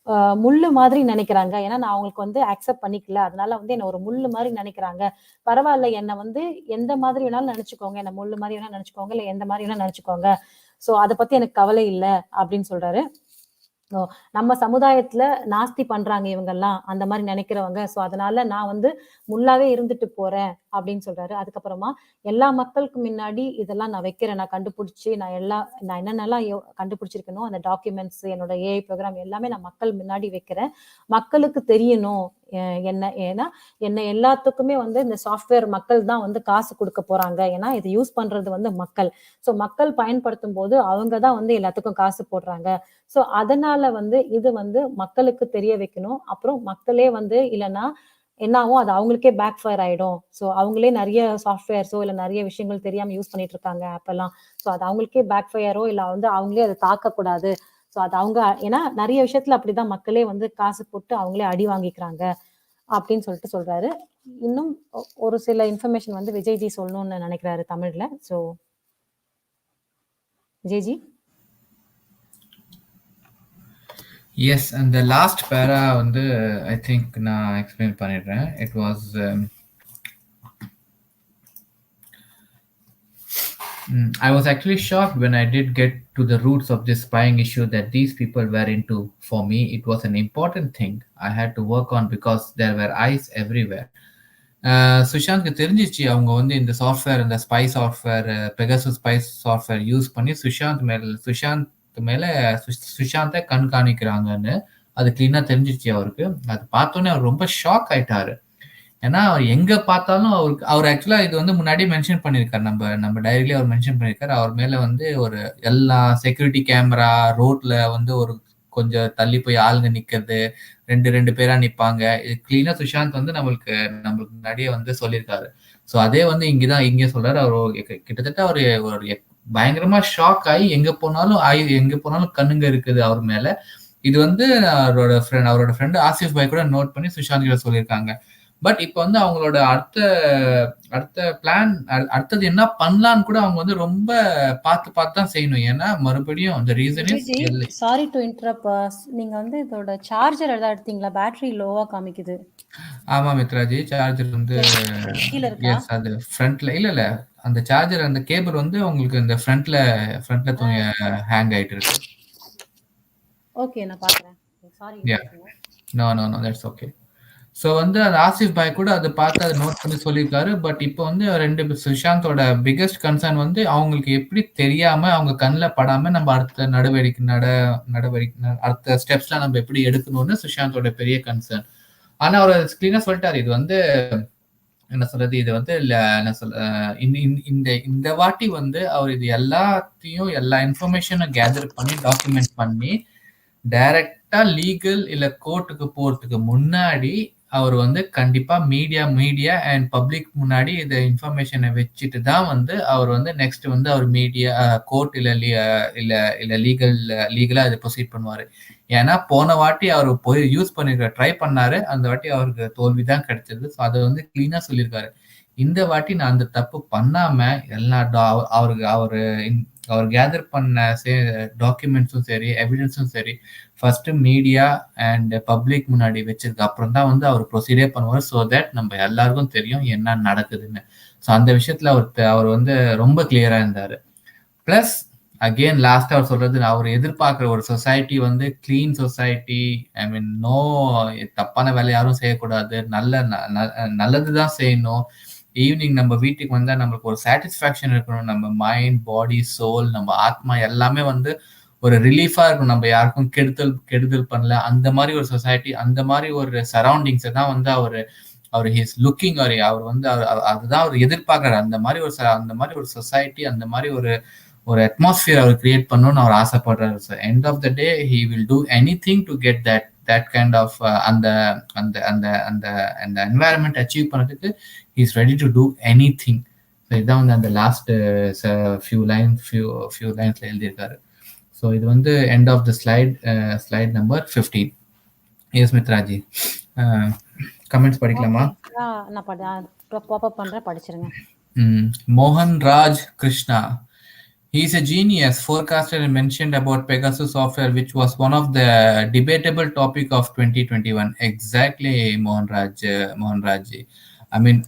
அ முள்ளு மாதிரி நெனைக்கிறாங்க. ஏன்னா நான் அவங்களுக்கு வந்து அக்செப்ட் பண்ணிக்கல. அதனால வந்து என்ன ஒரு முள்ளு மாரி நெனைக்கிறாங்க. பரவால்ல, என்ன வந்து எந்த மாதிரி வேணாலும் நெனச்சுக்கோங்க. என்ன முள்ளு மாரி வேணா நெனச்சுக்கோங்க. இல்ல எந்த மாரி வேணா நெனச்சுக்கோங்க. ஸோ அத பத்தி எனக்கு கவலை இல்ல அப்படின்னு சொல்றாரு. ஓ! நம்ம சமுதாயத்துல நாஸ்தி பண்றாங்க இவங்கலாம். அந்த மாரி நெனைக்கிறவங்க. ஸோ அதனால நான் வந்து முள்ளாவே இருந்துட்டு போறேன் அப்படின்னு சொல்றாரு. அதுக்கப்புறமா எல்லா மக்களுக்கு முன்னாடி இதெல்லாம் நான் வைக்கிறேன். நான் கண்டுபிடிச்சு நான் என்னென்னலாம் கண்டுபிடிச்சிருக்கேனோ அந்த டாக்குமெண்ட்ஸ், என்னோட ஏஐ ப்ரோகிராம் எல்லாமே நான் மக்கள் முன்னாடி வைக்கிறேன். மக்களுக்கு தெரியணும். எ என்ன ஏன்னா எல்லாத்துக்குமே வந்து இந்த சாஃப்ட்வேர் மக்கள் தான் வந்து காசு குடுக்க போறாங்க. ஏன்னா இத யூஸ் பண்றது வந்து மக்கள். ஸோ மக்கள் பயன்படுத்தும்போது அவங்க தான் வந்து எல்லாத்துக்கும் காசு போடுறாங்க. ஸோ அதனால வந்து இது வந்து மக்களுக்கு தெரிய வைக்கணும். அப்புறம் மக்களே வந்து இல்லன்னா என்ன ஆகும், அது அவங்களுக்கே பேக் ஃபயர் ஆயிடும். ஸோ அவங்களே நெறைய சாஃப்ட்வேர்ஸோ இல்ல நெறைய விஷயங்கள் தெரியாம யூஸ் பண்ணிட்டு இருக்காங்க ஆப் எல்லாம். ஸோ அது அவங்களுக்கே பேக் ஃபயரோ இல்ல வந்து அவங்களே அத தாக்கக்கூடாது. ஸோ அது அவங்க ஏன்னா நெறைய விஷயத்துல அப்படிதான் மக்களே வந்து காசு போட்டு அவங்களே அடி வாங்கிக்கிறாங்க அப்படின்னு சொல்லிட்டு சொல்றாரு. இன்னும் ஒரு சில இன்ஃபர்மேஷன் வந்து விஜய்ஜி சொல்லணும்னு நினைக்கிறாரு தமிழ்ல. ஸோ விஜய்ஜி. எஸ், அந்த லாஸ்ட் பேரா வந்து ஐ திங்க் நான் எக்ஸ்பிளைன் பண்ணிடுறேன். It was I was actually shocked when I did get to the roots of this spying issue that these people were into. For me, it was an important thing I had to work on because there were eyes everywhere. சுஷாந்த்க்கு தெரிஞ்சிச்சு அவங்க வந்து இந்த software, இந்த spy software, Pegasus spy software use பண்ணி சுஷாந்தை கண்காணிக்கிறாங்கன்னு அது கிளீனா தெரிஞ்சிச்சு அவருக்கு. அது பார்த்தோன்னே அவர் ரொம்ப ஷாக் ஆயிட்டாரு. ஏன்னா அவர் எங்க பார்த்தாலும் அவர் ஆக்சுவலா இது வந்து முன்னாடியே மென்ஷன் பண்ணியிருக்காரு. நம்ம டைரியிலே அவர் மென்ஷன் பண்ணியிருக்காரு. அவர் மேல வந்து ஒரு எல்லா செக்யூரிட்டி கேமரா, ரோட்ல வந்து ஒரு கொஞ்சம் தள்ளி போய் ஆளுங்க நிக்கிறது, ரெண்டு பேரா நிப்பாங்க. இது கிளீனா சுஷாந்த் வந்து நம்மளுக்கு முன்னாடியே வந்து சொல்லியிருக்காரு. ஸோ அதே வந்து இங்கே சொல்றாரு. அவர் கிட்டத்தட்ட ஒரு பயங்கரமா ஷாக் ஆகி எங்க போனாலும் கண்ணுங்க இருக்குது அவர் மேல. இது வந்து அவரோட ஃப்ரெண்ட் ஆசிஃப் பாய் கூட நோட் பண்ணி சுஷாந்த் கிட்ட சொல்லியிருக்காங்க. பட் இப்ப வந்து அவங்களோட அடுத்த பிளான், அடுத்தது என்ன பண்ணலான்னு கூட அவங்க வந்து ரொம்ப பார்த்து தான் செய்யணும். ஏன்னா மறுபடியும் அந்த reason is sorry to interrupt. நீங்க வந்து இதோட சார்ஜர் ஏதாவது எடுத்தீங்களா? பேட்டரி லோவா காமிக்குது. ஆமா மித்ராஜி, சார்ஜர் வந்து எஸ் அது ஃப்ரண்ட்ல இல்ல அந்த சார்ஜர், அந்த கேபிள் வந்து உங்களுக்கு இந்த ஃப்ரண்ட்ல ஹேங் ஆயிட்டு இருக்கு. ஓகே, நான் பாக்குறேன். Sorry. No that's okay. So வந்து அது ஆசிஃப் பாய் கூட அதை பார்த்து அதை நோட் பண்ணி சொல்லியிருக்காரு. பட் இப்போ வந்து சுஷாந்தோட பிக்கஸ்ட் கன்சர்ன் வந்து அவங்களுக்கு எப்படி தெரியாம அவங்க கண்ணில் படாம நம்ம அடுத்த நடவடிக்கை அடுத்த ஸ்டெப்ஸ்லாம் நம்ம எப்படி எடுக்கணும்னு சுஷாந்தோட பெரிய கன்சர்ன். ஆனா அவர் கிளீனா சொல்லிட்டாரு, இது வந்து என்ன சொல்றது, இது வந்து என்ன சொல்ல இந்த வாட்டி வந்து அவர் இது எல்லாத்தையும் எல்லா இன்ஃபர்மேஷனும் கேதர் பண்ணி டாக்குமெண்ட் பண்ணி டைரக்டா லீகல் இல்ல கோர்ட்டுக்கு போறதுக்கு முன்னாடி அவர் வந்து கண்டிப்பா மீடியா அண்ட் பப்ளிக் முன்னாடி இந்த இன்ஃபர்மேஷனை வச்சுட்டு தான் வந்து அவர் வந்து நெக்ஸ்ட் வந்து அவர் மீடியா கோர்ட் இல்ல லீகலா அதை ப்ரொசீட் பண்ணுவாரு. ஏன்னா போன வாட்டி அவர் போய் யூஸ் பண்ணிருக்க ட்ரை பண்ணாரு, அந்த வாட்டி அவருக்கு தோல்விதான் கிடைச்சது. ஸோ அதை வந்து கிளீனா சொல்லியிருக்காரு. இந்த வாட்டி நான் அந்த தப்பு பண்ணாம எல்லா அவர் கேதர் பண்ண டாக்குமெண்ட்ஸும் சரி, எவிடன்ஸும் சரி, ஃபர்ஸ்ட் மீடியா அண்ட் பப்ளிக் முன்னாடி வச்சதுக்கு அப்புறம் தான் வந்து அவர் ப்ரொசீடே பண்ணுவார். ஸோ தட் நம்ம எல்லாருக்கும் தெரியும் என்ன நடக்குதுன்னு. ஸோ அந்த விஷயத்துல அவர் வந்து ரொம்ப கிளியரா இருந்தாரு. பிளஸ் அகெயின் லாஸ்டா அவர் சொல்றது, அவர் எதிர்பார்க்கிற ஒரு சொசைட்டி வந்து கிளீன் சொசைட்டி. ஐ மீன் நோ தப்பான வேலை யாரும் செய்யக்கூடாது, நல்லதுதான் செய்யணும். ஈவினிங் நம்ம வீட்டுக்கு வந்தா நம்மளுக்கு ஒரு சாட்டிஸ்ஃபேக்ஷன் இருக்கணும். நம்ம மைண்ட், பாடி, சோல், நம்ம ஆத்மா எல்லாமே வந்து ஒரு ரிலீஃபா இருக்கும். நம்ம யாருக்கும் கெடுதல் பண்ணல. அந்த மாதிரி ஒரு சொசைட்டி, அந்த மாதிரி ஒரு சரௌண்டிங்ஸ் தான் வந்து அவர் ஹிஸ் லுக்கிங். அவர் வந்து அதுதான் அவர் எதிர்பார்க்கிறார். அந்த மாதிரி ஒரு சொசைட்டி, அந்த மாதிரி ஒரு அட்மாஸ்பியர் அவர் கிரியேட் பண்ணணும்னு அவர் ஆசைப்படுறாரு. So end of the day he will do anything to get that kind of அந்த என்வாயர்மெண்ட் அச்சீவ் பண்ணதுக்கு he is ready to do anything. So இதான் வந்து அந்த லாஸ்ட் ஃபியூ லைன்ஸ்ல எழுதியிருக்காரு. ஸோ இது வந்து end of the slide number 15. Yes Mitraji, comments படிக்கலாமா? நான் பாப்பப் பண்றேன், படிச்சிருங்க. மோகன் Raj Krishna, he is a genius, forecasted and mentioned about Pegasus software, which was one of the debatable topic of 2021. Exactly, Mohan Raj. I mean,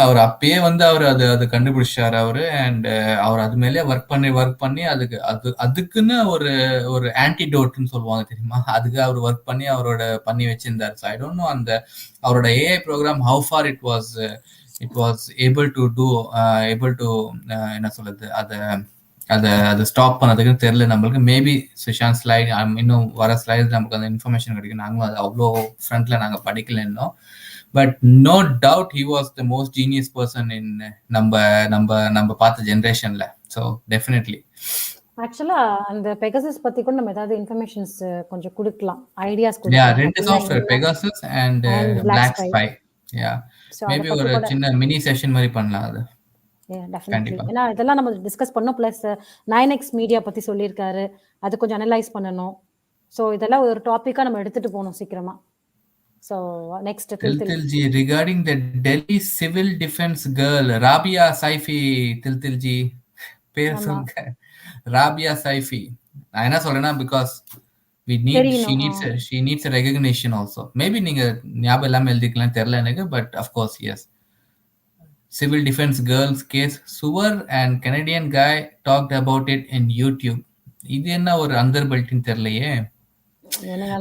அவர் அப்பயே வந்து அவர் அது கண்டுபிடிச்சாரு அவரு. And அவர் அது மேலே ஒர்க் பண்ணி அதுக்குன்னு ஒரு ஆன்டிடோட்னு சொல்லுவாங்க தெரியுமா, அதுக்கு அவர் ஒர்க் பண்ணி வச்சிருந்தாரு. ஸோ ஐ டோன்ட் நோ அந்த அவரோட AI program how far it was able to என்ன சொல்றது, அதை ஸ்டாப் பண்ணதுக்குன்னு தெரியல நம்மளுக்கு. மேபி சுஷாந்த் ஸ்லைட் இன்னும் வர ஸ்லைட் நமக்கு அந்த இன்ஃபர்மேஷன் கிடைக்கும். நாங்களும் அது அவ்வளோ ஃப்ரண்ட்ல நாங்கள் படிக்கல இன்னும். But no doubt he was the most genius person in நம்ம பார்த்த ஜெனரேஷன்ல. ஸோ டெஃபினெட்லி ஆக்சுவலா அந்த பெகாசஸ் பத்தி கூட நம்ம ஏதாவது இன்ஃபர்மேஷன்ஸ் கொஞ்சம் கொடுக்கலாம், ஐடியாஸ் கொடுக்கலாம். ரெண்டு software, Pegasus and Black Spy. Yeah so அத மேபி பத்தி ஒரு கூட சின்ன மினி செஷன் மாரி பண்ணலாம் அது. டெஃபினெட்லி. கண்டிப்பா. ஏன்னா இதெல்லாம் நம்ம டிஸ்கஸ் பண்ணோம். பிளஸ் 9X மீடியா பத்தி சொல்லியிருக்காரு. அது கொஞ்சம் அனலைஸ் பண்ணணும். ஸோ இதெல்லாம் ஒரு டாபிக்கா நம்ம எடுத்துட்டு போணும் சீக்கிரமா. So next Tiltil. Tiltilji, regarding the Delhi civil defense girl, Rabia Saifi, Tiltilji, பேர் ஆமா. சொல்லுங்க. Rabia Saifi. நான் என்ன சொல்றேன்னா, because தெரியணும். she needs a recognition also. Maybe நீங்க ஞாபகம் இல்லாம எழுதிக்கலாம் தெரியல எனக்கு, but of course, yes. Civil defense girls case, Suvar and Canadian guy talked about it in YouTube. இது என்ன ஒரு அந்தர்பல்ட்டின்னு தெரியலையே.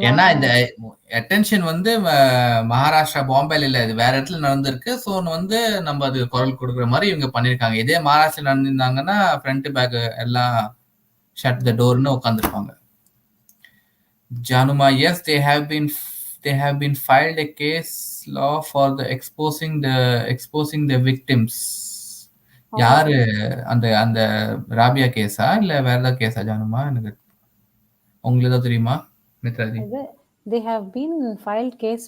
ஏன்னா இந்த அட்டென்ஷன் வந்து மகாராஷ்டிரா பாம்பேல இல்ல, இது வேற இடத்துல நடந்திருக்கு. ஸோ வந்து நம்ம அது குரல் கொடுக்குற மாதிரி இவங்க பண்ணிருக்காங்க. இதே மகாராஷ்டிரா நடந்திருந்தாங்கன்னா ஃப்ரண்ட் பேக் எல்லாம் ஷட் த டோர்னு உட்காந்துருப்பாங்க. ஜானுமா, S they have been filed a case law for the exposing the victims. யாரு அந்த அந்த ராபியா கேஸா இல்ல வேற ஏதாவது கேஸா ஜானுமா? எனக்கு உங்களுக்கு ஏதாவது தெரியுமா மித்ராஜி? they have been filed case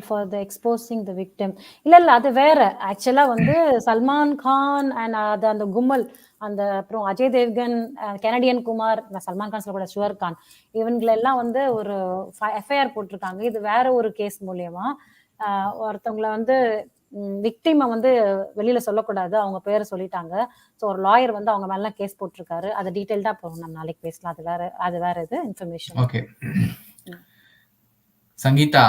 for the exposing the victim. இல்ல அது வேற. ஆக்சுவலா வந்து சல்மான் கான் அண்ட் அந்த கும்பல், அந்த அப்புறம் அஜய் தேவ்கன், கனடியன் குமார், சல்மான் கான் சொல்லக்கூட ஷுவர் கான், இவங்களெல்லாம் வந்து ஒரு எஃப்ஐஆர் போட்டிருக்காங்க. இது வேற ஒரு கேஸ் மூலியமா ஒருத்தவங்களை வந்து விக்டிமை வந்து வெளியில சொல்லக்கூடாது, அவங்க பேரை சொல்லிட்டாங்க. ஸோ ஒரு லாயர் வந்து அவங்க மேலாம் கேஸ் போட்டிருக்காரு. அது டீட்டெயில்டா போகும், நம்ம நாளைக்கு பேசலாம். அது வேற இது இன்ஃபர்மேஷன். ஓகே. சங்கீதா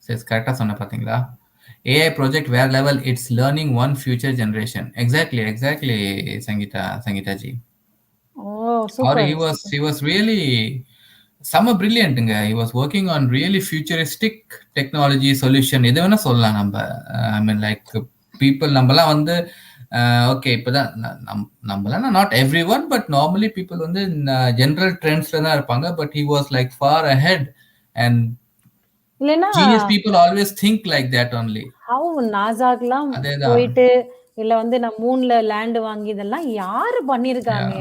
சேஸ் கரெக்டா சொன்ன பாத்தீங்களா? AI project where level it's learning one future generation. Exactly Sangeeta ji. Oh, super. Or he was really செம்ம பிரில்லியன்ட்டுங்க. he was working on really futuristic technology solution. எது வேணா சொல்லலாம் நம்ம. ஐ மீன் லைக் பீப்புள் நம்மலாம் வந்து ஓகே இப்போதான் நம்மலாம் not every one but normally people வந்து ஜென்ரல் ட்ரெண்ட்ஸ்ல தான் இருப்பாங்க. But he was like far ahead and genius people always think like that only. how நாசாக்குலாம் போயிட்டு இல்ல வந்து நான் மூன்ல லேண்ட் வாங்கி இதெல்லாம் யாரு பண்ணிருக்காங்க?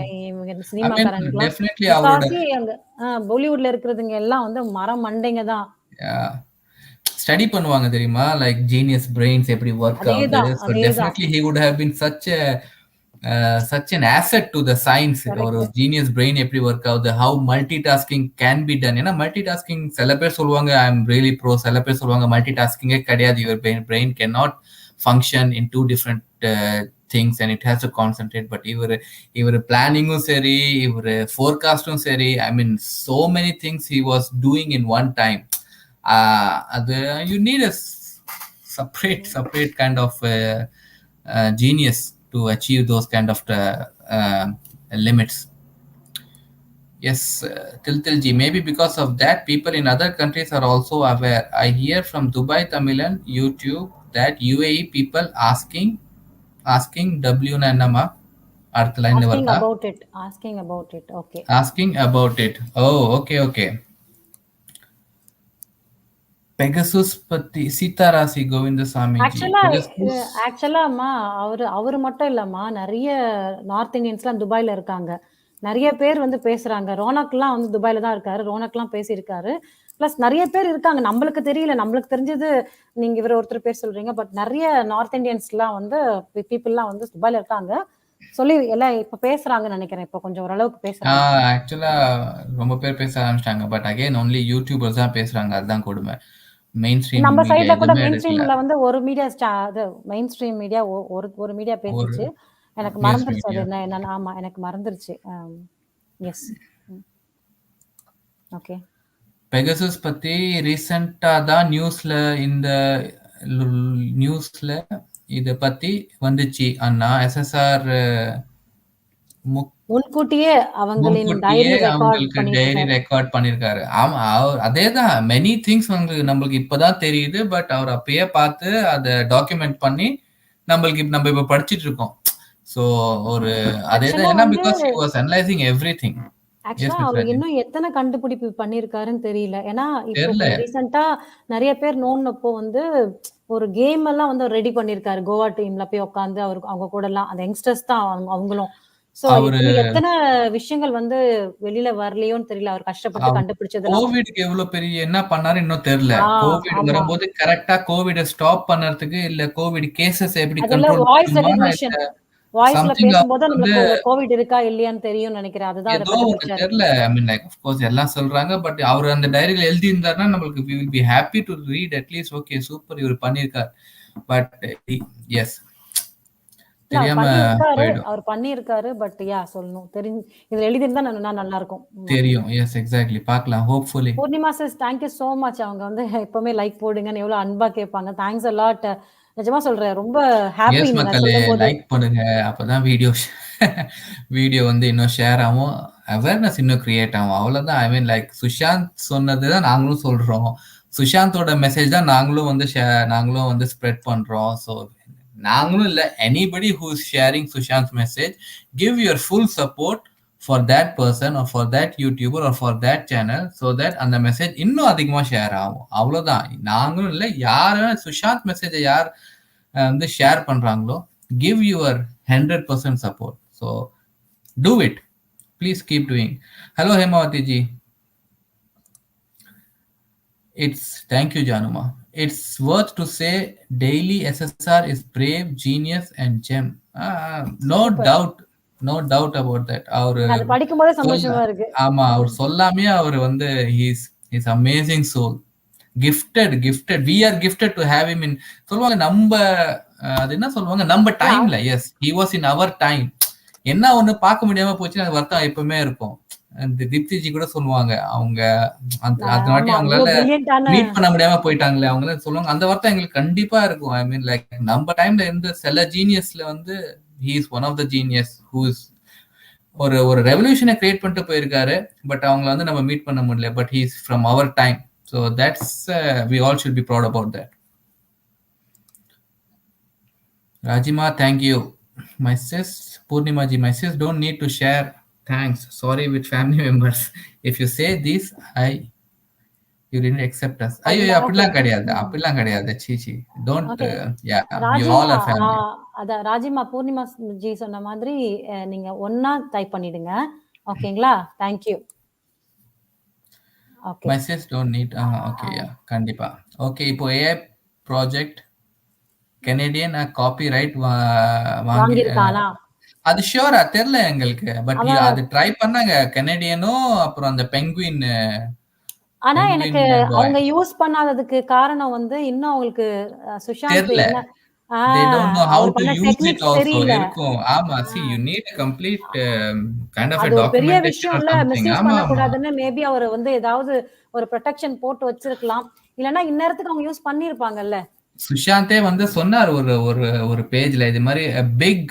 சினிமாக்காரங்க பாலிவுட்ல இருக்கிறதுங்க எல்லாம் வந்து மரம் மண்டைங்க தான் ஸ்டடி பண்ணுவாங்க தெரியுமா, லைக் ஜீனியஸ் பிரெயின்ஸ் எப்படி ஒர்க் ஆகுது. so definitely he would have been such an asset to the science. ஒரு ஜீனியஸ் பிரெயின் எப்படி ஒர்க் ஆகுது, how multitasking can be done. ஏன்னா மல்டிடாஸ்கிங் சில பேர் சொல்லுவாங்க ஐ எம் ரியலி ப்ரோ, சில பேர் சொல்லுவாங்க மல்டிடாஸ்கிங்கே கிடையாது, your brain can not function in two different things and it has to concentrate. But இவர் பிளானிங்கும் சரி, இவர் ஃபோர்காஸ்டும் சரி, ஐ மீன் so many things he was doing in one time. அது you need a separate kind of genius to achieve those kind of limits. Yes, Tiltilji, maybe because of that people in other countries are also aware. I hear from Dubai Tamilan YouTube that UAE people asking W Nanama அடுத்த லைன்ல வருதா? asking about it. Okay, asking about it. Oh, okay. Pegasus பத்தி சீதாராசி Govindasamy G. ஆக்சுவலா அம்மா அவரு மட்டும் இல்லம்மா, நிறைய நார்த் இந்தியன்ஸ்லாம் துபாயில இருக்காங்க. நிறைய பேர் வந்து பேசுறாங்க. ரோனக்லாம் வந்து துபாயில தான் இருக்காரு. ரோனக்லாம் பேசியிருக்காரு. பிளஸ் நிறைய பேர் இருக்காங்க, நம்மளுக்கு தெரியல. நம்மளுக்கு தெரிஞ்சது நீங்க இவர் ஒருத்தர் பேர் சொல்றீங்க, பட் நிறைய நார்த் இந்தியன்ஸ்லாம் வந்து பீப்புள்லாம் வந்து துபாயில இருக்காங்க. சொல்லி எல்லாம் இப்ப பேசுறாங்கன்னு நினைக்கிறேன். இப்ப கொஞ்சம் ஓரளவுக்கு பேசுறாங்க. ஆக்சுவலா ரொம்ப பேர் பேச ஆரம்பிச்சிட்டாங்க. பட் அகைன் ஒன்லி யூடியூபர்ஸ் தான் பேசுறாங்க. அதுதான் கொடுமை. மெயின் ஸ்ட்ரீம் நம்ம சைடுல கூட மெயின் ஸ்ட்ரீம்ல வந்து ஒரு மீடியா அது மெயின் ஸ்ட்ரீம் மீடியா ஒரு மீடியா பேசிச்சு. எனக்கு மறந்துருச்சு அது என்ன. ஆமா எனக்கு மறந்துருச்சு. S okay. பெகசஸ் பத்தி ரீசெண்டா தான் நியூஸ்ல இத பத்தி வந்துச்சு அண்ணா. எஸ்எஸ்ஆர் முன்கூட்டியே அவங்களுக்கு டைரி ரெக்கார்ட் பண்ணிருக்காரு. ஆமா அதேதான் மெனி திங்ஸ் நம்மளுக்கு இப்பதான் தெரியுது. பட் அவர் அப்பயே பார்த்து அதை டாக்குமெண்ட் பண்ணி நம்ம இப்ப படிச்சிட்டு இருக்கோம். சோ ஒரு அதேதான். ஏன்னா because he was analyzing everything. ஆக்சுவலா அவர் இன்னும் எத்தனை கண்டுபிடிப்பு பண்ணிருக்காருன்னு தெரியல. ஏன்னா இப்போ ரீசெண்டா நிறைய பேர் நோன்னப்போ வந்து ஒரு கேம் எல்லாம் வந்து ரெடி பண்ணிருக்காரு. கோவா டீம்ல போய் உட்காந்து அவங்க கூட எல்லாம் அந்த யங்ஸ்டர்ஸ் தான் அவங்களும். சோ இப்ப எத்தனை விஷயங்கள் வந்து வெளியில வரலையோன்னு தெரியல. அவர் கஷ்டப்பட்டு கண்டுபிடிச்சதெல்லாம். கோவிட்க்கு எவ்வளவு பெரிய என்ன பண்ணாரு இன்னும் தெரியல. கோவிட் வரும்போது கரெக்டா கோவிட ஸ்டாப் பண்ணறதுக்கு இல்ல கோவிட் கேசஸ் எப்படி கண்ட்ரோல் வாய்ஸ் பண்ணுமா ரெகக்னிஷன் வாய்ஸ்ல பேசும்போது நம்மளுக்கு கோவிட் இருக்கா இல்லையான்னு தெரியும்னு நினைக்கிறேன். அதுதான் அதை கண்டுபிடிச்சாரு. தெரியல. ஐ மீன் லைக் ஆஃப் கோர்ஸ் எல்லாம் சொல்றாங்க. பட் அவர் அந்த டைரியில எழுதி இருந்தாருன்னா நம்மளுக்கு we will be happy to read at least okay super இவர் பண்ணிருக்கார். பட் எஸ் தெரியாம அவர் பண்ணிருக்காரு. பட் யா சொல்லணும் தெரிஞ்சு இதுல எழுதிருந்தா நல்லா இருக்கும். தெரியும். எஸ் எக்ஸாக்ட்லி பார்க்கலாம் hopefully. Poornima sis thank you so much. அவங்க வந்து எப்பவுமே லைக் போடுங்கன்னு எவ்வளவு அன்பா கேட்பாங்க. Thanks a lot. நிஜமா சொல்றேன் ரொம்ப ஹாப்பி. எஸ் மக்களே லைக் பண்ணுங்க. அப்பதான் வீடியோ வந்து இன்னும் ஷேர் ஆகும். அவேர்னஸ் இன்னும் கிரியேட் ஆகும். அவ்வளவுதான். ஐ மீன் லைக் சுஷாந்த் சொன்னதுதான் நாங்களும் சொல்றோம். சுஷாந்தோட மெசேஜ் தான் நாங்களும் வந்து ஸ்ப்ரெட் பண்றோம். ஸோ நாங்களும் இல்ல anybody who is sharing Sushant's message, give your full support for that person or for that YouTuber or for that channel so that அந்த மெசேஜ் இன்னும் அதிகமா ஷேர் ஆகும். அவ்வளவுதான். நாங்களும் இல்ல யாரு சுஷாந்த் மெசேஜை யார் வந்து ஷேர் பண்றாங்களோ give your 100% support. So do it. Please keep doing. Hello Hemavati ji. Thank you Januma. It's worth to say daily SSR is brave, genius and gem. No doubt about that. அது படிக்கும்போதே சந்தோஷமா இருக்கு. ஆமா அவர் சொல்லாமே அவர் வந்து he's amazing soul. Gifted. We are gifted to have him in சொல்லுவாங்க நம்ம அது என்ன சொல்லுவாங்க நம்ம டைம்ல. Yes he was in our time. என்ன ஒண்ணு பார்க்க முடியாம போச்சுன்னா அது வருத்தம் எப்பவுமே இருக்கும். தீப்திஜி கூட சொல்லுவாங்க அவங்க அந்த வாட்டி அவங்களால மீட் பண்ண முடியாம போயிட்டாங்களே அவங்கள சொல்லுவாங்க அந்த வார்த்தை எங்களுக்கு கண்டிப்பா இருக்கும். ஐ மீன் லைக் நம்ம டைம்ல இருந்த சில ஜீனியஸ்ல வந்து he is one of the genius who is ஒரு ரெவல்யூஷனை கிரியேட் பண்ணிட்டு போயிருக்காரு. பட் அவங்கள வந்து நம்ம மீட் பண்ண முடியல. But he is from our time. So that's we all should be proud about that. Rajima, thank you. My sis Purnima ji, my sis don't need to share thanks. Sorry with family members. If you say this, you didn't accept us. ஐயோ அப்படிலாம் கிடையாது. சீச்சி don't. Yeah, you all are family. அத ராஜிமா Purnima G சொன்ன மாதிரி நீங்க ஒண்ணா type பண்ணிடுங்க. ஓகேங்களா? Thank you. Okay. My sis don't need. Okay, yeah, கண்டிப்பா. Okay, இப்போ AI project Canadian காப்பிரைட் வாங்கிருக்கானா? அது ஷூரா தெரியல எங்களுக்கு. பட் அது ட்ரை பண்ணாங்க கனடியனும் அப்புறம் அந்த பெங்குயின். ஆனா எனக்கு அவங்க யூஸ் பண்ணாததுக்கு காரணம் வந்து இன்னும் அவங்களுக்கு சுஷாந்த் என்ன they don't know how to use it also இருக்கும். ஆமா, see you need a complete kind of a documentation or something. Misuse பண்ண கூடாதுன்னு மேபி அவர் வந்து ஏதாவது ஒரு ப்ரொடெக்ஷன் போட்டு வச்சிருக்கலாம். இல்லனா இன்னேரத்துக்கு அவங்க யூஸ் பண்ணிருப்பாங்கல்ல. சுஷாந்தே வந்து சொன்னார் ஒரு பேஜ்ல இது மாதிரி a big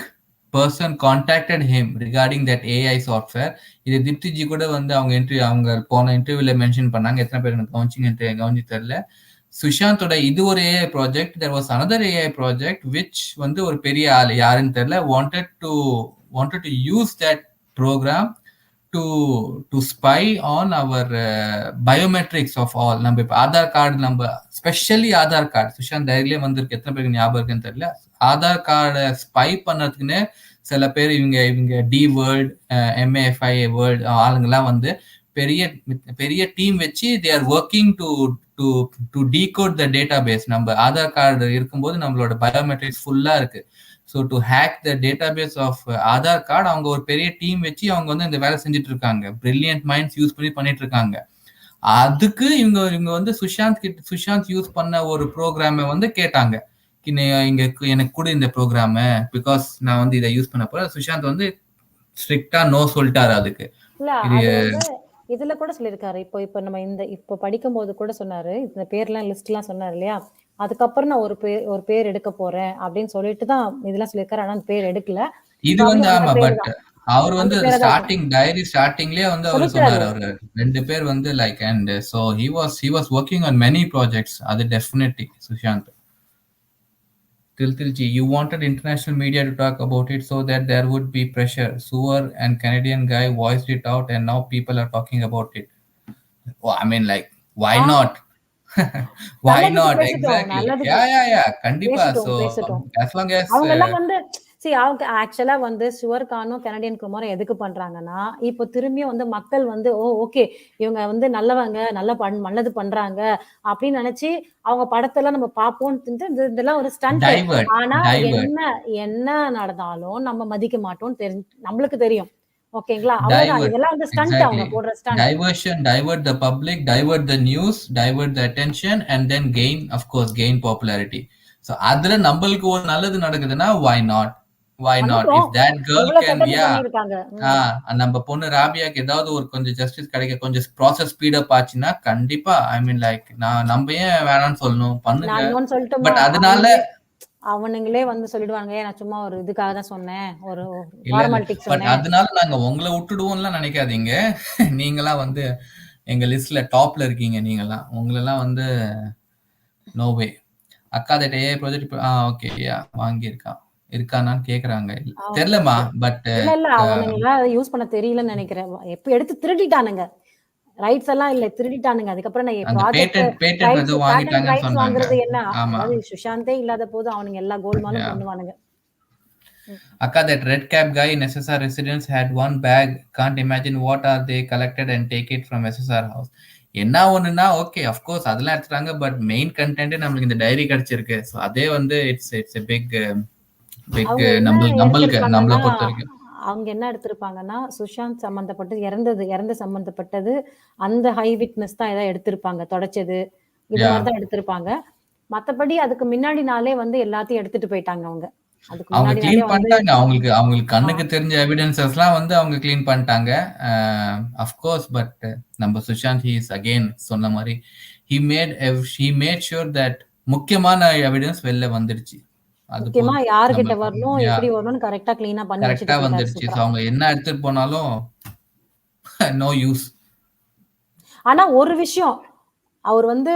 person contacted him regarding that AI software. இது தீப்திஜி கூட வந்து அவங்க போன இன்டர்வியூல மென்ஷன் பண்ணாங்க. எத்தனை பேர் எனக்கு கவனிச்சு தெரியல. சுஷாந்தோட இது ஒரு AI project. there was another AI project which வந்து ஒரு பெரிய ஆள் யாருன்னு தெரியல wanted to use that program to spy on our biometrics of all. நம்ம இப்ப ஆதார் கார்டு நம்ம ஸ்பெஷலி ஆதார் கார்டு சுஷாந்த் டைரியிலே வந்திருக்கு. எத்தனை பேருக்கு ஞாபகம் இருக்குன்னு தெரியல. ஆதார் கார்டை ஸ்பை பண்ணதுக்குன்னு சில பேர் இவங்க டி வேர்ல்ட் MAFI வேர்ல்ட் ஆளுங்கெல்லாம் வந்து பெரிய டீம் வச்சு they are working to decode the database. நம்ம ஆதார் கார்டு இருக்கும்போது நம்மளோட பயோமெட்ரிக்ஸ் ஃபுல்லா இருக்கு. So to hack the database of Aadhaar card அவங்க ஒரு பெரிய டீம் வச்சு அவங்க வந்து இந்த வேலை செஞ்சுட்டு இருக்காங்க. பிரில்லியன்ட் மைண்ட்ஸ் யூஸ் பண்ணிட்டு இருக்காங்க. அதுக்கு இவங்க வந்து சுஷாந்த் யூஸ் பண்ண ஒரு ப்ரோக்ராமை வந்து கேட்டாங்க. இங்க எனக்கு கூட இந்த ப்ரோக்ராம பிகாஸ் நான் வந்து இதை யூஸ் பண்ண போறேன். சுஷாந்த் வந்து ஸ்ட்ரிக்டா நோ சொல்லிட்டாரு. அதுக்கு இதுல கூட சொல்லியிருக்காரு. இப்போ நம்ம இப்போ படிக்கும் போது கூட சொன்னாரு. இந்த பேர்லாம் லிஸ்ட் எல்லாம் சொன்னாரு இல்லையா? அதுக்கப்புறம் நான் ஒரு பேர் எடுக்க போறேன் அப்படின்னு சொல்லிட்டு தான் இதெல்லாம் சொல்லியிருக்காரு. ஆனா பேர் எடுக்கல. இது வந்து ஆமா பட் அவர் வந்து டைரி ஸ்டார்டிங்லயே வந்து அவர் சொன்னாரு. அவர் 2 பேர் வந்து like and so he was working on many projects. அது definitely Sushant. Tiltilji, you wanted international media to talk about it so that there would be pressure. Suvar and Canadian guy voiced it out and now people are talking about it. Oh, I mean like why not? Why not? Exactly. Yeah. கண்டிப்பா. So as long as அவங்க எல்லாம் வந்து அவங்க ஆக்சுவலா வந்து ஷுவர்கானும் Canadian குமாரும் எதுக்கு பண்றாங்கன்னா, இப்போ திரும்பியும் வந்து மக்கள் வந்து ஓகே இவங்க வந்து நல்லவங்க, நல்லது பண்றாங்க அப்படின்னு நினைச்சு அவங்க படத்தெல்லாம் நம்ம பார்ப்போம்னு இதெல்லாம் ஒரு ஸ்டண்ட். டைவர்ட் ஆனா டைவர்ட் என்ன நடந்தாலும் நம்ம மதிக்க மாட்டோம் நம்மளுக்கு தெரியும். ஓகேங்களா? அவ்வளவுதான். divert இதெல்லாம் வந்து ஸ்டண்ட், அவங்க exactly போடுற stunt. diversion, divert the public, divert the news, divert the attention, and then gain, of course, gain popularity. So அதுல நம்மளுக்கு ஒரு நல்லது நடக்குதுன்னா why not if that girl இவ்வளவு can, கெட்டது yeah, பண்ணிருக்காங்க. நம்ம பொண்ணு ராபியாக்கு ஏதாவது ஒரு கொஞ்சம் ஜஸ்டிஸ் கிடைக்க, கொஞ்சம் ப்ராசஸ் ஸ்பீட் அப் ஆச்சுன்னா கண்டிப்பா ஐ மீன் லைக் நம்ம ஏன் வேணாம்னு சொல்லணும், பண்ணுங்க. நான் இன்னொன்னு சொல்லட்டுமா? பட் அதனால அவனுங்களே வந்து சொல்லிடுவாங்க, நான் சும்மா ஒரு இதுக்காக தான் சொன்னேன், ஒரு இல்ல ஃபார்மாலிட்டிக்கு பட் சொன்னேன். அதனால நாங்க உங்களை விட்டுடுவோம்லாம் நினைக்காதீங்க. நீங்களாம் வந்து எங்க லிஸ்ட்ல டாப்ல இருக்கீங்க. நீங்களாம் உங்களெல்லாம் வந்து நோவே. அக்கா that AI project okay yeah இருக்கானான்னு கேக்குறாங்க. தெரியலமா பட் இல்ல அவனுங்களா அதை யூஸ் பண்ண தெரியலன்னு நினைக்கிறேன். எப்ப எடுத்து திருடிட்டானுங்க, ரைட்ஸ் எல்லாம் இல்ல திருடிட்டானுங்க. அதுக்கப்புறம் அந்த பேட்டன்ட் ஏதோ வாங்கிட்டாங்கன்னு சொன்னாங்க. வாங்குறது என்ன? ஆமா. அதாவது சுஷாந்தே இல்லாத போது அவனுங்க எல்லா கோல்மாலும் பண்ணுவானுங்க. Akka, that red cap guy in SSR residence had one bag. Can't imagine what are they collected and take it from SSR house. என்ன ஒண்ணுன்னா ஓகே அஃப்கோர்ஸ் அதெல்லாம் எடுத்துட்டாங்க, பட் மெயின் கண்டென்ட் நம்மளுக்கு இந்த டைரி கிடைச்சிருக்கு. ஸோ அதே வந்து இட்ஸ் எ பிக் நம்மளை பொறுத்த வரைக்கும் அவங்க என்ன எடுத்திருப்பாங்கன்னா, சுஷாந்த் இறந்து சம்பந்தப்பட்டது அந்த ஹை விட்னஸ் தான் ஏதாவது எடுத்திருப்பாங்க, தொடச்சது இது மாதிரி தான் எடுத்திருப்பாங்க. மத்தபடி அதுக்கு முன்னாடி நாளே வந்து எல்லாத்தையும் எடுத்துட்டு போயிட்டாங்க அவங்க. அவங்க க்ளீன் பண்ணிட்டாங்க. அவங்களுக்கு கண்ணுக்கு தெரிஞ்ச எவிடன்சஸ்லாம் வந்து அவங்க க்ளீன் பண்ணிட்டாங்க. அஃப்கோர்ஸ் பட் நம்ம சுஷாந்த் ஹி இஸ் அகெயின் சொன்ன மாதிரி he made sure that முக்கியமான எவிடன்ஸ் வெளில வந்துடுச்சு. முக்கியமா யார்கிட்ட வரணும், எப்படி வரணும்னு கரெக்டா க்ளீனா பண்ணி கரெக்டா வந்துடுச்சு. சோ அவங்க என்ன எடுத்துட்டு போனாலும் நோ யூஸ். ஆனா ஒரு விஷயம், அவர் வந்து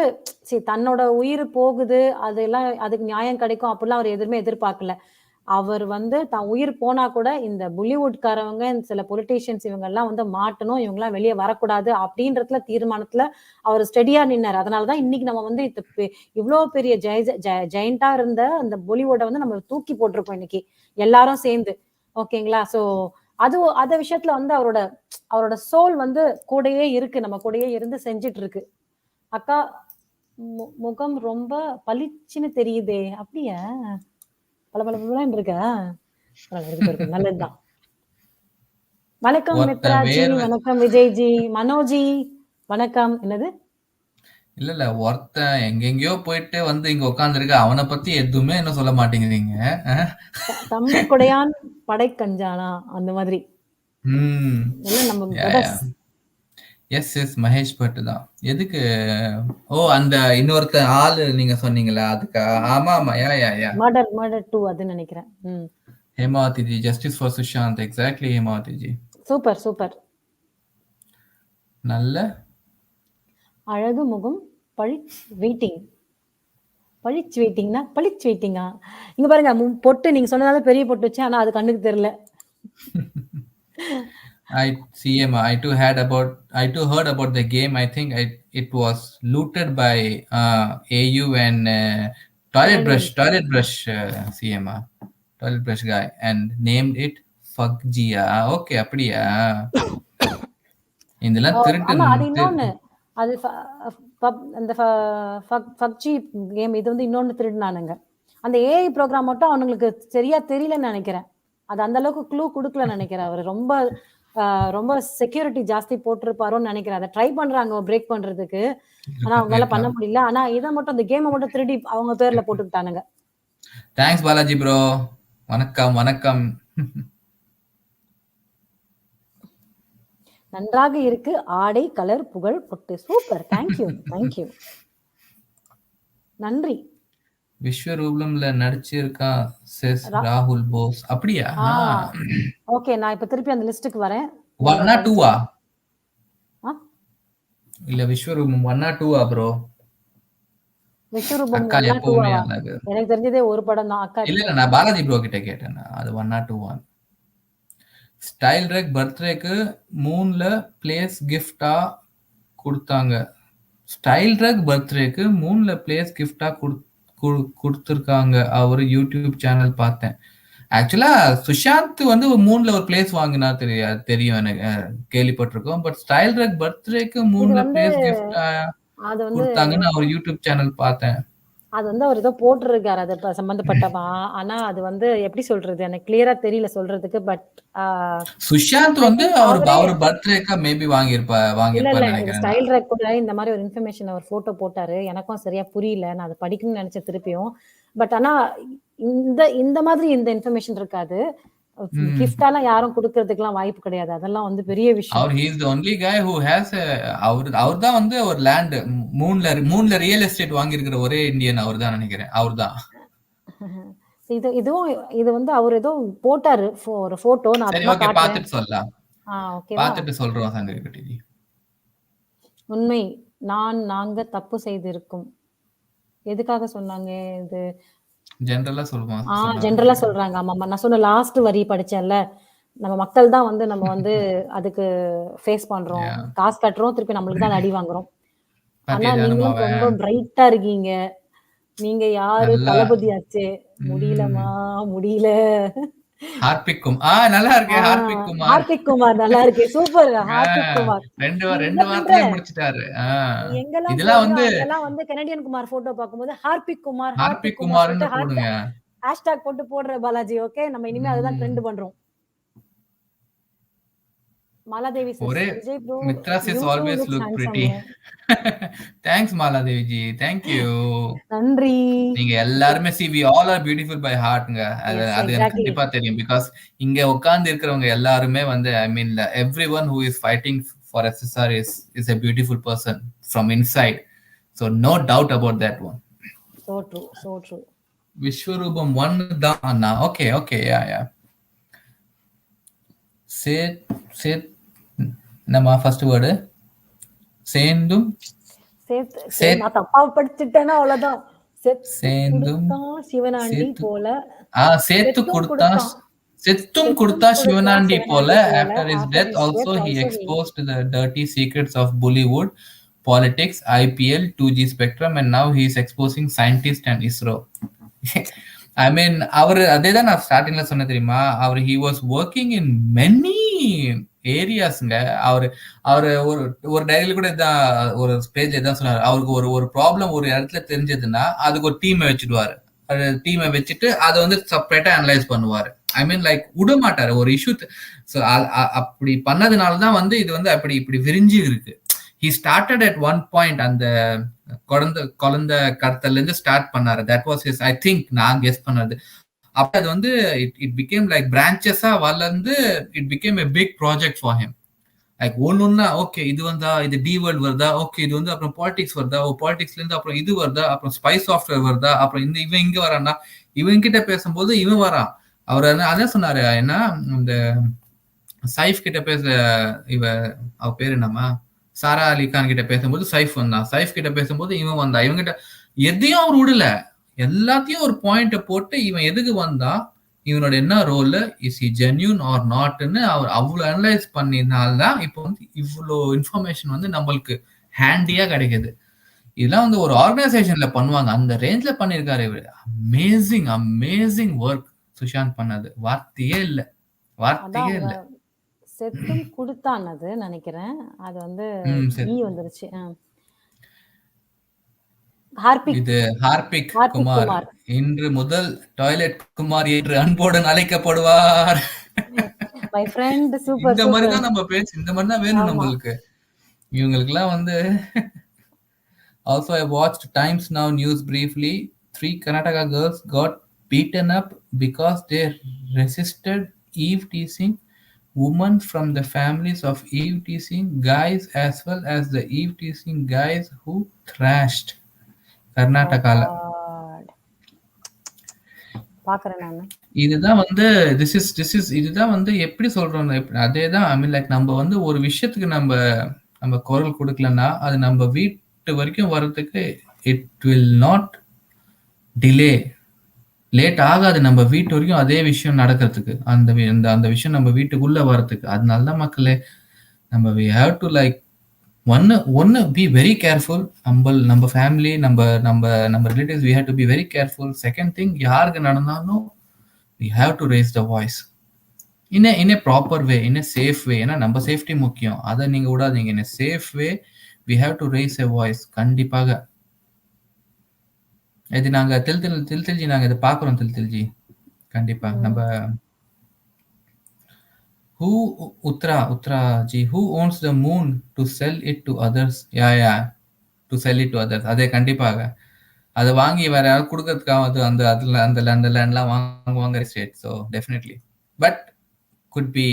தன்னோட உயிர் போகுது, அதெல்லாம் அதுக்கு நியாயம் கிடைக்கும் அப்படிலாம் அவர் எதுவுமே எதிர்பார்க்கல. அவர் வந்து தான் உயிர் போனா கூட இந்த பாலிவுட்காரவங்க, சில பொலிட்டீஷியன்ஸ் இவங்க எல்லாம் வந்து மாட்டணும், இவங்க எல்லாம் வெளியே வரக்கூடாது அப்படின்றதுல தீர்மானத்துல அவர் ஸ்டெடியா நின்னாரு. அதனாலதான் இன்னைக்கு நம்ம வந்து இவ்வளவு பெரிய ஜெயண்டா இருந்த அந்த பாலிவுட்டை வந்து நம்ம தூக்கி போட்டிருக்கோம் இன்னைக்கு எல்லாரும் சேர்ந்து. ஓகேங்களா? சோ அந்த விஷயத்துல வந்து அவரோட சோல் வந்து கூடயே இருக்கு, நம்ம கூடயே இருந்து செஞ்சிட்டு இருக்கு. அக்கா முகம் ரொம்ப பளிச்சுன்னு தெரியுதே, அப்படியா? பலபலன்னு இருக்கா? நல்லதுதான். வணக்கம் மித்ராஜி, வணக்கம் விஜய்ஜி, மனோஜி, வணக்கம். என்னது? இல்ல ஒருத்தன் எங்கெங்கயோ போயிட்டு வந்து இங்க உட்கார்ந்துருக்க, அவனை பத்தி எதுவுமே என்ன சொல்ல மாட்டேங்கிறீங்க. தம்பி கொடையான் படை கஞ்சானா அந்த மாதிரி. எஸ் மகேஷ் பட் தான். எதுக்கு அந்த இன்னொருத்த ஆளு நீங்க சொன்னீங்களா அதுக்கு? ஆமா யா மர்டர் 2 அது நினைக்கிறேன். Hemavathi justice for Sushant. Exactly Hemavathi. Super. நல்ல அழகு முகம் பழிச் வெயிட்டிங்கா? இங்க பாருங்க, பொட்டு நீங்க சொன்னதால பெரிய பொட்டு வச்சு, ஆனா அது கண்ணுக்கு தெரியல. I too heard about the game. I think it was looted by AU and toilet brush CMA toilet brush guy and named it Fuggia. Okay, அப்படியா? இதெல்லாம் திருட்டு. அது இன்னொன்னு, அது அந்த ஃபக்ஜி கேம் இது வந்து இன்னொன்னு திருடுனானுங்க. அந்த ஏஐ ப்ரோக்ராம் மட்டும் அவங்களுக்கு சரியா தெரியலன்னு நினைக்கிறேன். அது அந்த அளவுக்கு க்ளூ கொடுக்கலன்னு நினைக்கிறேன். அவர் ரொம்ப செக்யூரிட்டி ஜாஸ்தி போட்டிருப்பாரோன்னு நினைக்கிறேன். அதை ட்ரை பண்றாங்க பிரேக் பண்றதுக்கு, ஆனா அவங்களால பண்ண முடியல. ஆனா இதை மட்டும், அந்த கேமை மட்டும் திருடி அவங்க பேர்ல போட்டுக்கிட்டானுங்க. Thanks Balaji bro. வணக்கம். நன்றாக இருக்கு ஆடை, கலர், புகழ், பொட்டு. சூப்பர். தேங்க்யூ. நன்றி. விஸ்வரூபம்ல நடிச்சிருக்கா ராகுல் போஸ். அப்படியா? ஓகே, நான் இப்ப திருப்பி அந்த லிஸ்டுக்கு வரேன். 1 or 2 இல்ல விஸ்வரூபம் 1 or 2 ப்ரோ? விஸ்வரூபம் 1 or 2 எனக்கு தெரிஞ்சதே ஒரு படம் தான் அக்கா. இல்ல நான் பாலாஜி ப்ரோ கிட்ட கேட்டேன். அது 1 or 2 ஸ்டைல் ரெக் பர்த்டேக்கு 3ல பிளேஸ் கிஃப்டா கொடுத்தாங்க. ஸ்டைல் ரெக் பர்த்டேக்கு 3ல பிளேஸ் கிஃப்டா கொடுத்துருக்காங்க. அவரு யூடியூப் சேனல் பார்த்தேன். ஆக்சுவலா சுஷாந்த் வந்து மூன்ல ஒரு பிளேஸ் வாங்கினா தெரியும் எனக்கு, கேள்விப்பட்டிருக்கோம். பட் ஸ்டைல் ரக் பர்த்டேக்கு மூன்ல பிளேஸ் கிஃப்ட் கொடுத்தாங்கன்னு அவர் யூடியூப் சேனல் பார்த்தேன். அது வந்து அவர் ஏதோ போட்டிருக்காரு அது சம்பந்தப்பட்டவா. ஆனா அது வந்து எப்படி சொல்றது எனக்கு கிளியரா தெரியல சொல்றதுக்கு. பட் சுஷாந்த் வந்து அவர் பர்த்டேக்கா மேபி வாங்கியிருப்பாரு நினைக்கிறேன். ஸ்டைல் ரக் கூட இந்த மாதிரி ஒரு இன்ஃபர்மேஷன் அவர் போட்டோ போட்டாரு. எனக்கும் சரியா புரியல, நான் அதை படிக்கணும்னு நினைச்சேன் திருப்பியும். பட் ஆனா இந்த மாதிரி இந்த இன்ஃபர்மேஷன் இருக்காது. கிஃப்டாலாம் யாரும் கொடுக்கறதுக்குலாம் வாய்ப்பு கிடையாது. அதெல்லாம் வந்து பெரிய விஷயம். அவர் he is the only guy who has அவர் தான் வந்து ஒரு லேண்ட் மூன்ல ரியல் எஸ்டேட் வாங்கி இருக்கிற ஒரே இந்தியன் அவர் தான் நினைக்கிறேன். அவர் தான். இது வந்து அவர் ஏதோ போட்டாரு ஒரு போட்டோ. நான் பார்த்துட்டு சொல்லலாம். பார்த்துட்டு சொல்றோம் சங்கரி. உண்மை நாங்க தப்பு செய்திருக்கோம். எதுக்காக சொன்னாங்க இது? ஜெனரலா சொல்லுவாங்க. ஜெனரலா சொல்றாங்க. ஆமா, நான் சொன்ன லாஸ்ட் வரி படிச்சேன்ல, நம்ம மக்கள் தான் வந்து நம்ம வந்து அதுக்கு ஃபேஸ் பண்றோம், காசு கட்டுறோம், திருப்பி நம்மளுக்கு தான் அடி வாங்குறோம். ஆனா நீங்க ரொம்ப பிரைட்டா இருக்கீங்க. நீங்க யாரு? தளபதி ஆச்சே. முடியலமா முடியல. ஹார்பிக் குமார் நல்லா இருக்கு. ஹார்பிக் குமார் நல்லா இருக்கு. சூப்பர். ஹார்பிக் குமார் ரெண்டு வாரத்திலே முடிச்சிட்டாரு. இதெல்லாம் வந்து கனடியன் குமார் போட்டோ பாக்கும்போது ஹார்பிக் குமார்னு போடுங்க, ஹேஷ்டேக் போட்டு போடுற பாலாஜி. ஓகே, நம்ம இனிமே அதுதான் ட்ரெண்ட் பண்றோம். Maladevi Vijay bro, Mithras is always look pretty. Thanks Maladevi G, thank you. நன்றி. நீங்க எல்லாரும் we all are beautiful by heartங்க. அது எனக்கு கண்டிப்பா தெரியும். பிகாஸ் இங்க உட்கார்ந்து இருக்கிறவங்க எல்லாருமே வந்து I mean everyone who is fighting for SSR is a beautiful person from inside. So no doubt about that one. So true. Vishwarubam 1 தான். Okay, yeah. நம்ம ஃபர்ஸ்ட் வேர்டு சேந்தும் நான் தப்பா படிச்சிட்டேனா அவ்வளவுதான். சேந்தும் சிவனாண்டி போல செத்தும் கொடுத்தா சிவனாண்டி போல. After his death also he exposed the dirty secrets of Bollywood, politics, IPL, 2G spectrum, and now he is exposing scientists and ISRO. I mean அவர் அதேதான் நான் ஸ்டார்டிங்ல சொன்ன தெரியுமா, அவர் he was working in many ஏரியாஸ்ங்க. அவரு ஒரு டைரியில கூட இதான் ஒரு பேஜ்ல இதான் சொன்னாரு. அவருக்கு ஒரு ப்ராப்ளம் ஒரு இடத்துல தெரிஞ்சதுன்னா அதுக்கு ஒரு டீமை வச்சுடுவாரு. டீமை வச்சுட்டு அதை வந்து செப்பரேட்டா அனலைஸ் பண்ணுவாரு. ஐ மீன் லைக் விட மாட்டாரு ஒரு இஷ்யூ. அப்படி பண்ணதுனாலதான் வந்து இது வந்து அப்படி இப்படி விரிஞ்சு இருக்கு. he started at one point அந்த குழந்தை கடத்தல இருந்து ஸ்டார்ட் பண்ணாரு. that was his, I think நான் கெஸ் பண்ணது. அப்ப அது வந்து it became like branches-ஆ வளர்ந்து it became a big project for him. Like ஒண்ணுன்னா ஓகே இது வந்தா இது டி வேர்ல்ட் வருதா, ஓகே இது வந்து அப்புறம் பாலிடிக்ஸ் வருதா, பாலிடிக்ஸ்ல இருந்து அப்புறம் இது வருதா, அப்புறம் ஸ்பை சாஃப்ட்வேர் வருதா, அப்புறம் இவன் இங்க வரான்னா இவன் கிட்ட பேசும்போது இவன் வரான். அவர் அதான் சொன்னாரு, ஏன்னா இந்த சைஃப் கிட்ட அவ பேரு என்னம்மா சாரா அலி கான் கிட்ட பேசும்போது சைஃப் வந்தான், சைஃப் கிட்ட பேசும்போது இவன் வந்தான். இவங்கிட்ட எதையும் அவர் விடல, எல்லாத்தையும் ஒரு பாயிண்ட போட்டு இவன் எதுக்கு வந்தா, இவனோட என்ன role, is he genuine or நாட்னு அவர் அவ்வளவு அனலைஸ் பண்ணினால்தான் இப்போ வந்து இவ்வளோ இன்ஃபர்மேஷன் வந்து நம்மளுக்கு ஹேண்டியா கிடைக்குது. இதெல்லாம் வந்து ஒரு ஆர்கனைசேஷன்ல பண்ணுவாங்க, அந்த ரேஞ்ச்ல பண்ணிருக்காரு இவரு. அமேசிங் ஒர்க் சுஷாந்த் பண்ணது, வார்த்தையே இல்லை. செத்தும் கொடுத்தான் அது நினைக்கிறேன். அது வந்து வந்துருச்சு. இது ஹார்பிக் குமார் இன்று முதல் டாய்லெட் குமார் என்று அன்போடு அழைக்கப்படுவார். இந்த மாதிரிதான் நம்ம பேச, இந்த மாதிரிதான் வேணும் நம்மளுக்கு. இவங்களுக்குலாம் வந்து also I watched Times Now news briefly. 3 Karnataka girls got beaten up because they resisted eve teasing. Women from the families of eve teasing guys as well as the eve teasing guys who thrashed. கர்நாடகால பாக்குறேன் நான். இதுதான் வந்து இதுதான் வந்து எப்படி சொல்றோம், அதேதான். ஐ மீன் லைக் நம்ம வந்து ஒரு விஷயத்துக்கு நம்ம குரல் கொடுக்கலன்னா அது நம்ம வீட்டு வரைக்கும் வர்றதுக்கு it will not delay, late ஆகாது. நம்ம வீட்டு வரைக்கும் அதே விஷயம் நடக்கிறதுக்கு, அந்த விஷயம் நம்ம வீட்டுக்குள்ள வர்றதுக்கு. அதனாலதான் மக்களே நம்ம we have to like ஒன்னு be very careful. நம்ம ஃபேமிலி, நம்ம relatives, we have to be very careful. Second thing, யாருக்கு நடந்தாலும் we have to raise the voice in a proper way, in a safe way. ஏன்னா நம்ம safety முக்கியம், அதை நீங்க விடாதீங்க. in a safe way we have to raise a voice. கண்டிப்பாக இது நாங்க தில்தில்ஜி நாங்க இதை பாக்குறோம். தில்தில்ஜி கண்டிப்பா நம்ம who Uttara ji, who owns the moon to sell it to others? Yeah, to sell it to others. அதே கண்டிப்பாக அதை வாங்கி வேற யாரும் கொடுக்கறதுக்காக அந்த அதுல அந்த லேண்ட்லாம் வாங்குவாங்க state. So definitely but could be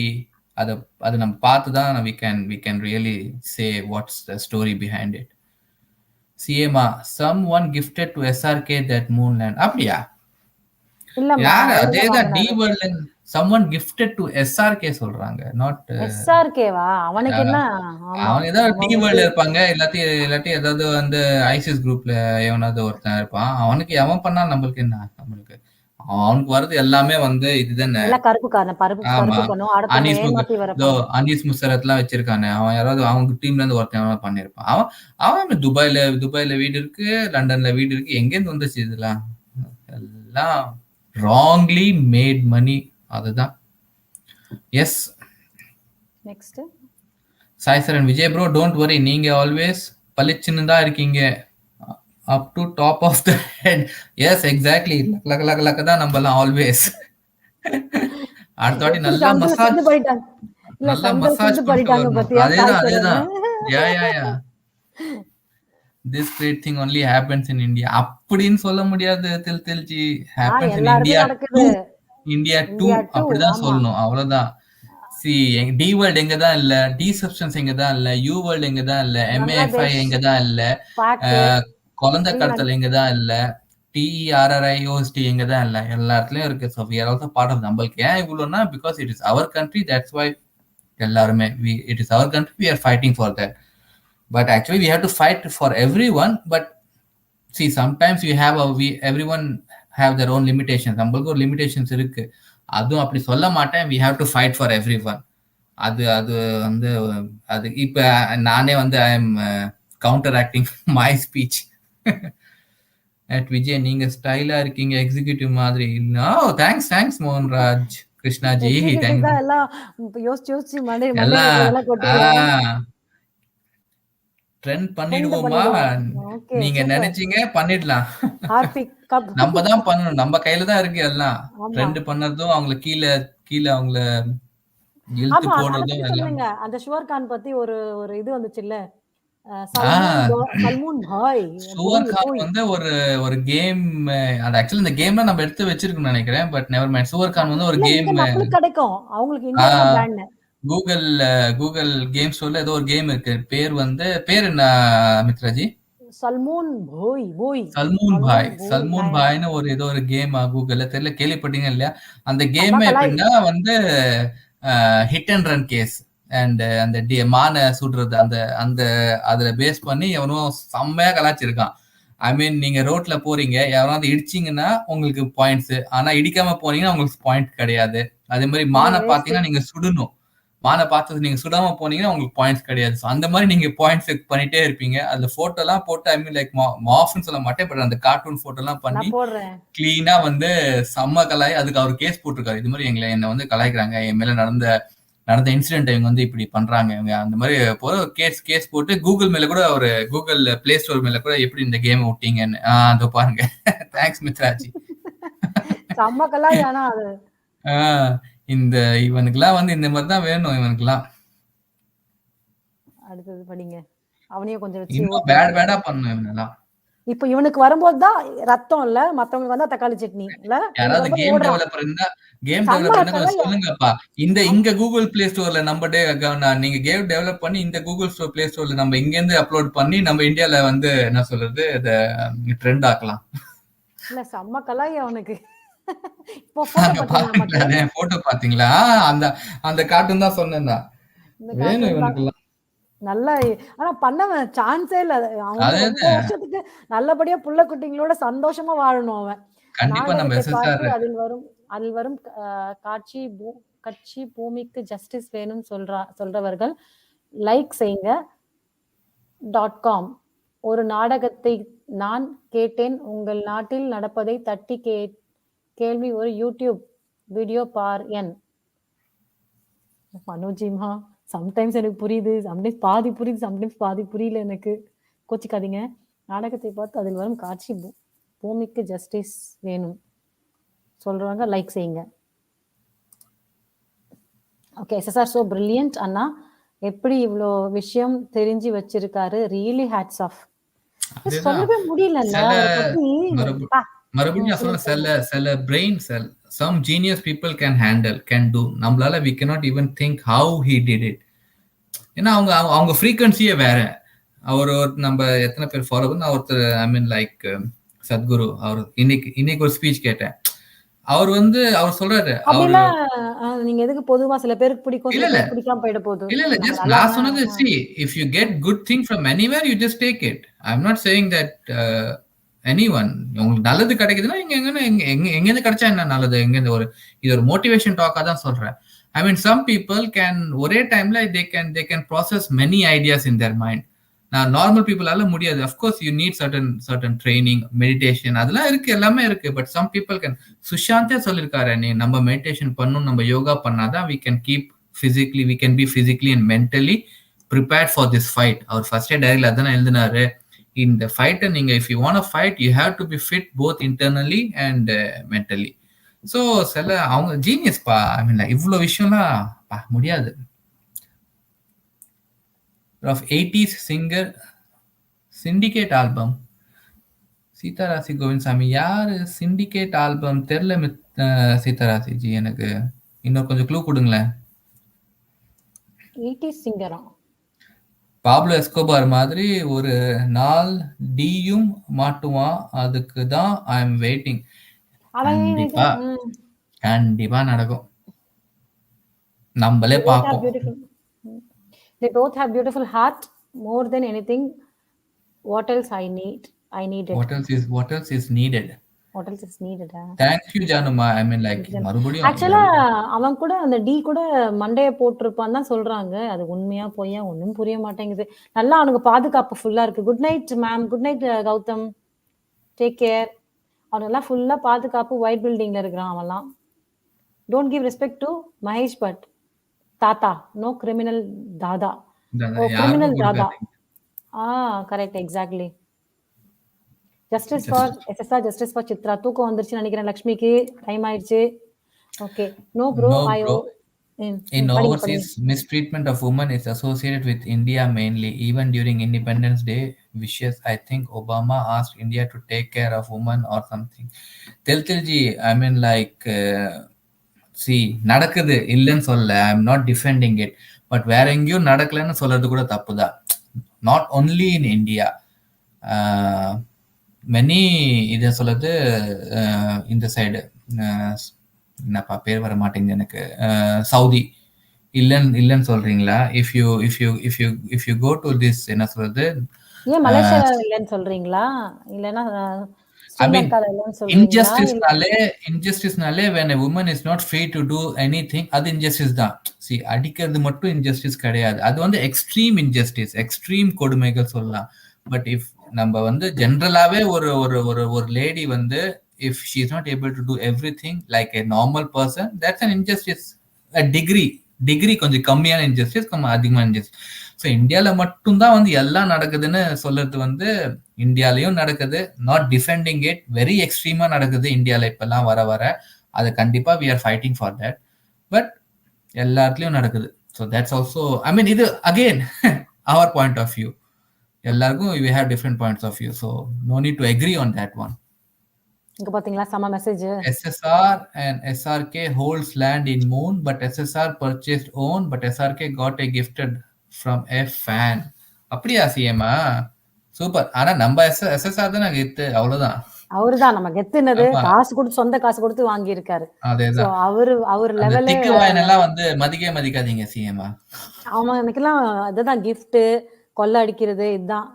அது நம்ம பார்த்து தான் we can really say what's the story behind it. CMA, someone gifted to SRK that moonland. அப்படியா? யார்? அதேதான் டி வேர்ல்ட்ல someone gifted to SRK சொல்றாங்க. நாட் SRKவா? அவனுக்கு என்ன? அவன் ஏதாவது டி வேர்ல்ட்ல இருப்பாங்க, இல்லாட்டி ஏதாவது வந்து ஐசிஸ் குரூப்ல எவனாவது ஒருத்தன் இருப்பான். அவனுக்கு எவன் பண்ணா நம்மளுக்கு என்ன? நம்மளுக்கு அவனுக்கு வருது எல்லாமே வந்து இதுதானே. அனீஸ் முசரத்லாம் வச்சிருக்கானே, அவன் யாராவது அவங்க டீம்ல இருந்து ஒருத்தன் பண்ணிருப்பான். அவன் துபாயில வீடு இருக்கு, லண்டன்ல வீடு இருக்கு. எங்க இருந்து வந்துச்சு இதெல்லாம்? எல்லாம் wrongly made money. அதுதான். Yes. Next Sai Charan, Vijay bro don't worry, நீங்க ஆல்வேஸ் பளிச்சுன்னு தான் இருக்கீங்க. up to top of the head. Yes, exactly. லக்க தான் நம்மலாம் ஆல்வேஸ். அடுத்த வாட்டி நல்லா மசாஜ் பண்ணிட்டாங்க. அதேதான். யா this great thing only happens in India. அப்படின்னு சொல்ல முடியாது தில்ஜி. happens in India too. அப்படிதான் சொல்லணும், அவ்வளவுதான். டி வேர்ல்ட் எங்க தான் இல்ல, டி சப்ஸ்டன்ஸ் எங்க தான் இல்ல, யூ வேர்ல்ட் எங்க தான் இல்ல, MAFI எங்க தான் இல்ல, குழந்தை கடத்தல் எங்க தான் இல்ல, TERRIOST எங்க தான் இல்ல, எல்லா இடத்துலயும் இருக்கு. So we are also part of. நம்மளுக்கு ஏன் இவ்வளோனா because it is our country, that's why எல்லாருமே it is our country, we are fighting for that. But actually we have to fight for everyone. But see, sometimes everyone have their own limitations. நம்மளுக்கு ஒரு limitations இருக்கு. அதுவும் அப்படி சொல்ல மாட்டேன். we have to fight for everyone. அது வந்து அது இப்ப நானே வந்து I am counteracting my speech. at Vijay, நீங்க ஸ்டைலா இருக்கீங்க, எக்ஸிகியூட்டிவ் மாதிரி. தேங்க்ஸ் மோகன்ராஜ் கிருஷ்ணாஜி. ட்ரெண்ட் பண்ணிடுவோமா? நீங்க நினைச்சீங்க பண்ணிடலாம். நம்ம தான் பண்ணணும், நம்ம கையில தான் இருக்கு எல்லாம். ட்ரெண்ட் பண்ணதும் அவங்கள கீழே அவங்கள இழுத்து போடுறதும் எல்லாம். அந்த ஷுவர்கான் பத்தி ஒரு இது வந்துச்சு இல்ல, வந்து ஒரு கேம். அது ஆக்சுவலி இந்த கேம்ல நம்ம எடுத்து வச்சிருக்கோம்னு நினைக்கிறேன். But never mind. சுவர்கான் வந்து ஒரு கேம் கிடைக்கும் அவங்களுக்கு. கூகுள் கேம் ஸ்டோர்ல ஏதோ ஒரு கேம் இருக்கு. பேர் என்ன மித்ராஜி? சல்மூன் பாய்னு ஏதோ ஒரு கேம் கூகுள்ல தெரியல, கேள்விப்பட்டீங்க இல்லையா? அந்த கேம் எப்படின்னா வந்து hit and run case and அந்த மான சுடுறது, அந்த அதுல பேஸ் பண்ணி எவனும் செம்மையா கலாச்சிருக்கான். ஐ மீன், நீங்க ரோட்ல போறீங்க, யாராவது இடிச்சிங்கன்னா உங்களுக்கு பாயிண்ட்ஸ், ஆனா இடிக்காம போனீங்கன்னா உங்களுக்கு பாயிண்ட் கிடையாது. அதே மாதிரி மானை பாத்தீங்கன்னா நீங்க சுடணும், மானை பார்த்தது நீங்க சுடாம போனீங்கன்னா உங்களுக்கு பாயிண்ட்ஸ் கிடையாது. அந்த மாதிரி நீங்க பாயிண்ட்ஸ் பண்ணிட்டே இருப்பீங்க. அதுல போட்டோ எல்லாம் போட்டு, ஐ மீன் லைக் மாஃப்னு சொல்ல மாட்டேன், பட் அந்த கார்ட்டூன் போட்டோ எல்லாம் பண்ணி கிளீனா வந்து செம்ம கலாய். அதுக்கு அவர் கேஸ் போட்டிருக்காரு. இது மாதிரி என்ன வந்து கலாய்க்கிறாங்க, என் மேல நடந்த இன்சிடென்ட் இவங்க வந்து இப்படி பண்றாங்க இவங்க, அந்த மாதிரி கேஸ் போட்டு கூகுள் மேல கூட, ஒரு கூகுள் பிளே ஸ்டோர் மேல கூட எப்படி இந்த கேம் விட்டீங்கன்னு. அதோ பாருங்க. தேங்க்ஸ் மித்ராஜி. இந்த இவனுக்குலாம் வந்து இந்த மாதிரி தான் வேணும். இவனுக்குலாம் அடுத்தது படிங்க. அவனையும் கொஞ்சம் வச்சு பேடா பண்ணணும் இவனெல்லாம். இப்போ இவனுக்கு வரும்போது தான் ரத்தம் இல்ல, மத்தவங்களுக்கு வந்தா தக்காளி சட்னி இல்ல. யாராவது கேம் டெவலப்பர் இருந்தா சொல்லுங்கப்பா. இங்க கூகுள் பிளே ஸ்டோர்ல நம்ம நீங்க கேம் டெவலப் பண்ணி இந்த கூகுள் ஸ்டோர் பிளே ஸ்டோர்ல நம்ம இங்க இருந்து அப்லோட் பண்ணி நம்ம இந்தியால வந்து என்ன சொல்றது, இத ட்ரெண்ட் ஆக்கலாம். இல்ல செம்ம கலாய் அவனுக்கு. போட்டோ பாத்தீங்களா? அந்த கார்ட்டூன் தான் சொன்னேன் வேணும் இவனுக்குலாம். நல்லா ஆனா பண்ணவன் சான்ஸே இல்ல. அவன் வருஷத்துக்கு நல்லபடியா புள்ள குட்டிங்களோட சந்தோஷமா வாழணும் அவன். கண்டிப்பா நம்ம SSR அதில் வரும் கட்சி பூமிக்கு ஜஸ்டிஸ் வேணும் சொல்றவர்கள் லைக் செய்யுங்க. .com ஒரு நாடகத்தை நான் கேட்டேன். உங்கள் நாட்டில் நடப்பதை தட்டி கேள்வி ஒரு யூடியூப் வீடியோ பார் என் மனோஜிமா சம்டைம்ஸ் எனக்கு புரியுது, சம்டைம்ஸ் பாதி புரியுது, சம்டைம்ஸ் பாதி புரியல எனக்கு. கோச்சிக்காதீங்க. நாடகத்தை பார்த்து அதில் வரும் காட்சி பூமிக்கு ஜஸ்டிஸ் வேணும் சொல்றவங்க லைக் செய்யுங்க. ஓகே, எஸ்எஸ்ஆர் சோ பிரில்லியன்ட் அண்ணா. எப்படி இவ்வளோ விஷயம் தெரிஞ்சு வச்சிருக்காரு. Really hats off. சொல்லவே முடியலல்ல அவரை பத்தி. மறுபடியும் சில brain cell some genius people can do. நம்மளால we cannot even think how he did it. ஏன்னா அவங்க ஃப்ரீக்வன்சியே வேற. அவர் நம்ம எத்தனை பேர் ஃபாலோ பண்ண ஒருத்தர், ஐ மீன் லைக் சத்குரு, அவர் இன்னைக்கு ஒரு ஸ்பீச் கேட்டேன். அவர் சொல்றாரு, நீங்க எதுக்கு பொதுவா சில பேருக்கு பிடிக்கும், சில பேருக்கு பிடிக்காம போயிட போகுது. இல்ல ஜஸ்ட் நான் சொன்னது, see if you get good thing from anywhere you just take it. I'm not saying that anyone, உங்களுக்கு நல்லது கிடைக்குதுன்னா எங்க கிடைச்சா என்ன நல்லது, எங்க இது ஒரு மோட்டிவேஷன் டாக்கா தான் சொல்றேன். I mean some people can ஒரே டைம்ல they can process many ideas in their mind. நான் நார்மல் பீப்புளால முடியாது. Of course you need certain training, meditation, அதெல்லாம் இருக்கு, எல்லாமே இருக்கு. But some people can. சுஷாந்தே சொல்லியிருக்காரு, நீ நம்ம மெடிடேஷன் பண்ணணும், நம்ம யோகா பண்ணாதான் we can be physically and mentally prepared for this fight. அவர் ஃபர்ஸ்ட் டைரியில அதான் எழுதினாரு, இந்த ஃபைட்டை நீங்க if you want to fight you have to be fit both internally and mentally. So அவங்க ஜீனியஸ் பா. ஐ மீன் இவ்வளோ விஷயம்லாம் முடியாது. of 80s singer syndicate album. சீதாராசி Govindasamy யாரு? சிண்டிகேட் ஆல்பம் தெரியல சீதாராசி ஜி, எனக்கு இன்னும் கொஞ்சம் க்ளூ கொடுங்களேன். 80s சிங்கரா? பாப்லோ எஸ்கோபார் மாதிரி ஒரு நாள் டியும் மாட்டுவான், அதுக்கு தான் ஐ எம் வெயிட்டிங். கண்டிப்பா நடக்கும், நம்மளே பார்ப்போம். They both have beautiful heart. More than anything, what else I need it. What else is needed? Thank you Januma. I mean like மறுபடியும் actually அவன் கூட அந்த டி கூட மண்டைய போட்டுருப்பான் தான் சொல்றாங்க. அது உண்மையா பொய்யா ஒண்ணும் புரிய மாட்டேங்குது. நல்லா அவனுக்கு பாதுகாப்பு ஃபுல்லா இருக்கு. Good night ma'am. Good night Gautam. Take care. அவனெல்லாம் ஃபுல்லா பாதுகாப்பு ஒயிட் பில்டிங்ல இருக்கிறான் அவன்லாம். Don't give respect to Mahesh but தாத்தா, நோ கிரிமினல் தாதா. ஓ கிரிமினல் தாதா. Correct, exactly. Justice for SSR, justice for Chitra. தூக்கம் வந்துருச்சு நினைக்கிறேன் லக்ஷ்மிக்கு, டைம் ஆயிடுச்சு. Okay, no bro. In overseas, mistreatment of women is associated with India mainly. Even during Independence Day wishes, I think Obama asked India to take care of women or something. Teltilji, I mean like நடக்குது இல்லைன்னு சொல்ல, I am not defending it. But வேற எங்கேயும் நடக்கலன்னு சொல்றது கூட தப்புதான். Not only in India. Many இதை சொல்றது இந்த சைடு, என்னப்பா பேர் வர மாட்டேங்குது எனக்கு, சவுதி இல்லைன்னு சொல்றீங்களா? If you go to this, என்ன சொல்றது, மலேசியா இல்லைன்னு சொல்றீங்களா? இல்லைன்னா I mean, injustice-nale when a woman is not free to do anything, அது injustice தான். See, அடிக்கிறது மட்டும் injustice கிடையாது, அது வந்து extreme injustice, extreme கொடுமைகள் சொல்லலாம். பட் if நம்ம ஜெனரலாவே ஒரு lady if she is not able to do everything like a normal person, that's an injustice. A degree கொஞ்சம் கம்மியான injustice, கொஞ்சம் அதிகமான injustice. ஸோ இந்தியாவில் மட்டும்தான் எல்லாம் நடக்குதுன்னு சொல்றது இந்தியாலையும் நடக்குது. நாட் டிஃபெண்டிங் இட், வெரி எக்ஸ்ட்ரீமா நடக்குது இந்தியாவில் இப்பெல்லாம் வர. அது கண்டிப்பா we are fighting for that. But எல்லா இடத்துலயும் நடக்குது. So that's also, I mean இது அகெயின் அவர் பாயிண்ட் ஆஃப் வியூ. எல்லாருக்கும் we have different points of view, so no need to agree on that one. இங்க பாத்தீங்களா சம message. SSR and SRK holds land in moon, but SSR purchased own, but SRK got a gifted from a fan. அப்படியா சிஎம்மா? Super. ஆனா நம்ம SSR தான் கெத்து, அவ்வளவுதான். அவருதான் நம்ம கெத்துனது. காசு கொடுத்து, சொந்த காசு கொடுத்து வாங்கி இருக்காரு. அதேதான். அவர் லெவல்ல திக்கு வாயனெல்லாம் மதிக்காதீங்க சிஎம்மா. அவனுக்கெல்லாம் அதுதான் கிஃப்ட், கொள்ள அடிக்கிறது, இதுதான்.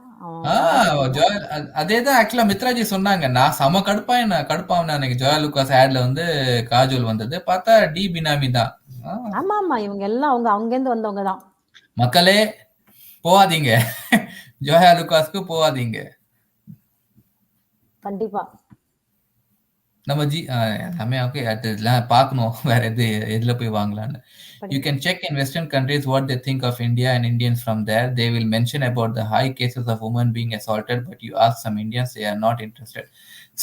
அதேதான் ஆக்சுவலா மித்ராஜி சொன்னாங்க. நான் செம கடுப்பான எனக்கு ஜோயா லுகாஸ் ஆட்ல காஜோல் வந்தது பார்த்தா டி பினாமி தான். ஆமா, இவங்க எல்லாம் அவங்க இருந்து வந்தவங்க தான். மக்களே போவாதீங்க, ஜோயா லுகாஸ்க்கு போவாதீங்க கண்டிப்பா. நம்ம எல்லாமே ஓகே. அதெல்லாம் பார்க்கணும். வேற எதுல போய் வாங்கலாம்னு. You can check in Western countries what they think of India and Indians from there. They will mention about the high cases of women being assaulted, but you ask some Indians, they are not interested.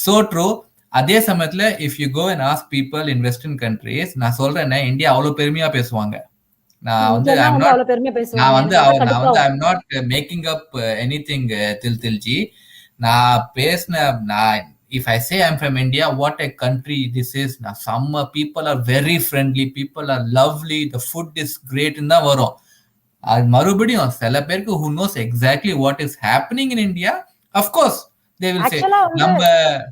So true. அதே சமயத்துல if you go and ask people in Western countries, நான் சொல்றேன் India அவ்வளவு பெருமையா பேசுவாங்க. நான் வந்து இங்கெல்லாம் I'm வந்து not அவ்வளவு பெருமையா நான் பேசுவாங்க. வந்து எனக்கு அதான் நான் வந்து கடுப்பாகும். I'm not making up anything தில்ஜி. நான் பேசின நான் if I say I'm from India, what a country this is. Some people are very friendly, people are lovely, the food is great ன்னு தான் வரும். அது மறுபடியும் சில பேருக்கு who knows exactly what is happening in India, of course they will say ஆக்சுவலா வந்து நம்ம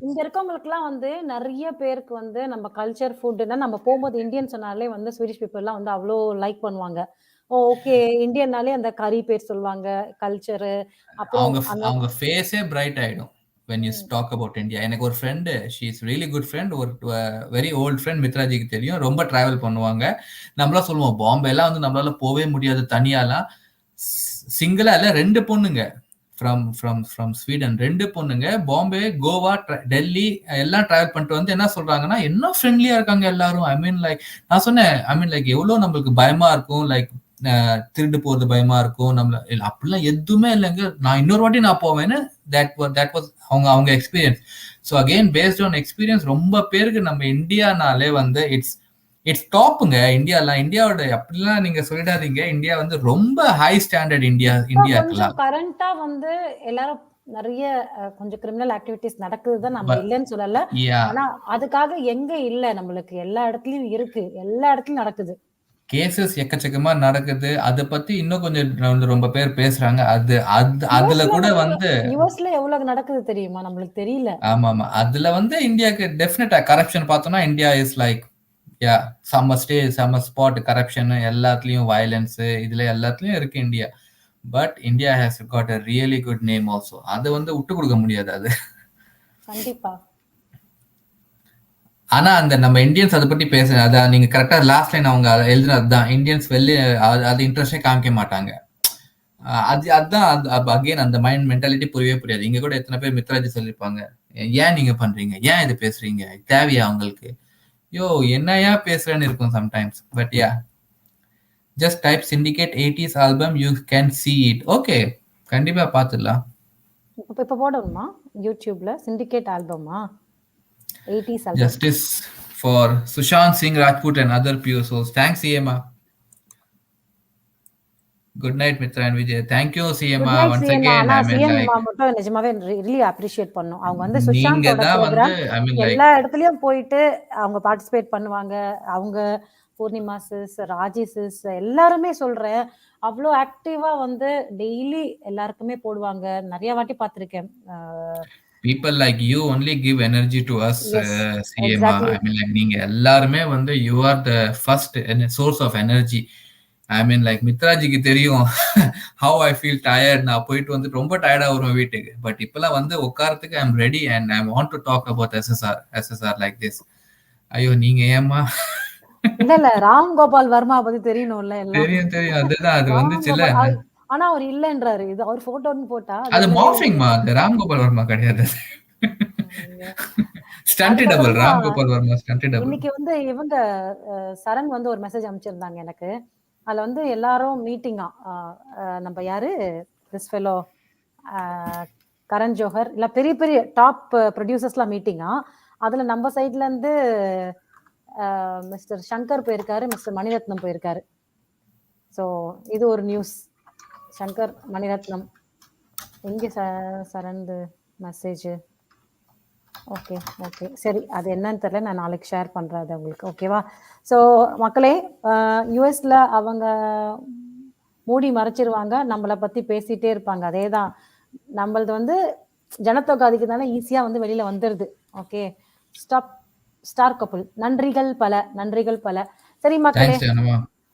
இங்க இருக்கவங்களுக்குலாம் வந்து நிறைய பேருக்கு வந்து நம்ம கல்ச்சர் ஃபுட்னா நம்ம போகும்போது இந்தியன் சொன்னாலே வந்து ஸ்வீடிஷ் பீப்புள்லாம் வந்து அவ்வளோ லைக் பண்ணுவாங்க. ஓகே இந்தியன்னாலே அந்த கறி பேர் சொல்லுவாங்க, கல்ச்சரு அப்புறம் அவங்க ஃபேஸே பிரைட் ஆயிடும் when you talk about India. எனக்கு ஒரு friend, she is really good friend, ஒரு வெரி ஓல்ட் ஃப்ரெண்ட், மித்ராஜிக்கு தெரியும், ரொம்ப டிராவல் பண்ணுவாங்க. நம்மளாம் சொல்லுவோம் பாம்பேலாம் வந்து நம்மளால போவே முடியாது தனியாலாம். சிங்கிளா இல்ல 2 பொண்ணுங்க ஃப்ரம் ஸ்வீடன், 2 பொண்ணுங்க பாம்பே, கோவா, டெல்லி எல்லாம் டிராவல் பண்ணிட்டு வந்து என்ன சொல்றாங்கன்னா என்ன ஃப்ரெண்ட்லியா இருக்காங்க எல்லாரும். ஐ மீன் லைக் நான் சொன்னேன் ஐ மீன் லைக் எவ்வளவு நம்மளுக்கு பயமா இருக்கும், லைக் திருட்டு போறது பயமா இருக்கும், நம்மள அப்படிலாம் எதுவுமே இல்லைங்க. நான் இன்னொரு வாட்டி நான் போவேன்னு தட் வாஸ் அவங்க experience. So again based on experience ரொம்ப பேருக்கு நம்ம இந்தியானாலே வந்து இட்ஸ் டாப்புங்க. இந்தியாவோட அப்படிலாம் நீங்க சொல்லிடாதீங்க. இந்தியா வந்து ரொம்ப ஹை ஸ்டாண்டர்ட் இந்தியா இருக்கலாம். கரண்டா வந்து எல்லாரும் நிறைய கொஞ்சம் கிரிமினல் ஆக்டிவிட்டிஸ் நடக்குதுதான் நம்ம இல்லைன்னு சொல்லல. ஆனா அதுக்காக எங்க இல்ல, நம்மளுக்கு எல்லா இடத்துலயும் இருக்கு, எல்லா இடத்துலயும் நடக்குது. கேசஸ் எக்கச்சக்கமா நடக்குது. அத பத்தி இன்னும் கொஞ்சம் ரொம்ப பேர் பேசுறாங்க. அதுல கூட வந்து யுஎஸ்ல எவ்வளவு நடக்குது தெரியுமா? நம்மளுக்கு தெரியல. ஆமா. அதுல வந்து இந்தியாக்கு டெஃபினட்டா கரப்ஷன் பார்த்தோம்னா இந்தியா இஸ் லைக் சம்ம ஸ்பாட். கரப்ஷன் எல்லாத்துலயும், வயலன்ஸ் இதுல எல்லாத்துலயும் இருக்கு India. But India has got a really good name also. அதை வந்து விட்டு கொடுக்க முடியாது அது கண்டிப்பா. ஆனா அந்த நம்ம இந்தியன்ஸ் அதை பத்தி பேசுறேன், அதான் நீங்க கரெக்டா லாஸ்ட் லைன் அவங்க எழுதுனதுதான். இந்தியன்ஸ் அது இன்ட்ரெஸ்டே காமிக்க மாட்டாங்க. அதுதான் அகைன் அந்த மைண்ட் மென்டாலிட்டி புரியவே புரியாது. இங்க கூட எத்தனை பேர் மித்ராஜி சொல்லிருப்பாங்க, ஏன் நீங்க பண்றீங்க, ஏன் இது பேசுறீங்க, தேவையா உங்களுக்கு, யோ என்னையா பேசுறேன்னு இருக்கும் sometimes. But yeah just type syndicate 80s album, you can see it. Okay கண்டிப்பா பாத்துடலாம். இப்ப போடணுமா யூடியூப்ல syndicate ஆல்பமா? 80s album. Justice for Sushant Singh Rajput and other pure souls. Thanks CMA. Good night Mithra&VJ. Thank you CMA once again. I mean like மட்டும் நிஜமாவே really appreciate பண்ணோம். அவங்க வந்து சுஷாந்தோட program எல்லா இடத்துலயும் போயிட்டு அவங்க பார்ட்டிசிபேட் பண்ணுவாங்க. அவங்க பூர்ணிமா சிஸ், ராஜி சிஸ் எல்லாருமே சொல்றேன் அவ்வளோ ஆக்டிவா வந்து டெய்லி எல்லாருக்குமே போடுவாங்க. நிறைய வாட்டி பார்த்திருக்கேன். People like you only give energy to us, CMA. I mean like நீங்க எல்லாருமே வந்து you are the first source of energy. I mean like மித்ராஜிக்கு தெரியும் how I feel tired. நான் போயிட்டு வந்து ரொம்ப டயர்டா வருவேன் வீட்டுக்கு. பட் இப்பெல்லாம் வந்து உட்காரத்துக்கு I am ready and I want to talk about SSR like this. ஐயோ நீங்க ஏமா இல்ல ராம் கோபால் வர்மா பத்தி தெரியணும்ல எல்லாம். தெரியும் அதுதான் அது வந்துச்சுல. ஆனா அவர் இல்லன்றாரு. இது அவர் போட்டோன்னு போட்டா அது மார்ஃபிங்மா, அது ராம் கோபால் வர்மா கிடையாது. Stunt double, Ram Gopal Varma stunt double. இன்னைக்கு வந்து இவங்க சரண் வந்து ஒரு மெசேஜ் அனுப்பிச்சிருந்தாங்க எனக்கு. அதுல வந்து எல்லாரும் மீட்டிங்கா, நம்ம யாரு திஸ் ஃபெலோ கரண் ஜோஹர் இல்ல பெரிய பெரிய டாப் ப்ரொடியூசர்ஸ்லாம் மீட்டிங்கா. அதுல நம்ம சைட்ல இருந்து மிஸ்டர் சங்கர் போயிருக்காரு, மிஸ்டர் மணிரத்னம் போயிருக்காரு. ஸோ இது ஒரு நியூஸ். சங்கர், மணிரத்னம். எங்கே சரந்து மெசேஜ்? ஓகே சரி, அது என்னன்னு தெரியல, நான் நாளைக்கு ஷேர் பண்ணுறேன் அது உங்களுக்கு. ஓகேவா? ஸோ மக்களே, யூஎஸ்ல அவங்க மூடி மறைச்சிருவாங்க, நம்மளை பற்றி பேசிகிட்டே இருப்பாங்க. அதே தான் நம்மளது வந்து ஜனத்தொகை அதிகதானே ஈஸியாக வந்து வெளியில் வந்துடுது. Okay, star couple. நன்றிகள் பல. சரி மக்களே,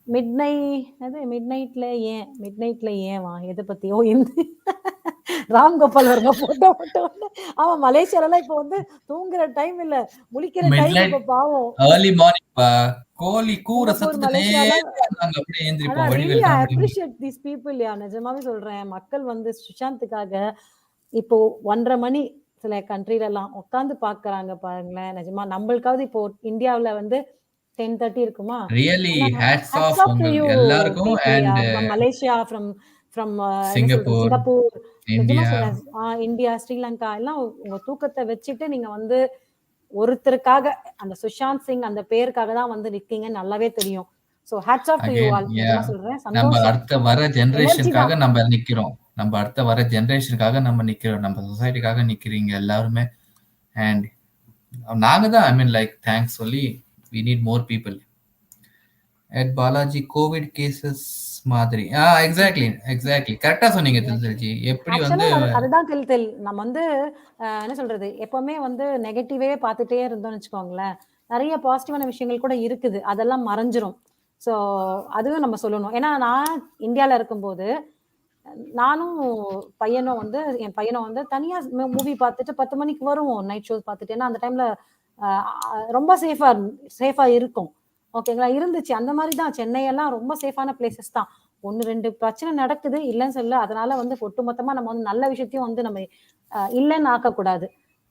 மிட் நைட்ல ஏன் எதை பத்தியோ இந்த ராம் கோபால் வர்மா போட்டோ ஆமா, மலேசியால இப்ப வந்து தூங்குற டைம் இல்ல, முழிக்கிற டைம். இப்ப பாவம் early morning கோலி கூற சத்தத்திலே நாங்க அப்படியே ஏந்திரிப்போம். really I appreciate these people. நிஜமாவே சொல்றேன், மக்கள் வந்து சுஷாந்துக்காக இப்போ 1:30 மணி சில கண்ட்ரிலலாம் உட்காந்து பார்க்குறாங்க பாருங்களேன். நிஜமா நம்மளுக்காவது இப்போ இந்தியாவுல வந்து 10:30 இருக்குமா? Really hats hats off off to you எல்லாருக்கும். Deepti. And from Malaysia, from என்ன சொல்றது? Singapore, Singapore. நிஜமா இந்தியா. சொல்றேன். இந்தியா, ஸ்ரீலங்கா எல்லாம் உங்க தூக்கத்த வச்சுட்டு நீங்க வந்து ஒருத்தருக்காக அந்த சுஷாந்த் சிங் அந்த பேருக்காக தான் வந்து நிக்கீங்கன்னு நல்லாவே தெரியும். So hats off to you again all. Yeah நிஜமா சொல்றேன். நம்ம சந்தோஷம். அடுத்த வர எனர்ஜி ஜெனரேஷனுக்காக தான். நம்ம நிக்கிறோம். நம்ம அடுத்த வர ஜெனரேஷனுக்காக நம்ம நிக்கிறோம். நம்ம சொசைட்டிக்காக நிக்கிறீங்க எல்லாருமே. அண்ட் நாங்க தான் ஐ மீன் லைக் தேங்க்ஸ் சொல்லி we need more people. At Balaji covid cases மாதிரி. எக்ஸாக்ட்லி கரெக்டா சொன்னீங்க தில்ஜி. எப்படி வந்து ஆக்சுவலா அதுதான் தில் நம்ம வந்து என்ன சொல்றது, எப்பவுமே வந்து நெகட்டிவே பார்த்துட்டே இருந்தோம்னு வச்சுக்கோங்களேன், நிறைய பாசிட்டிவான விஷயங்கள் கூட இருக்குது. அதெல்லாம் மறைஞ்சிரும். ஸோ அதுவும் நம்ம சொல்லணும். ஏன்னா நான் இந்தியால இருக்கும்போது நானும் என் பையனும் வந்து தனியா மூவி பார்த்துட்டு 10 மணிக்கு வருவோம் நைட் ஷோஸ் பார்த்துட்டு. ஏன்னா அந்த டைம்ல ரொம்ப சேஃபா இருக்கும். ஓகேங்களா? இருந்துச்சு. அந்த மாதிரி தான் சென்னையெல்லாம் ரொம்ப சேஃபான பிளேசஸ் தான். 1, 2 பிரச்சனை நடக்குது இல்லைன்னு சொல்ல. அதனால வந்து ஒட்டுமொத்தமா நம்ம வந்து நல்ல விஷயத்தையும் வந்து நம்ம இல்லைன்னு ஆக்கக்கூடாது.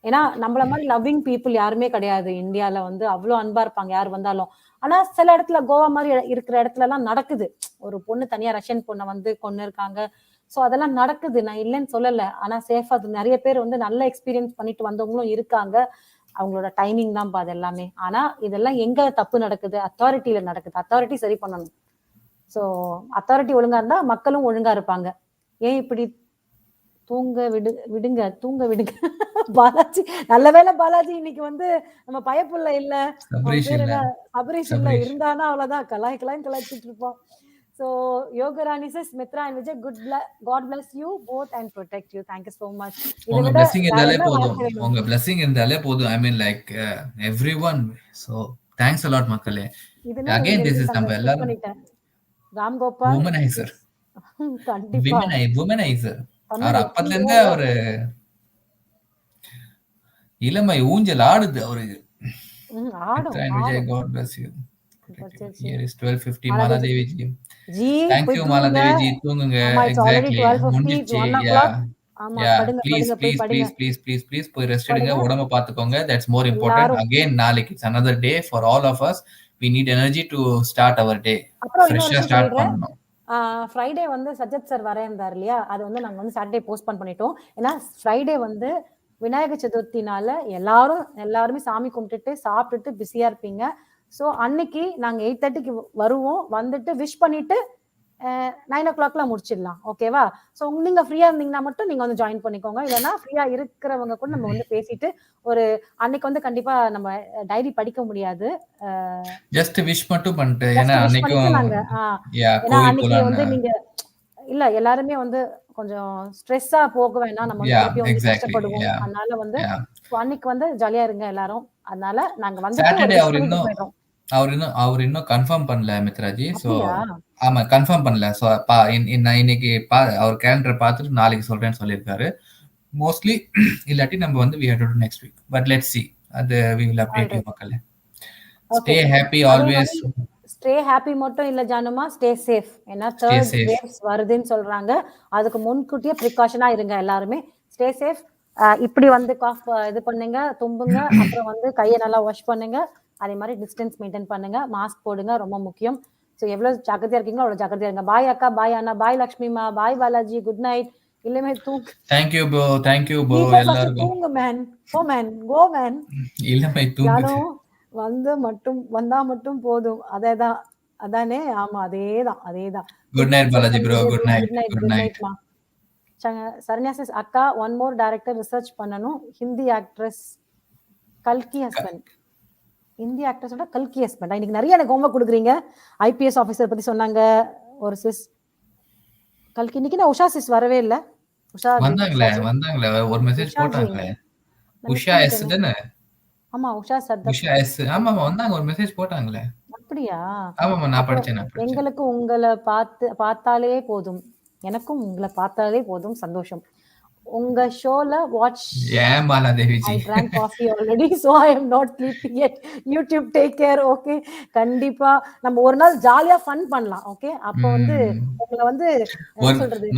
ஏன்னா நம்மள மாதிரி லவ்விங் பீப்புள் யாருமே கிடையாது இந்தியால வந்து. அவ்வளோ அன்பா இருப்பாங்க யார் வந்தாலும். ஆனா சில இடத்துல கோவா மாதிரி இருக்கிற இடத்துல எல்லாம் நடக்குது. ஒரு பொண்ணு தனியா ரஷ்யன் பொண்ணை வந்து கொன்னு இருக்காங்க. ஸோ அதெல்லாம் நடக்குது. நான் இல்லைன்னு சொல்லல. ஆனா சேஃபா நிறைய பேர் வந்து நல்ல எக்ஸ்பீரியன்ஸ் பண்ணிட்டு வந்தவங்களும் இருக்காங்க. அவங்களோட டைமிங் தான் அது எல்லாமே. ஆனா இதெல்லாம் எங்க தப்பு நடக்குது? அத்தாரிட்டியில நடக்குது. அத்தாரிட்டி சரி பண்ணணும். ஸோ அத்தாரிட்டி ஒழுங்கா இருந்தா மக்களும் ஒழுங்கா இருப்பாங்க. ஏன் இப்படி தூங்க விடுங்க பாலாஜி. நல்ல வேளை பாலாஜி இன்னைக்கு வந்து நம்ம பயப்புள்ள இல்ல. அவன் பேர் என்ன? சபரீஷ் இல்ல. இருந்தானா அவ்வளவுதான் கலாய்ச்சிட்டு இருப்போம். So, Yogarani says, Mithra and Vijay, God bless you both and protect you. Thank you so much. உங்க blessing இருந்தாலே போதும். I mean like everyone. So, thanks a lot மக்களே. Again, this is நம்ம எல்லாரும் ராம் கோபால் womanizer. கண்டிப்பா womanizer. அவர் அப்பத்துல இருந்தே ஒரு இளமை ஊஞ்சல் ஆடுது அவருக்கு. Vijay, God bless you. Here is 12:50 Maladevi ji. Thank you Maladevi ji. தூங்குங்க. Exactly. முடிஞ்சிச்சு. Please போய் ரெஸ்ட் எடுங்க. உடம்ப பாத்துக்கோங்க. That's more important. Again நாளைக்கு it's another day for all of us. We need energy to start our day. ஃப்ரெஷ்ஷா start பண்ணனும். Friday வந்து சஜத் சார் வர இருந்தார் இல்லையா? அது வந்து நாங்க வந்து சாட்டர்டே போஸ்ட்போன் பண்ணிட்டோம். ஏன்னா ஃப்ரைடே வந்து விநாயக சதுர்த்தினால எல்லாருமே சாமி கும்பிட்டுட்டு சாப்பிட்டுட்டு பிஸியா இருப்பீங்க. ஸோ அன்னைக்கு நாங்க 8:30க்கு வருவோம். வந்துட்டு விஷ் பண்ணிட்டு 9 o'clockலாம் முடிச்சிடலாம். ஓகேவா? ஸோ நீங்க ஃப்ரீயா இருந்தீங்கன்னா மட்டும் நீங்க வந்து ஜாயின் பண்ணிக்கோங்க. இல்லைன்னா ஃப்ரீயா இருக்கிறவங்க கூட நம்ம வந்து பேசிட்டு ஒரு அன்னைக்கு வந்து கண்டிப்பா நம்ம டைரி படிக்க முடியாது. ஜஸ்ட் விஷ் மட்டும் பண்ணிட்டு ஏன்னா அன்னைக்கு வந்து நீங்க இல்ல எல்லாருமே வந்து கொஞ்சம் ஸ்ட்ரெஸ்ஸா போக வேணாம். நம்ம திருப்பி வந்து கஷ்டப்படுவோம். அதனால வந்து அன்னைக்கு வந்து ஜாலியா இருங்க எல்லாரும். அதனால நாங்க வந்து சாட்டர்டே அவர் இன்னும் கன்ஃபார்ம் பண்ணல மித்ராஜி. சோ ஆமா கன்ஃபார்ம் பண்ணல. சோ இன்னைக்கு அவர் கேலண்டர் பார்த்துட்டு நாளைக்கு சொல்றேன்னு சொல்லியிருக்காரு. மோஸ்ட்லி இல்லாட்டி நம்ம வந்து we have to do next week. But let's see. அது we will update you மக்களே. Stay happy always. Stay happy மட்டும் இல்ல ஜானுமா, ஸ்டே சேஃப். ஏன்னா தேர்ட் வேவ்ஸ் வருதுன்னு சொல்றாங்க. அதுக்கு முன்கூட்டியே ப்ரிகாஷனா இருங்க எல்லாருமே. Stay safe. இப்படி வந்து காஃப் இது பண்ணுங்க, தும்புங்க. அப்புறம் வந்து கையை நல்லா வாஷ் பண்ணுங்க. அதே மாதிரி டிஸ்டன்ஸ் மெயின்டைன் பண்ணுங்க. மாஸ்க் போடுங்க, ரொம்ப முக்கியம். ஸோ எவ்வளவு ஜாக்கிரதையா இருக்கீங்களோ அவ்வளவு ஜாக்கிரதையா இருங்க. பாய் அக்கா, பாய் அண்ணா, பாய் லக்ஷ்மிமா, பாய் பாலாஜி, குட் நைட். இல்லமே தூங்கு. தேங்க்யூ ப்ரோ எல்லாருக்கும். தூங்கு மேன். Go man. இல்லமே தூங்கு. வந்தா மட்டும் போதும். அதானே? ஆமா அதேதான். Good night Balaji bro. Good night. Saranya sis அக்கா, ஒன் மோர் டைரக்டர் ரிசர்ச் பண்ணனும். ஹிந்தி ஆக்ட்ரஸ் கல்கி ஹஸ்பண்ட். ஹிந்தி ஆக்ட்ரஸோட கல்கி ஹஸ்பண்ட். இன்னைக்கு நிறைய எனக்கு ஹோம்வொர்க் கொடுக்குறீங்க. ஐபிஎஸ் ஆபீசர் பத்தி சொன்னாங்க ஒரு சிஸ். கல்கி இன்னைக்கு நான் உஷா சிஸ் வரவே இல்ல. உஷா வந்தாங்களே ஒரு மெசேஜ் போட்டாங்களே. உஷா எஸ் தானே? ஆமா உஷா சர்தா. உஷா எஸ். ஆமா வந்தாங்க ஒரு மெசேஜ் போட்டாங்களே. அப்படியா? ஆமா நான் படிச்சேன். எங்களுக்கு உங்களை பார்த்தாலே போதும். எனக்கும் உங்களை பார்த்தாலே போதும் சந்தோஷம். உங்க ஷோல வாட்ச். ஏன் Maladevi G? I drank coffee already, so I am not sleeping yet. YouTube take care. Okay, கண்டிப்பா நம்ம ஒரு நாள் ஜாலியா ஃபன் பண்ணலாம். ஓகே, அப்ப வந்து உங்களை வந்து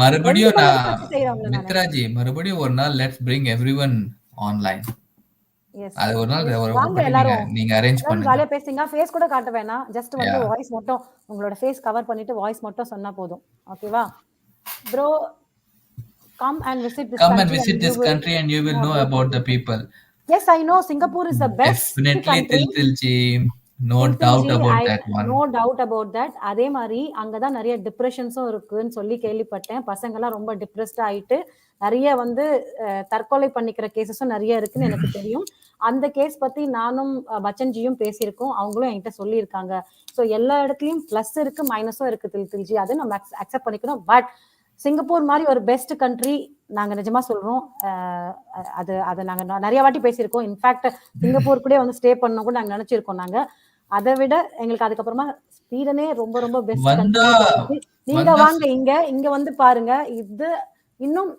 மறுபடியும் மித்ராஜி மறுபடியும் ஒரு நாள் let's bring everyone online. S அது ஒரு நாள் ஒரு வாங்க வாட்டி எல்லாரும் நீங்க அரேஞ்ச் எல்லாரும் பண்ணுங்க. ஜாலியா பேசுங்க. ஃபேஸ் கூட காட்ட வேணாம். ஜஸ்ட் வந்து Yeah. வாய்ஸ் மட்டும் உங்களோட ஃபேஸ் கவர் பண்ணிட்டு வாய்ஸ் மட்டும் சொன்னா போதும். ஓகேவா? Bro come and visit this Come and country visit and you this will country and you will know know about the about the people. people. Yes, I know Singapore is the best Definitely country. Tiltilji, no doubt Tiltilji, about that one. no doubt about that. அதே மாதிரி அங்கதான் நிறைய டிப்ரெஷன்ஸும் இருக்குன்னு சொல்லி கேள்விப்பட்டேன். பசங்கெல்லாம் ரொம்ப டிப்ரெஸ்டா ஆயிட்டு நிறைய வந்து தற்கொலை பண்ணிக்கிற கேசஸும் நிறைய இருக்குன்னு எனக்கு தெரியும். அந்த கேஸ் பத்தி நானும் பச்சன்ஜியும் பேசியிருக்கோம். அவங்களும் என்கிட்ட சொல்லியிருக்காங்க. ஸோ எல்லா இடத்துலயும் பிளஸ் இருக்கு மைனஸும் இருக்கு தில்தில்ஜி. அதை நம்ம அக்செப்ட் பண்ணிக்கணும். பட் சிங்கப்பூர் மாதிரி ஒரு பெஸ்ட் கண்ட்ரி நாங்க நிஜமா சொல்றோம். அது அதை நாங்க நிறைய வாட்டி பேசியிருக்கோம். இன்ஃபேக்ட் சிங்கப்பூர் கூட வந்து ஸ்டே பண்ணோம் கூட நாங்க நினைச்சிருக்கோம். நாங்க அதை விட எங்களுக்கு அதுக்கப்புறமா ஸ்வீடனே ரொம்ப ரொம்ப பெஸ்ட் கண்ட்ரி. நீங்க வாங்க இங்க வந்து பாருங்க. இது இன்னும்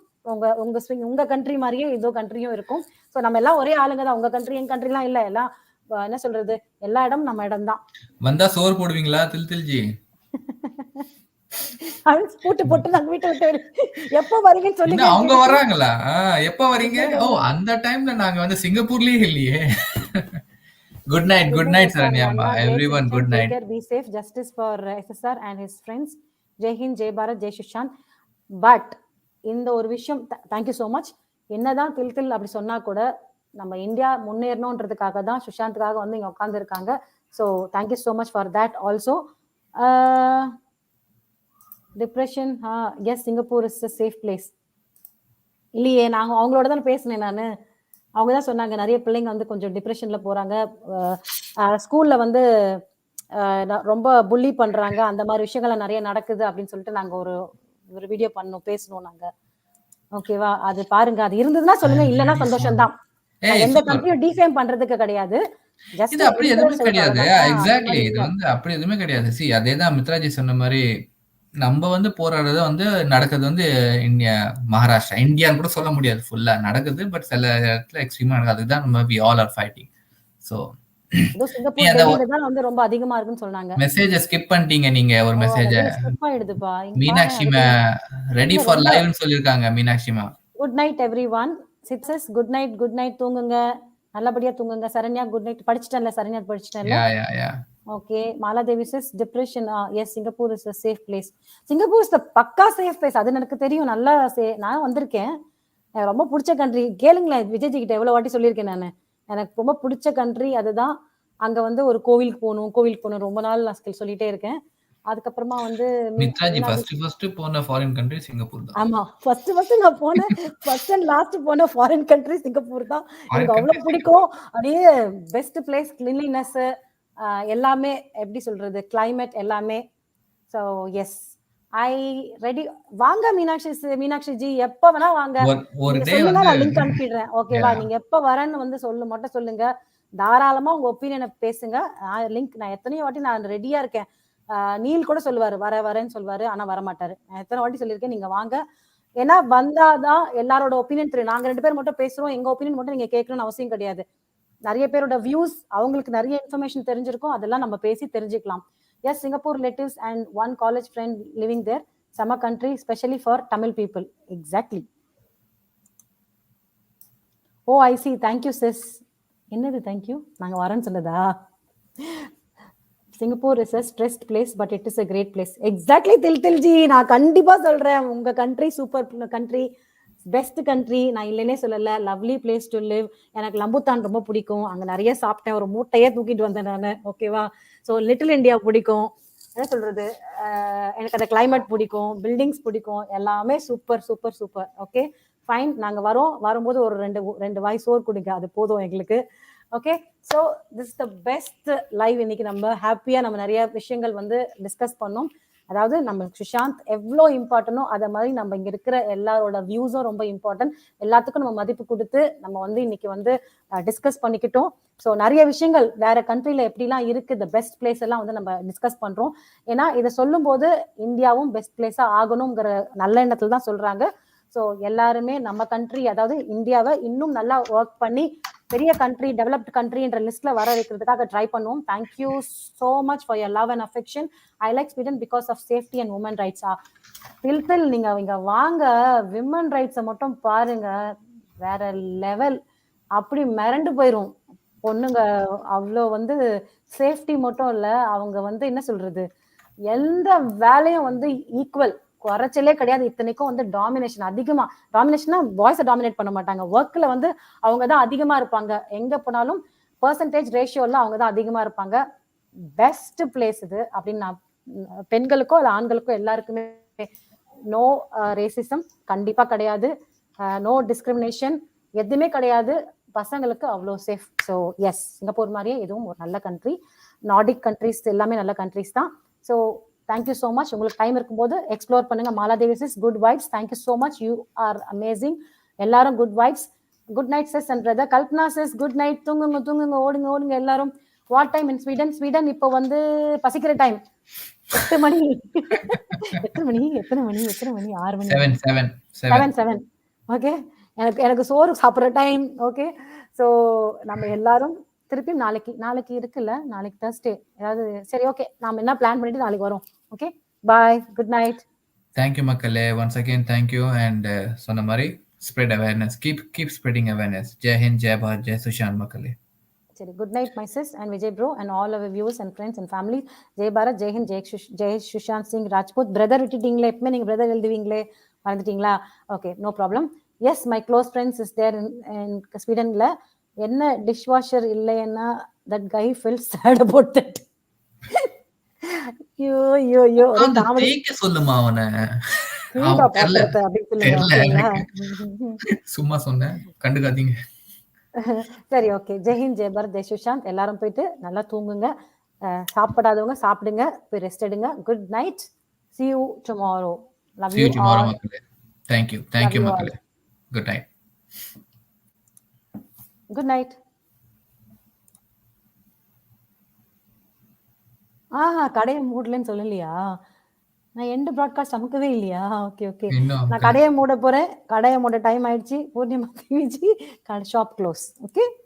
உங்க கண்ட்ரி மாதிரியே இதோ கண்ட்ரியும் இருக்கும். சோ நம்ம எல்லாம் ஒரே ஆளுங்க தான். உங்க கண்ட்ரி என் கண்ட்ரி எல்லாம் இல்ல. எல்லாம் என்ன சொல்றது, எல்லா இடம் நம்ம இடம் தான். வந்தா சோறு போடுவீங்களா தில்தில்ஜி? போட்டு நாங்க வீட்டை விட்டு எப்ப வரீங்கன்னு சொல்லுங்க. அவங்க வர்றாங்களா? எப்ப வரீங்க? ஓ, அந்த டைம்ல நாங்க வந்து சிங்கப்பூர்லயே இல்லையே. Good night சரண்யாமா. Everyone good night. Be safe. Justice for SSR and his friends. Jai Hind, Jai Bharat, Jai Sushant. But இந்த ஒரு விஷயம் thank you so much. என்னதான் தில் அப்படி சொன்னா கூட நம்ம இந்தியா முன்னேறணும்ன்றதுக்காக தான் சுஷாந்த்காக வந்து இங்க உட்கார்ந்து இருக்காங்க. So thank you so much for that also. Depression, yes Singapore is a safe place. இல்லையே, நாங்கள் அவங்களோட தான் பேசினேன். நான் அவங்க தான் சொன்னாங்க நிறைய பிள்ளைங்க வந்து கொஞ்சம் டிப்ரெஷன்ல போறாங்க, ஸ்கூல்ல வந்து ரொம்ப புள்ளி பண்றாங்க, அந்த மாதிரி விஷயங்கள்லாம் நிறைய நடக்குது அப்படின்னு சொல்லிட்டு நாங்க ஒரு வீடியோ பண்ணோம், பேசணும் நாங்க. ஓகேவா? அது பாருங்க. அது இருந்ததுன்னா சொல்லுங்க, இல்லைன்னா சந்தோஷம் தான். எந்த கண்ட்ரியும் டிஃபேம் பண்றதுக்கு கிடையாது. இது அப்படி எதுவுமே கிடையாது. எக்ஸாக்ட்லி, இது வந்து அப்படி எதுவுமே கிடையாது. சி, அதேதான் மித்ராஜி சொன்ன மாதிரி நம்ம வந்து போராடுறது வந்து நடக்குது வந்து இந்தியா, மகாராஷ்டிரா, இந்தியான்னு கூட சொல்ல முடியாது ஃபுல்லா நடக்குது. பட் சில இடத்துல எக்ஸ்ட்ரீமா நடக்குது. அதுதான் நம்ம we all are fighting. So ரொம்ப அதிகமா இருக்குன்னு சொன்னாங்க. மெசேஜ ஸ்கிப் பண்ணிட்டீங்க நீங்க. ஒரு மெசேஜ ஸ்கிப் ஆயிடுதுப்பா. மீனாட்சிமா ரெடி ஃபார் லைவ்னு சொல்லிருக்காங்க. மீனாட்சிமா குட் நைட் எவ்ரிவன். சிட்ஸஸ் குட் நைட் தூங்குங்க, நல்லபடியா தூங்குங்க. Saranya good night. படிச்சிட்டேன்ல சரண்யா, படிச்சிட்டேன்ல. Okay. Maladevi says depression, yes, Singapore is a safe place. Singapore is the பக்கா சேஃப் பிளேஸ். அது எனக்கு தெரியும். நல்லா நான் வந்திருக்கேன். எனக்கு ரொம்ப பிடிச்ச கண்ட்ரி. கேளுங்களேன், விஜய்ஜி கிட்ட எவ்வளவு வாட்டி சொல்லியிருக்கேன் நான். எனக்கு ரொம்ப பிடிச்ச கண்ட்ரி அதுதான். அங்க வந்து ஒரு கோவிலுக்கு போகணும் ரொம்ப நாள் நான் சொல்லிட்டே இருக்கேன். அதுக்கப்புறமா வந்து மித்ராஜி ஃபர்ஸ்ட் போன ஃபாரின் கண்ட்ரி சிங்கப்பூர் தான். ஆமா, ஃபர்ஸ்ட் நான் போன ஃபர்ஸ்ட் அண்ட் லாஸ்ட் போன ஃபாரின் கண்ட்ரி சிங்கப்பூர் தான். எனக்கு அவ்வளவு பிடிக்கும். அப்படியே பெஸ்ட் பிளேஸ், கிளீன்லினஸ் எல்லாமே, எப்படி சொல்றது, கிளைமேட் எல்லாமே. So yes, I ready. வாங்க மீனாட்சி ஜி, எப்ப வேணா வாங்க. சொல்லுங்க, நான் லிங்க் அனுப்பிடுறேன். ஓகேவா? நீங்க எப்ப வரேன்னு வந்து மட்டும் சொல்லுங்க. தாராளமா உங்க ஒப்பீனியனை பேசுங்க. லிங்க் நான் எத்தனையோ வாட்டி நான் ரெடியா இருக்கேன். நீல் கூட சொல்லுவாரு வரேன்னு சொல்லுவாரு, ஆனா வரமாட்டாரு. நான் எத்தனை வாட்டி சொல்லியிருக்கேன், நீங்க வாங்க. ஏன்னா வந்தாதான் எல்லாரோட ஒப்பீனியன் தெரியும். நாங்க 2 பேர் மட்டும் பேசுறோம், எங்க ஒப்பீனியன் மட்டும் நீங்க கேட்கணும்னு அவசியம் கிடையாது. நிறைய பேரோட வியூஸ், அவங்களுக்கு நிறைய இன்ஃபர்மேஷன் தெரிஞ்சிருக்கும், அதெல்லாம் நம்ம பேசி தெரிஞ்சுக்கலாம். Yes, Singapore relatives and one college friend living there. சம்ம country, specially for Tamil people. Exactly. Oh, I see. Thank you sis. என்னது தேங்க்யூ? நாங்க வரேன்னு சொன்னதா? Singapore is a stressed place but it is a great place. Exactly தில்ஜி, நான் கண்டிப்பா சொல்றேன். உங்க country super country, best country. நான் இல்லைன்னே சொல்லல. Lovely place to live. எனக்கு லம்புத்தான் ரொம்ப பிடிக்கும். அங்க நிறைய சாப்பிட்டேன், ஒரு மூட்டையே தூக்கிட்டு வந்தேன் நானு. ஓகேவா? ஸோ லிட்டில் இந்தியா பிடிக்கும். என்ன சொல்றது, எனக்கு அந்த கிளைமேட் பிடிக்கும், பில்டிங்ஸ் பிடிக்கும், எல்லாமே super super super. Okay fine. நாங்க வரும்போது ஒரு ரெண்டு வாய் சோறு குடிங்க, அது போதும் எங்களுக்கு. Okay, so this is the best live. இன்னைக்கு நம்ம ஹாப்பியா நம்ம நிறைய விஷயங்கள் வந்து டிஸ்கஸ் பண்ணோம். அதாவது நம்ம சுஷாந்த் எவ்வளோ இம்பார்ட்டனோ அதை மாதிரி நம்ம இங்க இருக்கிற எல்லாரோட வியூஸும் ரொம்ப இம்பார்ட்டன்ட். எல்லாத்துக்கும் நம்ம மதிப்பு கொடுத்து நம்ம வந்து இன்னைக்கு வந்து டிஸ்கஸ் பண்ணிக்கிட்டோம். ஸோ நிறைய விஷயங்கள் வேற கண்ட்ரில எப்படிலாம் இருக்கு, த பெஸ்ட் பிளேஸ் எல்லாம் வந்து நம்ம டிஸ்கஸ் பண்றோம். ஏன்னா இதை சொல்லும் போது இந்தியாவும் பெஸ்ட் பிளேஸா ஆகணுங்கிற நல்ல எண்ணத்துல தான் சொல்றாங்க. ஸோ எல்லாருமே நம்ம கண்ட்ரி, அதாவது இந்தியாவை இன்னும் நல்லா ஒர்க் பண்ணி பெரிய கண்ட்ரி, டெவலப்ட் கண்ட்ரின்ற லிஸ்ட்ல வர வைக்கிறதுக்காக ட்ரை பண்ணுவோம். Thank you so much for your love and affection. I like Sweden because of safety and women rights. நீங்க இங்க வாங்க, விமன் ரைட்ஸை மட்டும் பாருங்க, வேற லெவல். அப்படி மிரண்டு போயிரும். பொண்ணுங்க அவ்ளோ வந்து சேஃப்டி மட்டும் இல்ல, அவங்க வந்து என்ன சொல்றது? எந்த வேலையும் வந்து ஈக்குவல் குறைச்சலே கிடையாது. இத்தனைக்கும் வந்து டாமினேஷன் அதிகமா. டாமினேஷன்னா பாய்ஸ டாமினேட் பண்ண மாட்டாங்க. வொர்க்ல வந்து அவங்க தான் அதிகமா இருப்பாங்க. எங்க போனாலும் பெர்சன்டேஜ் ரேஷியோல அவங்க தான் அதிகமா இருப்பாங்க. பெஸ்ட் பிளேஸ் இது அப்படின்னு நான் பெண்களுக்கோ இல்ல ஆண்களுக்கோ எல்லாருக்குமே நோ ரேசிசம் கண்டிப்பா கிடையாது. நோ டிஸ்கிரிமினேஷன் எதுவுமே கிடையாது. பசங்களுக்கு அவ்வளோ சேஃப். ஸோ எஸ், சிங்கப்பூர் மாதிரியே இதுவும் ஒரு நல்ல கண்ட்ரி. நார்டிக் கண்ட்ரிஸ் எல்லாமே நல்ல கண்ட்ரிஸ் தான். So thank you so much. உங்களுக்கு டைம் இருக்கும்போது எக்ஸ்ப்ளோர் பண்ணுங்க. Maladevi sis, good vibes. Thank you so much. You are amazing. எல்லாரும் good vibes. Good night sis and brother. Kalpana sis, good night. தூங்குங்க தூங்குங்க, ஓடுங்க ஓடுங்க எல்லாரும். What time in Sweden? Sweden இப்போ வந்து பசிக்கிற டைம் 8 மணி. எத்தனை மணி 6 மணி 7 ஓகே. எனக்கு சோறு சாப்பிட்ற டைம். ஓகே. ஸோ நம்ம எல்லாரும் திருப்பி நாளைக்கு இருக்குல்ல, நாளைக்கு Thursday ஏதாவது சரி ஓகே, நாம என்ன பிளான் பண்ணிட்டு நாளைக்கு வரோம். Okay, bye, good night. Thank you மக்களே. Once again thank you. அண்ட் சொன்ன மாதிரி spread awareness. Keep spreading awareness. Jai Hind, Jai Bharat, Jai Sushant மக்களே. சரி, good night my sis and Vijay bro and all our viewers and friends and family. Jai Bharat, Jai Hind, Jai Sushant Singh Rajput. Brother விட்டுட்டீங்களே, எப்பவுமே நீங்க பிரதர் எழுதுவீங்களே, மறந்துட்டீங்களா? Okay, no problem. Yes, my close friends is there in ஸ்வீடன்ல. என்ன dish washer இல்லைன்னா that guy feel sad about that. ஐயோ ஐயோ ஐயோ, ஒரே காமெடி. சொல்லுமா அவனை சும்மா சொன்னேன், கண்டுக்காதீங்க. சரி ஓகே. ஜெய்ஹிந்த், ஜெய் பாரத், ஜெய் சுஷாந்த். எல்லாரும் போயிட்டு நல்லா தூங்குங்க. சாப்பிடாதவங்க சாப்பிடுங்க, போய் ரெஸ்ட் எடுங்க. Good night. See you tomorrow. Love you all. Thank you மக்களே. Good night. Good night. கடையை மூடலன்னு சொல்லலையா? நான் எண்ட் ப்ராட்காஸ்ட் அமுக்கவே இல்லையா? Okay okay. நான் கடையை மூட போறேன். கடையை மூட டைம் ஆயிடுச்சு. Purnima Deviji, shop close. Okay.